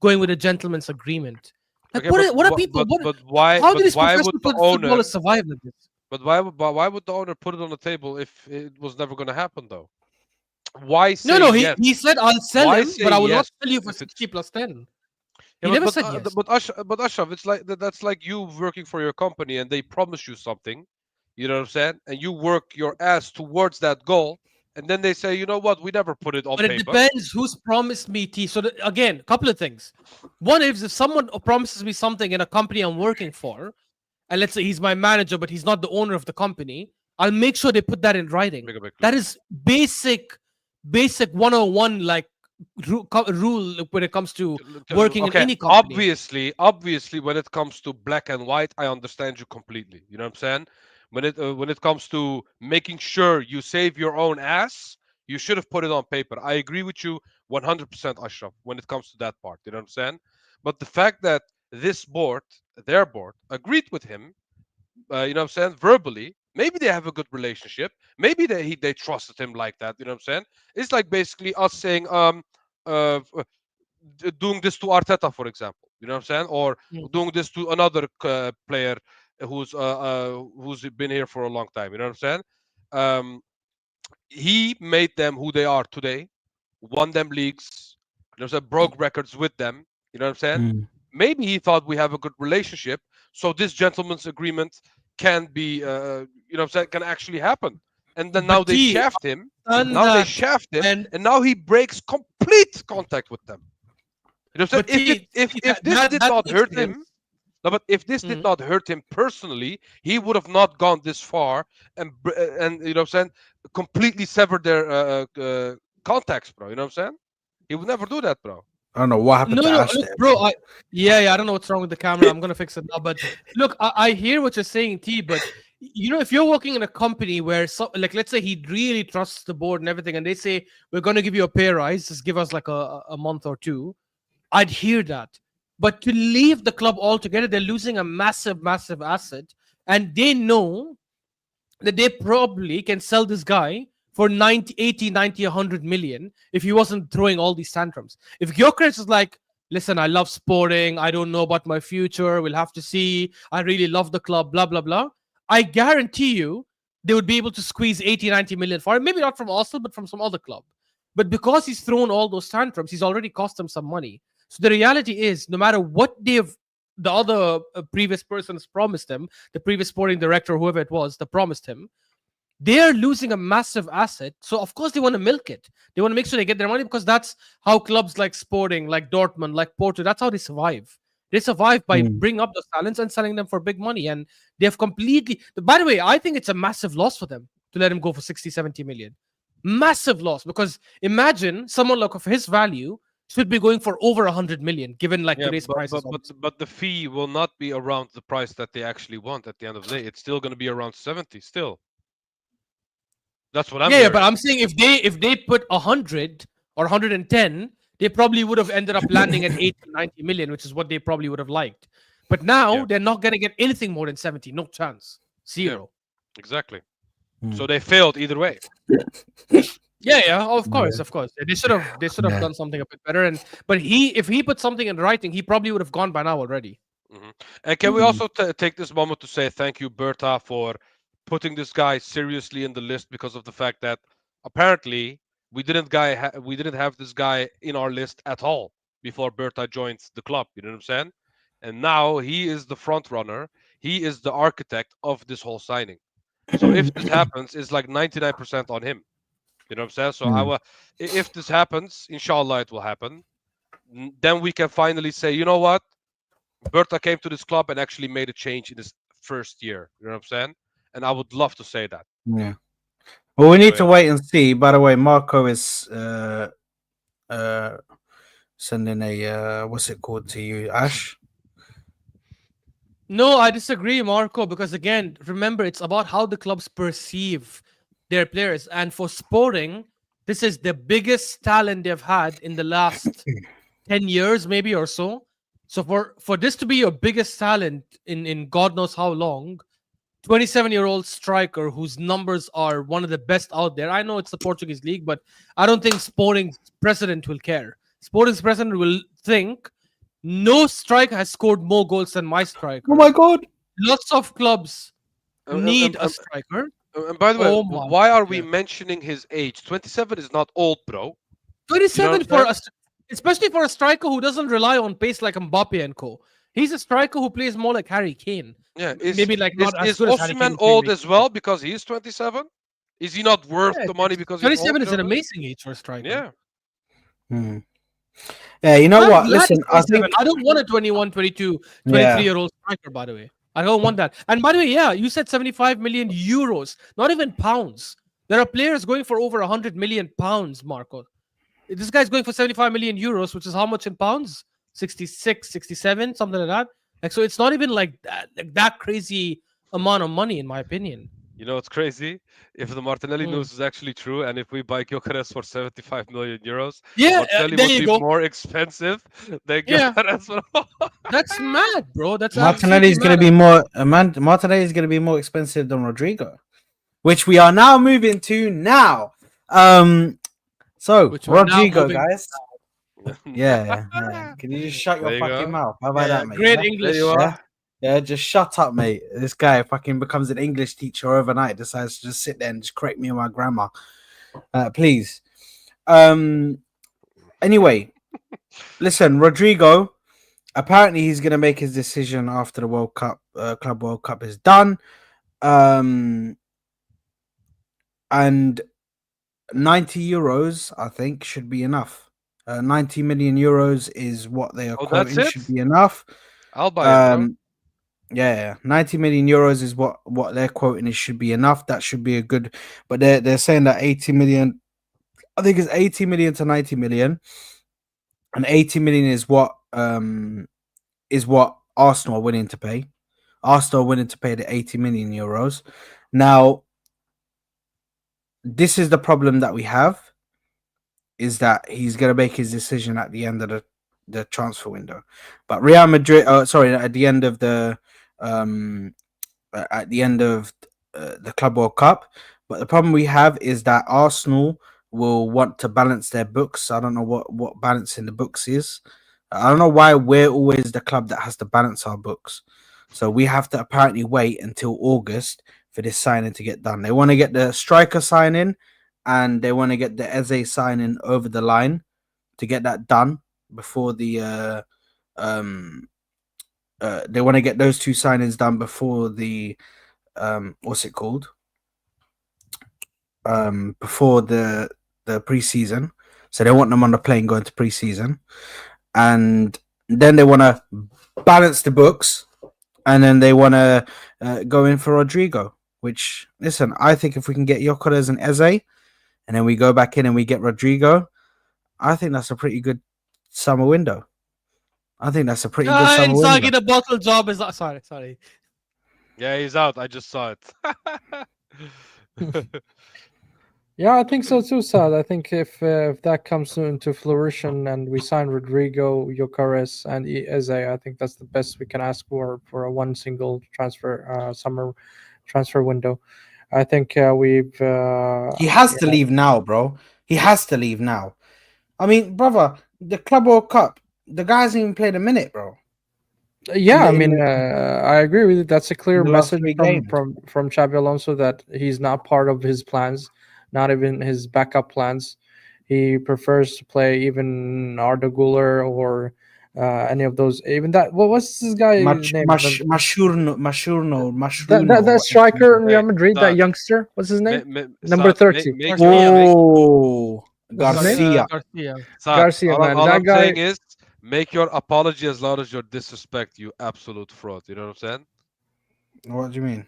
going with a gentleman's agreement? Like, Okay, what are people? But why? How do But these why professional would the owner? footballers survive like this? But why would the owner put it on the table if it was never going to happen, though? Why say No, yes? he said I'll sell Why him, say but I will not yes sell you for if it's- 60 plus 10. Yeah, He never said yes. but Ashraf, it's like that's like you working for your company and they promise you something, you know what I'm saying, and you work your ass towards that goal, and then they say, you know what, we never put it on But it paper. depends who's promised me T. So again, a couple of things. One is if someone promises me something in a company I'm working for, and let's say he's my manager, but he's not the owner of the company, I'll make sure they put that in writing. Make a big That clue. is basic 101 like rule when it comes to working in any company. Obviously, when it comes to black and white, I understand you completely. You know what I'm saying? When it comes to making sure you save your own ass, you should have put it on paper. I agree with you 100%, Ashraf, when it comes to that part. You know what I'm saying? But the fact that this board, their board, agreed with him, you know what I'm saying, verbally, maybe they have a good relationship. Maybe they trusted him like that. You know what I'm saying? It's like basically us saying, doing this to Arteta, for example. You know what I'm saying? Or Mm. doing this to another player who's been here for a long time. You know what I'm saying? He made them who they are today, won them leagues, you know what I'm saying, broke records with them. You know what I'm saying? Mm. Maybe he thought we have a good relationship, so this gentleman's agreement can be, you know what I'm saying, can actually happen. And then now But they T, shaft him. and Now they that- shaft him, and and now he breaks complete contact with them. You know what I'm But saying? T, If that- this that- did that not makes hurt sense. him, no, but if this did Mhm. not hurt him personally, he would have not gone this far and you know what I'm saying, completely severed their contacts, bro. You know what I'm saying? He would never do that, bro. I don't know what happened to Ash look, there. bro. I don't know what's wrong with the camera. I'm gonna fix it now. But look, I hear what you're saying, T. But you know, if you're working in a company where, like, let's say he really trusts the board and everything, and they say we're gonna give you a pay rise, just give us like a month or two, I'd hear that. But to leave the club altogether, they're losing a massive, massive asset, and they know that they probably can sell this guy for 90, 80, 90, 100 million if he wasn't throwing all these tantrums. If Gyökeres is like, listen, I love sporting, I don't know about my future, we'll have to see, I really love the club, blah, blah, blah, I guarantee you they would be able to squeeze 80, 90 million for him. Maybe not from Arsenal, but from some other club. But because he's thrown all those tantrums, he's already cost them some money. So the reality is, no matter what the other previous person has promised him, the previous sporting director, whoever it was, that promised him, they are losing a massive asset. So of course they want to milk it. They want to make sure they get their money, because that's how clubs like Sporting, like Dortmund, like Porto, that's how they survive. They survive by bringing up those talents and selling them for big money. And they have completely, by the way, I think it's a massive loss for them to let him go for 60, 70 million. Massive loss, because imagine someone like of his value should be going for over 100 million, given like today's prices. But the fee will not be around the price that they actually want at the end of the day. It's still going to be around 70 still. That's what I'm yeah, hearing. but I'm saying if they put 100 or 110, they probably would have ended up landing at 80, 90 million, which is what they probably would have liked. But now they're not going to get anything more than 70. No chance. Zero. Exactly. So they failed either way. Yeah, of course. They should have done something a bit better. But if he put something in writing, he probably would have gone by now already. And can we Mm. also take this moment to say thank you, Berta, for putting this guy seriously in the list, because of the fact that apparently we didn't have this guy in our list at all before Berta joined the club. You know what I'm saying? And now he is the front runner. He is the architect of this whole signing. So if this happens, it's like 99% on him. You know what I'm saying? So Mm. if this happens, inshallah, it will happen. Then we can finally say, you know what? Berta came to this club and actually made a change in his first year. You know what I'm saying? And I would love to say that. Yeah. Well, we need So to yeah. wait and see. By the way, Marco is sending a what's it called to you, Ash? No, I disagree, Marco, because again, remember, it's about how the clubs perceive their players. And for Sporting, this is the biggest talent they've had in the last 10 years, maybe or so. So for this to be your biggest talent in God knows how long, 27-year-old striker whose numbers are one of the best out there. I know it's the Portuguese league, but I don't think Sporting's president will care. Sporting's president will think no striker has scored more goals than my striker. Oh my god! Lots of clubs need a And striker. by the way, Oh my why are we goodness. mentioning his age? 27 is not old, bro. 27 what for I'm a, especially for a striker who doesn't rely on pace like Mbappe and co. He's a striker who plays more like Harry Kane. Yeah, Maybe like not as is good as Harry Kane Osimhen in old playmaking. as well because he's 27? Is he not worth Yeah, the money because he's 27 old? is an amazing age for a striker. Yeah. Hmm. Yeah, you know I'm what? glad Listen, he's I 27. think I don't want a 21, 22, yeah, 23-year-old striker, by the way. I don't want that. And by the way, yeah, you said 75 million euros, not even pounds. There are players going for over 100 million pounds, Marco. This guy's going for 75 million euros, which is how much in pounds? 66, 67, something like that. Like, so it's not even like that crazy amount of money, in my opinion. You know what's crazy? If the Martinelli Mm. news is actually true, and if we buy Gyökeres for 75 million euros, Yeah, Martinelli there would you be go. more expensive than Yeah. Gyökeres. That's mad, bro. That's Martinelli is absolutely going to mad. be more. Martinelli is going to be more expensive than Rodrygo, which we are now moving to now. So Which we're now Rodrygo, moving guys. Yeah. Can you just shut your There you fucking go. mouth? How about that, mate? Great Yeah? English. There you Yeah? are. Yeah, just shut up, mate. This guy fucking becomes an English teacher overnight, decides to just sit there and just correct me on my grammar. Please. Anyway, listen, Rodrygo, apparently he's gonna make his decision after the World Cup, Club World Cup is done. And 90 euros, I think, should be enough. 90 million euros is what they are Oh, that's quoting, it? should be enough. I'll buy it, bro. Yeah, 90 million euros is what they're quoting. It should be enough. That should be a good, but they're saying that 80 million. I think it's 80 million to 90 million, and 80 million is what Arsenal are willing to pay. Arsenal are willing to pay the 80 million euros. Now, this is the problem that we have, is that he's going to make his decision at the end of the transfer window. But Real Madrid, at the end of the the Club World Cup. But the problem we have is that Arsenal will want to balance their books. I don't know what balancing the books is. I don't know why we're always the club that has to balance our books. So we have to apparently wait until August for this signing to get done. They want to get the striker signing and they want to get the Eze signing over the line to get that done before the they want to get those two signings done before the what's it called? Before the preseason. So they want them on the plane going to preseason. And then they want to balance the books, and then they want to go in for Rodrygo. Which, listen, I think if we can get Gyökeres and Eze, and then we go back in and we get Rodrygo, I think that's a pretty good summer window. I think that's a pretty good summer Inzaghi, window. the bottle job is sorry. Yeah, he's out. I just saw it. Yeah, I think so too, Sad. I think if that comes into fruition and we sign Rodrygo, Gyökeres, and Eze, I think that's the best we can ask for a one single transfer summer transfer window. I think we've. He has to leave now, bro. He has to leave now. I mean, brother, the Club World Cup, the guy hasn't even played a minute, bro. Yeah, I in mean, I agree with you. That's a clear the last message 3 games. from Xabi Alonso that he's not part of his plans, not even his backup plans. He prefers to play even Arda Güler or any of those. Even that. What's this guy's name? That striker in Real Madrid, that Dog, youngster. What's his name? Number Saad, 30. make Garcia, your make Oh, What's his name? Garcia. Garcia. Saad, Garcia, man. all That I'm guy. saying is make your apology as loud as your disrespect, you absolute fraud. You know what I'm saying? What do you mean?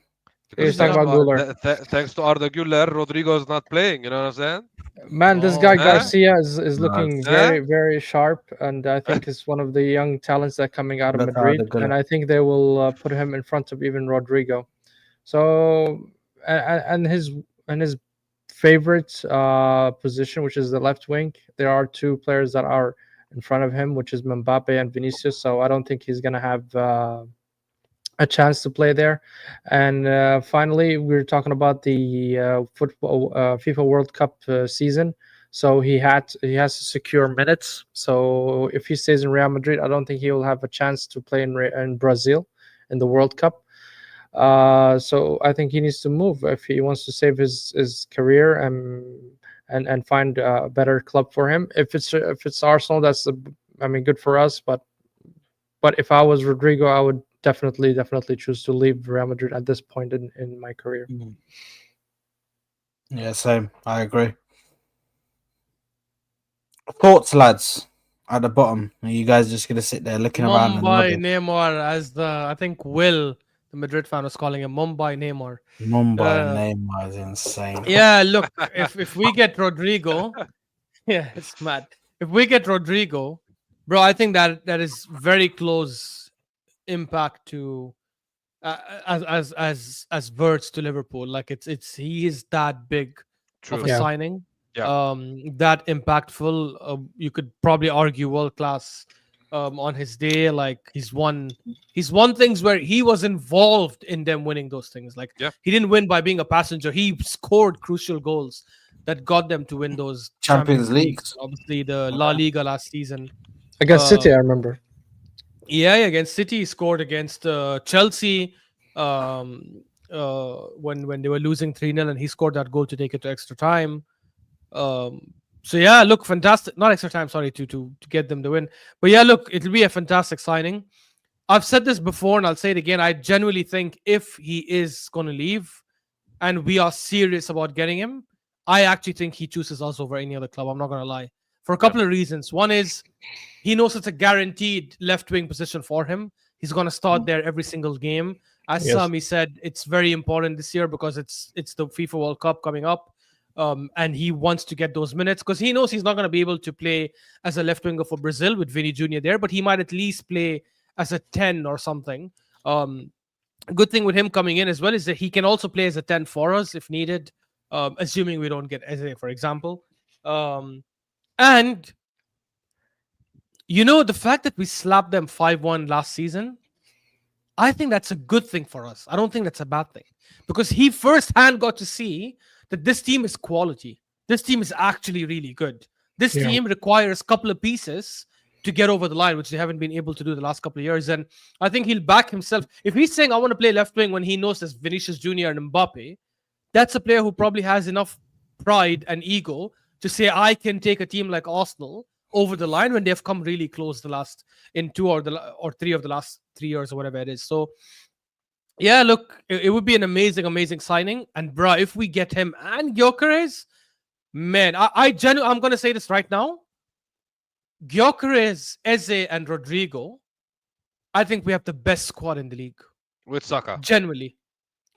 Because He's talking about Güler. thanks to Arda Güler, Rodrygo is not playing. You know what I'm saying? Man, this guy Oh, Huh? Garcia is looking Huh? very sharp, and I think is one of the young talents that coming out of That's Arda Madrid, Güler. and I think they will put him in front of even Rodrygo. So and his favorite position, which is the left wing, there are two players that are in front of him, which is Mbappe and Vinicius. So I don't think he's gonna have a chance to play there. And finally, we're talking about the football FIFA World Cup season. So he has to secure minutes. So if he stays in Real Madrid, I don't think he will have a chance to play in Brazil in the World Cup. So I think he needs to move if he wants to save his career and find a better club for him. If it's Arsenal, I mean, good for us. But if I was Rodrygo, I would definitely choose to leave Real Madrid at this point in my career. Yeah, same. I agree. Thoughts, lads, at the bottom. Are you guys just gonna sit there looking around and Mumbai nodding? Neymar, as I think Will, the Madrid fan, was calling him Mumbai Neymar. Mumbai Neymar is insane. Yeah, look, if we get Rodrygo, yeah, it's mad. If we get Rodrygo, bro, I think that is very close impact to as Verts to Liverpool. Like he is that big True. of a Yeah. signing. Yeah. That impactful. You could probably argue world class on his day. Like he's won things where he was involved in them winning those things. Like Yeah. he didn't win by being a passenger. He scored crucial goals that got them to win those Champions Leagues. Leagues. Obviously, the La Liga last season. Against City, I remember. Yeah, against City, he scored against Chelsea when they were losing 3-0, and he scored that goal to take it to extra time. So yeah, look, fantastic. Not extra time, sorry, to get them the win. But yeah, look, it'll be a fantastic signing. I've said this before, and I'll say it again. I genuinely think if he is going to leave, and we are serious about getting him, I actually think he chooses us over any other club. I'm not going to lie. For a couple of reasons. One is he knows it's a guaranteed left wing position for him. He's going to start there every single game. As Yes. Sami said, it's very important this year because it's the FIFA World Cup coming up. And he wants to get those minutes because he knows he's not going to be able to play as a left winger for Brazil with Vini Jr. there, but he might at least play as a 10 or something. Good thing with him coming in as well is that he can also play as a 10 for us if needed, assuming we don't get Eze, for example. And the fact that we slapped them 5-1 last season, I think that's a good thing for us. I don't think that's a bad thing because he firsthand got to see that this team is quality. This team is actually really good. This team requires a couple of pieces to get over the line, which they haven't been able to do the last couple of years. And I think he'll back himself. If he's saying, I want to play left wing when he knows there's Vinicius Jr. and Mbappe, that's a player who probably has enough pride and ego to say, I can take a team like Arsenal over the line when they've come really close in 2 or 3 of the last 3 years or whatever it is. So yeah, look, it would be an amazing signing. And bruh, if we get him and Gyökeres, man, I'm gonna say this right now. Gyökeres, Eze, and Rodrygo, I think we have the best squad in the league. With Saka. Genuinely.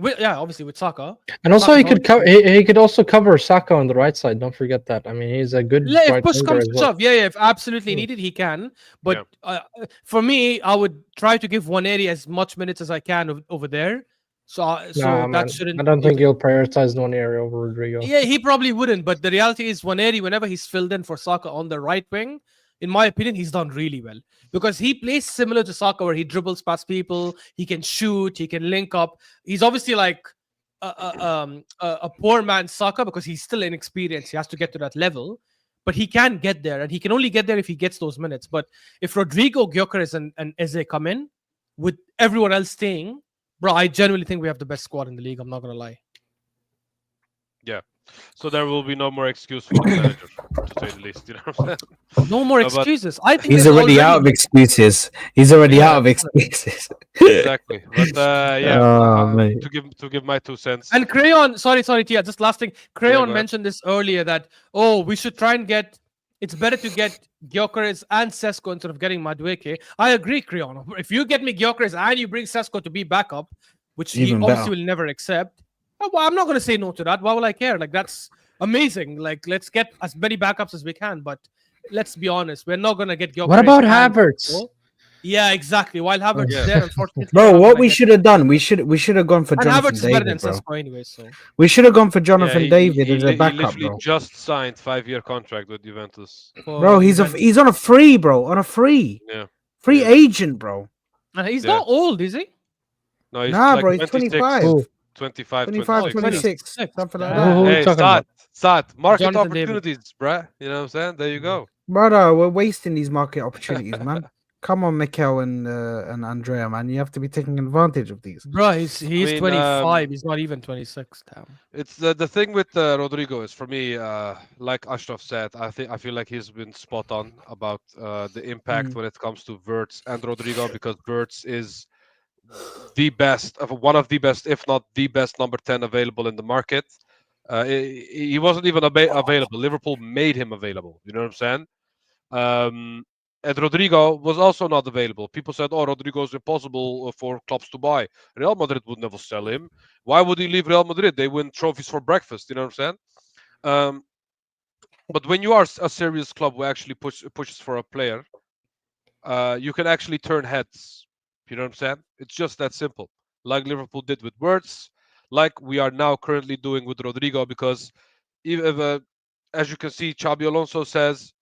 Obviously with Saka. And also he could also cover Saka on the right side. Don't forget that. I mean, he's a good If right push winger comes as to well. shove, if absolutely needed, he can. But for me, I would try to give Nwaneri as much minutes as I can over there. That shouldn't. I don't think he'll prioritize Nwaneri over Rodrygo. Yeah, he probably wouldn't. But the reality is, Nwaneri, whenever he's filled in for Saka on the right wing, in my opinion, he's done really well because he plays similar to Saka, where he dribbles past people, he can shoot, he can link up. He's obviously like a poor man's Saka because he's still inexperienced. He has to get to that level, but he can get there, and he can only get there if he gets those minutes. But if Rodrygo, Gyökeres, and Eze come in, with everyone else staying, bro, I genuinely think we have the best squad in the league. I'm not gonna lie. Yeah. So there will be no more excuse for the manager, to say the least. You know what I'm saying? No more But excuses. I think He's there's already out of like, excuses. He's already Yeah. out of excuses. exactly. But yeah, Oh, mate. to give my 2 cents. And Crayon, sorry, Tia, just last thing. Yeah, Crayon go ahead. mentioned this earlier that we should try and get. It's better to get Gyökeres and Sesko instead of getting Madueke. I agree, Crayon. If you get me Gyökeres and you bring Sesko to be backup, which he Even obviously better. will never accept, well, I'm not going to say no to that. Why will I care? Like, that's amazing. Like, let's get as many backups as we can. But let's be honest, we're not going to get Gyökeres. What about and Havertz? Sesko. Yeah, exactly. While Havertz Yeah. is there, unfortunately, Bro, we're not what gonna we get- should have done, we should have gone for and Jonathan Havertz is better than David, bro. Sesko anyway. So We should have gone for Yeah, Jonathan David he as a backup, literally bro. just signed 5-year contract with Juventus. Bro, he's on a free, bro. On a free Yeah. free Yeah. agent, bro. And he's Yeah. not old, is he? No, he's Nah, like bro, he's 26, 25. Who? 25, 25, 26. 26, 26. something like Damn. that. Who Hey, you talking about? Sad. Market Jonathan David. opportunities, bruh. You know what I'm saying? There you go. Brother, we're wasting these market opportunities, man. Come on, Mikel and Andrea, man. You have to be taking advantage of these. Bro, he's mean, 25. He's not even 26. Damn. It's the thing with Rodrygo is for me, like Ashraf said, I feel like he's been spot on about the impact when it comes to Wirtz and Rodrygo, because Wirtz is one of the best, if not the best, number 10 available in the market. He wasn't even available. Liverpool made him available. You know what I'm saying? And Rodrygo was also not available. People said, "Oh, Rodrygo is impossible for clubs to buy. Real Madrid would never sell him. Why would he leave Real Madrid? They win trophies for breakfast." You know what I'm saying? But when you are a serious club who actually pushes for a player, you can actually turn heads. You know what I'm saying? It's just that simple. Like Liverpool did with Wirtz, like we are now currently doing with Rodrygo, because even, as you can see, Xabi Alonso says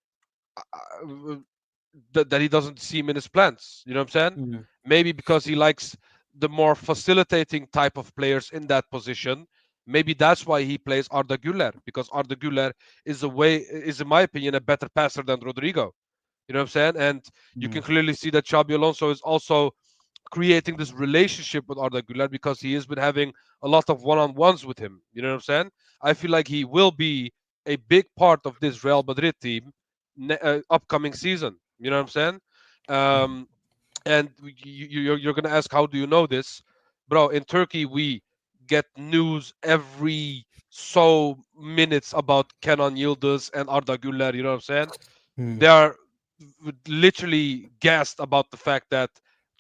that he doesn't see him in his plans. You know what I'm saying? Maybe because he likes the more facilitating type of players in that position. Maybe that's why he plays Arda Güler, because Arda Güler is in my opinion, a better passer than Rodrygo. You know what I'm saying? And you can clearly see that Xabi Alonso is also creating this relationship with Arda Güler, because he has been having a lot of one-on-ones with him. You know what I'm saying? I feel like he will be a big part of this Real Madrid team upcoming season. You know what I'm saying? And you're going to ask, how do you know this? Bro, in Turkey, we get news every so minutes about Kenan Yıldız and Arda Güler. You know what I'm saying? They are literally gassed about the fact that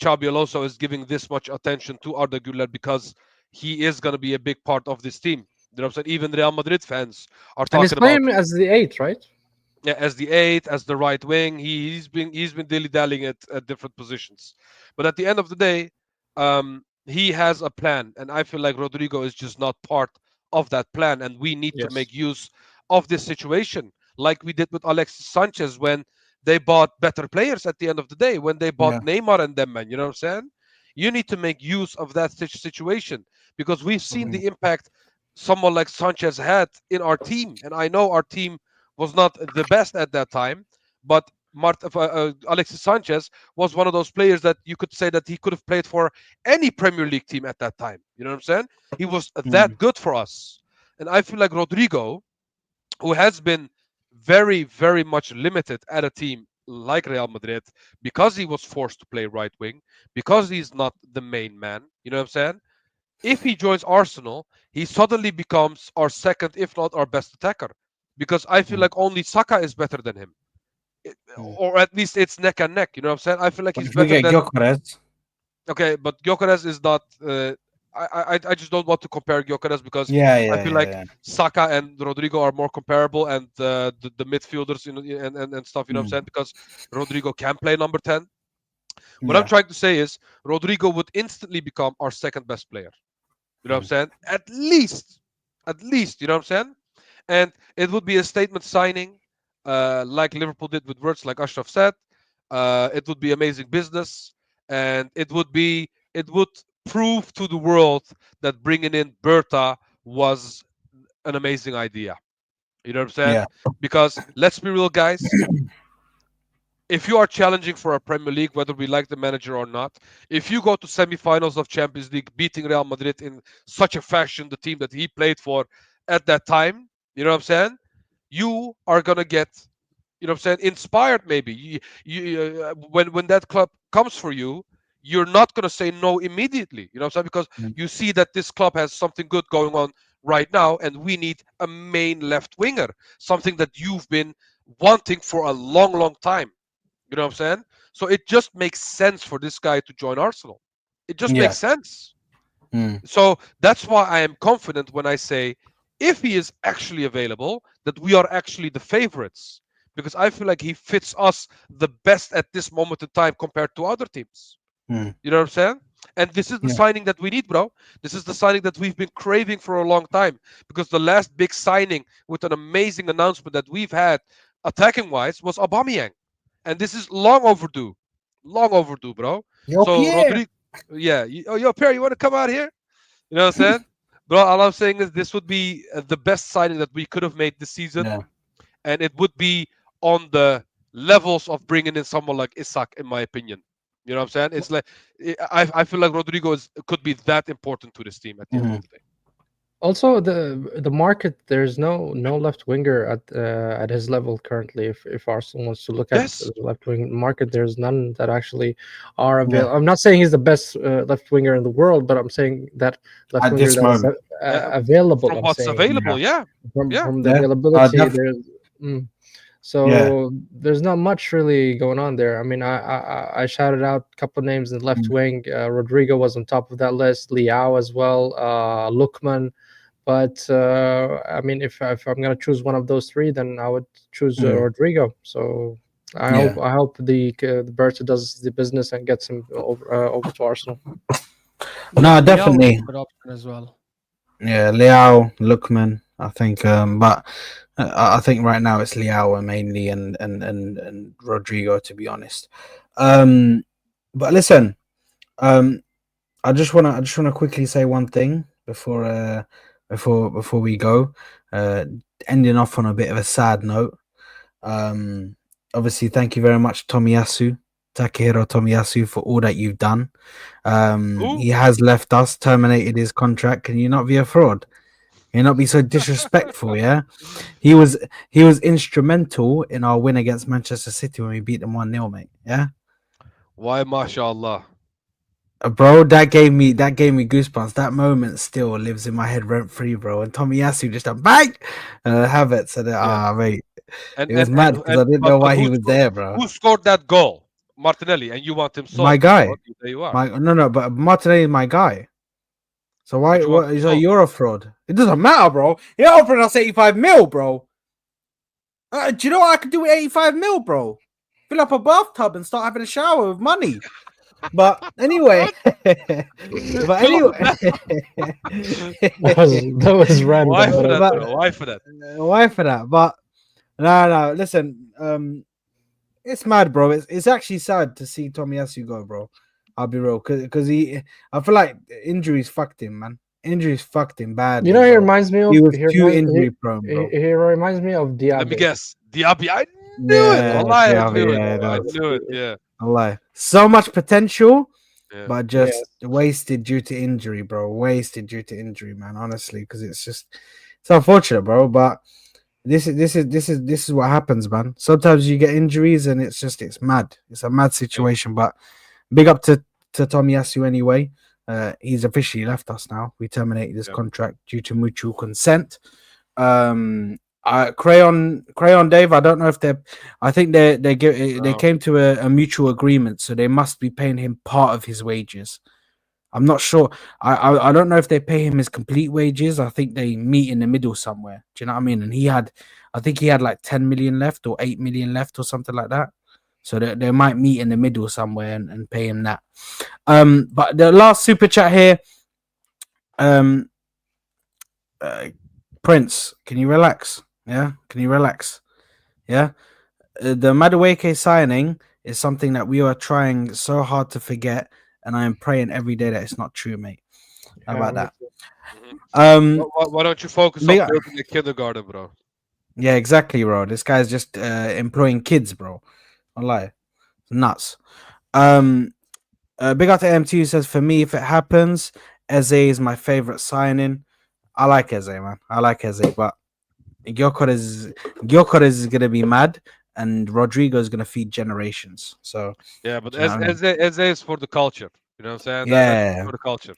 Xabi Alonso is giving this much attention to Arda Güler, because he is going to be a big part of this team. You know what I'm saying? Even Real Madrid fans are And he's talking about playing as the 8, right? yeah, as the 8, as the right wing. He's been dilly-dallying at different positions. But at the end of the day, he has a plan, and I feel like Rodrygo is just not part of that plan, and we need to make use of this situation, like we did with Alexis Sanchez when they bought better players at the end of the day, when they bought Neymar and them, man. You know what I'm saying? You need to make use of that situation, because we've seen the impact someone like Sanchez had in our team, and I know our team was not the best at that time, but Alexis Sanchez was one of those players that you could say that he could have played for any Premier League team at that time. You know what I'm saying? He was that good for us. And I feel like Rodrygo, who has been very, very much limited at a team like Real Madrid, because he was forced to play right wing, because he's not the main man, you know what I'm saying? If he joins Arsenal, he suddenly becomes our second, if not our best attacker, because I feel like only Saka is better than him. Or at least it's neck and neck. You know what I'm saying? I feel like he's If we better get than. Gyökeres, Okay, but Gyökeres is not. I just don't want to compare Gyökeres, because I feel like Saka and Rodrygo are more comparable, and the midfielders, you know, and stuff. You know what I'm saying? Because Rodrygo can play number 10. What I'm trying to say is Rodrygo would instantly become our second best player. You know what I'm saying? At least, you know what I'm saying? And it would be a statement signing, like Liverpool did with Wirtz, like Ashraf said. It would be amazing business, and it would prove to the world that bringing in Berta was an amazing idea. You know what I'm saying? Because let's be real, guys. if you are challenging for a Premier League, whether we like the manager or not, if you go to semi-finals of Champions League, beating Real Madrid in such a fashion, the team that he played for at that time, you know what I'm saying? You are gonna get, you know what I'm saying, inspired. Maybe when that club comes for you, you're not gonna say no immediately. You know what I'm saying? Because Mm. you see that this club has something good going on right now, and we need a main left winger, something that you've been wanting for a long, long time. You know what I'm saying? So it just makes sense for this guy to join Arsenal. It just Yeah. makes sense. Mm. So that's why I am confident when I say, if he is actually available, that we are actually the favorites. Because I feel like he fits us the best at this moment in time compared to other teams. Mm. You know what I'm saying? And this is the Yeah. signing that we need, bro. This is the signing that we've been craving for a long time. Because the last big signing with an amazing announcement that we've had, attacking wise, was Aubameyang. And this is long overdue. Long overdue, bro. Yo, So Pierre. Rodrygo, yeah. Oh, yo, Perry, you want to come out here? You know what I'm saying? Bro, all I'm saying is this would be the best signing that we could have made this season. Yeah. And it would be on the levels of bringing in someone like Isak, in my opinion. You know what I'm saying? It's like I feel like Rodrigo could be that important to this team at the end of Mhm. the day. Also, the market, there's no left winger at his level currently. If Arsenal wants to look at Yes. the left wing market, there's none that actually are Yeah. available. I'm not saying he's the best left winger in the world, but I'm saying that left At winger this that is moment. available. From I'm what's saying available, yeah. Yeah. from the Yeah. availability, Def- there's Yeah. so there's not much really going on there. I mean, I shouted out a couple of names in the left Mm. wing. Rodrigo was on top of that list. Liao as well. Lookman. But I mean, if I'm gonna choose one of those three, then I would choose Mm. Rodrigo. So Yeah. I hope the Berta does the business and gets him over to Arsenal. No, Liao was definitely. a good option as well. Yeah, Liao, Lookman, I think. But I think right now it's Liao mainly and Rodrigo, to be honest. But listen, um, I just wanna quickly say one thing before we go. Uh, Ending off on a bit of a sad note. Um, Obviously, thank you very much, Takehiro Tomiyasu, for all that you've done. Who? He has left us, terminated his contract. Can you not be a fraud? Can you not be so disrespectful? Yeah, he was instrumental in our win against Manchester City when we beat them 1-0, mate. Yeah. Why, mashallah? Bro, that gave me goosebumps. That moment still lives in my head rent free, bro. And Tomiyasu just a bang, have it. So that mate, And it was and mad and because and I didn't but know but why he was there, bro. who scored that goal? Martinelli, and you want him My sold. guy, Okay, there you are. but Martinelli is my guy. So why? But you want him What? So sold. you're a fraud. It doesn't matter, bro. You're offering us 85 mil, bro. Do you know what I could do with 85 mil, bro? Fill up a bathtub and start having a shower with money. But anyway, but Fill up anyway, That was random. Why for that, but bro? Why for that? why for that? But no. Listen, it's mad, bro. It's actually sad to see Tomiyasu go, bro. I'll be real, because I feel like injuries fucked him, man. Injuries fucked him badly, You know, he bro. reminds me of He was too injury prone, bro. he reminds me of Let me Diaby. guess. Diaby. I knew it. Yeah, Wallahi, I knew it. yeah, it I does. knew it. Yeah. Allah. So much potential, Yeah. but just wasted due to injury, bro. Wasted due to injury, man. Honestly, because it's unfortunate, bro. But this is what happens, man. Sometimes you get injuries, and it's mad. It's a mad situation. But big up to Tomiyasu anyway. He's officially left us now. We terminated his contract due to mutual consent. Crayon Dave, I don't know if I think they came to a mutual agreement, so they must be paying him part of his wages. I'm not sure. I don't know if they pay him his complete wages. I think they meet in the middle somewhere. Do you know what I mean? And I think he had like 10 million left or 8 million left or something like that. So they might meet in the middle somewhere and pay him that. But the last super chat here, Prince, can you relax? Yeah, can you relax? Yeah, the Madueke signing is something that we are trying so hard to forget, and I am praying every day that it's not true, mate. How about that? Why don't you focus on building a kindergarten, bro? Yeah, exactly, bro. This guy's just employing kids, bro. Wallahi. Nuts. Big up to MT who says, for me, if it happens, Eze is my favorite signing. I like Eze, man. I like Eze, but Gyökeres is gonna be mad, and Rodrygo is gonna feed generations. So Yeah, but do you know what I mean? Eze is for the culture. You know what I'm saying? That's Yeah, for the culture.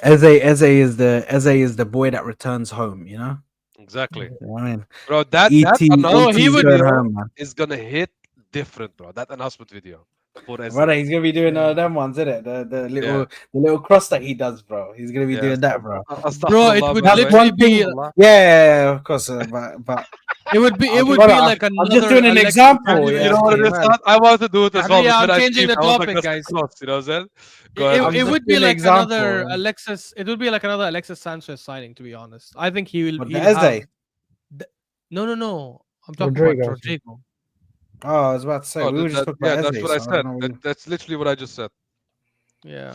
Eze is the boy that returns home. You know, Exactly. you know what I mean, Bro, that No, he announcement ET's would. going video home, man. is gonna hit different, bro. That announcement video for Eze. Brother, he's gonna be doing Yeah. them ones, isn't it? Yeah, The little cross that he does, bro. He's gonna be yeah. doing that, bro. Bro, it Astaghfirullah, would by the That's way. literally one thing. be. Astaghfirullah. Yeah, of course. But It would be. It would brother, be like I'm just another doing an Alexis example. You Yeah, know what it Sanchez. is, man. Saad? I wanted to do it as well, Yeah, but I'm then I changing peeped. the I was like, topic, that's guys. cross. You know what I'm saying? Go It, ahead, it, I'm it just would be doing an like another example. Alexis. It would be like another Alexis Sanchez signing. To be honest, I think he'll But he'll the have. Eze. No. I'm talking about Rodrygo. Rodrigo. Oh, I was about to say Oh, we were just talking yeah, about that's Eze, what I so I don't said. know. That's literally what I just said. Yeah.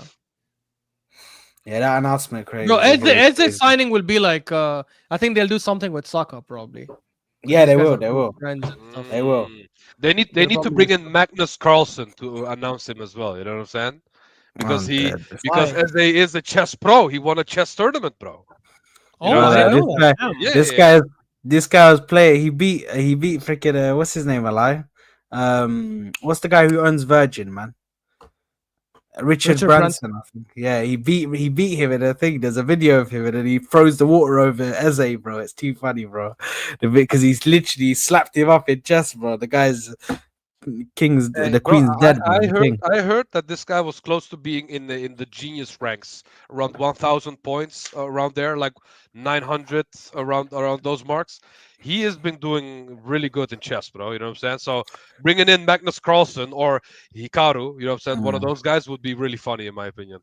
Yeah, that announcement crazy. Bro, Bro, it's Eze crazy. signing will be like. I think they'll do something with Saka probably. 'Cause Yeah, these they guys will. are They close will. friends and stuff. They will. They need They'll to probably bring do in Magnus Carlsen to announce him as well. You know what I'm saying? Because I'm dead. because Why? Eze is a chess pro. He won a chess tournament, bro. You know Oh, what I I'm Brother, saying? know that. Damn. Yeah, this yeah, guy, this guy was playing. He beat freaking what's his name alive? What's the guy who owns Virgin, man? Richard Richard Branson. Branson, I think. Yeah, he beat him in a thing. There's a video of him, and then he throws the water over Eze, bro. It's too funny, bro. Because he's literally slapped him up in chess, bro. The guy's the bro. queen's dead, bro. I The heard king. I heard that this guy was close to being in the genius ranks, around 1,000 points, around there, like 900, around those marks. He has been doing really good in chess, bro. You know what I'm saying? So bringing in Magnus Carlsen or Hikaru, you know what I'm saying? One of those guys would be really funny, in my opinion.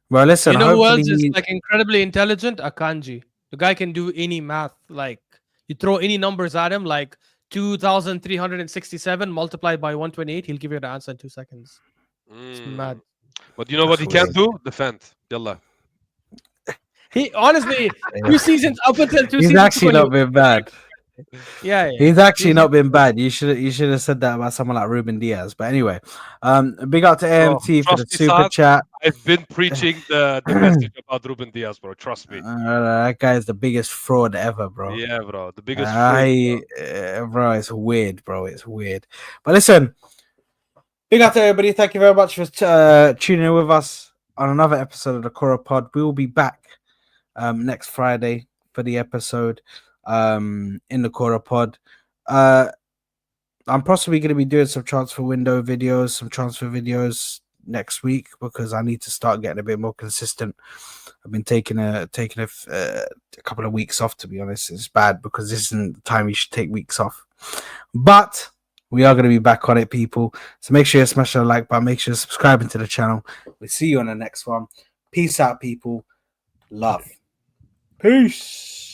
Well, listen. You know who Hopefully, else is like incredibly intelligent? Akanji. The guy can do any math. Like you throw any numbers at him, like 2,367 multiplied by 128, he'll give you the answer in 2 seconds. It's mad. Mm. But you know what he That's can't do? Defend. Yalla. He honestly, Yeah. 2 seasons up until 2 he's seasons actually ago, not been bad. yeah. He's actually He's- not been bad. You should have said that about someone like Ruben Diaz. But anyway, big up to Bro, AMT for the trust me, super Saad, chat. I've been preaching the message about Ruben Diaz, bro. Trust me. That guy is the biggest fraud ever, bro. Yeah, bro. The biggest freak. Bro, it's weird, bro. It's weird. But listen, big up to everybody. Thank you very much for tuning in with us on another episode of the Koora Pod. We will be back next Friday for the episode in the Koora Pod. I'm possibly going to be doing some transfer window videos, some transfer videos next week because I need to start getting a bit more consistent. I've been taking a couple of weeks off, to be honest. It's bad because this isn't the time you should take weeks off. But we are going to be back on it, people. So make sure you smash the like button. Make sure you're subscribing to the channel. We'll see you on the next one. Peace out, people. Love. Peace.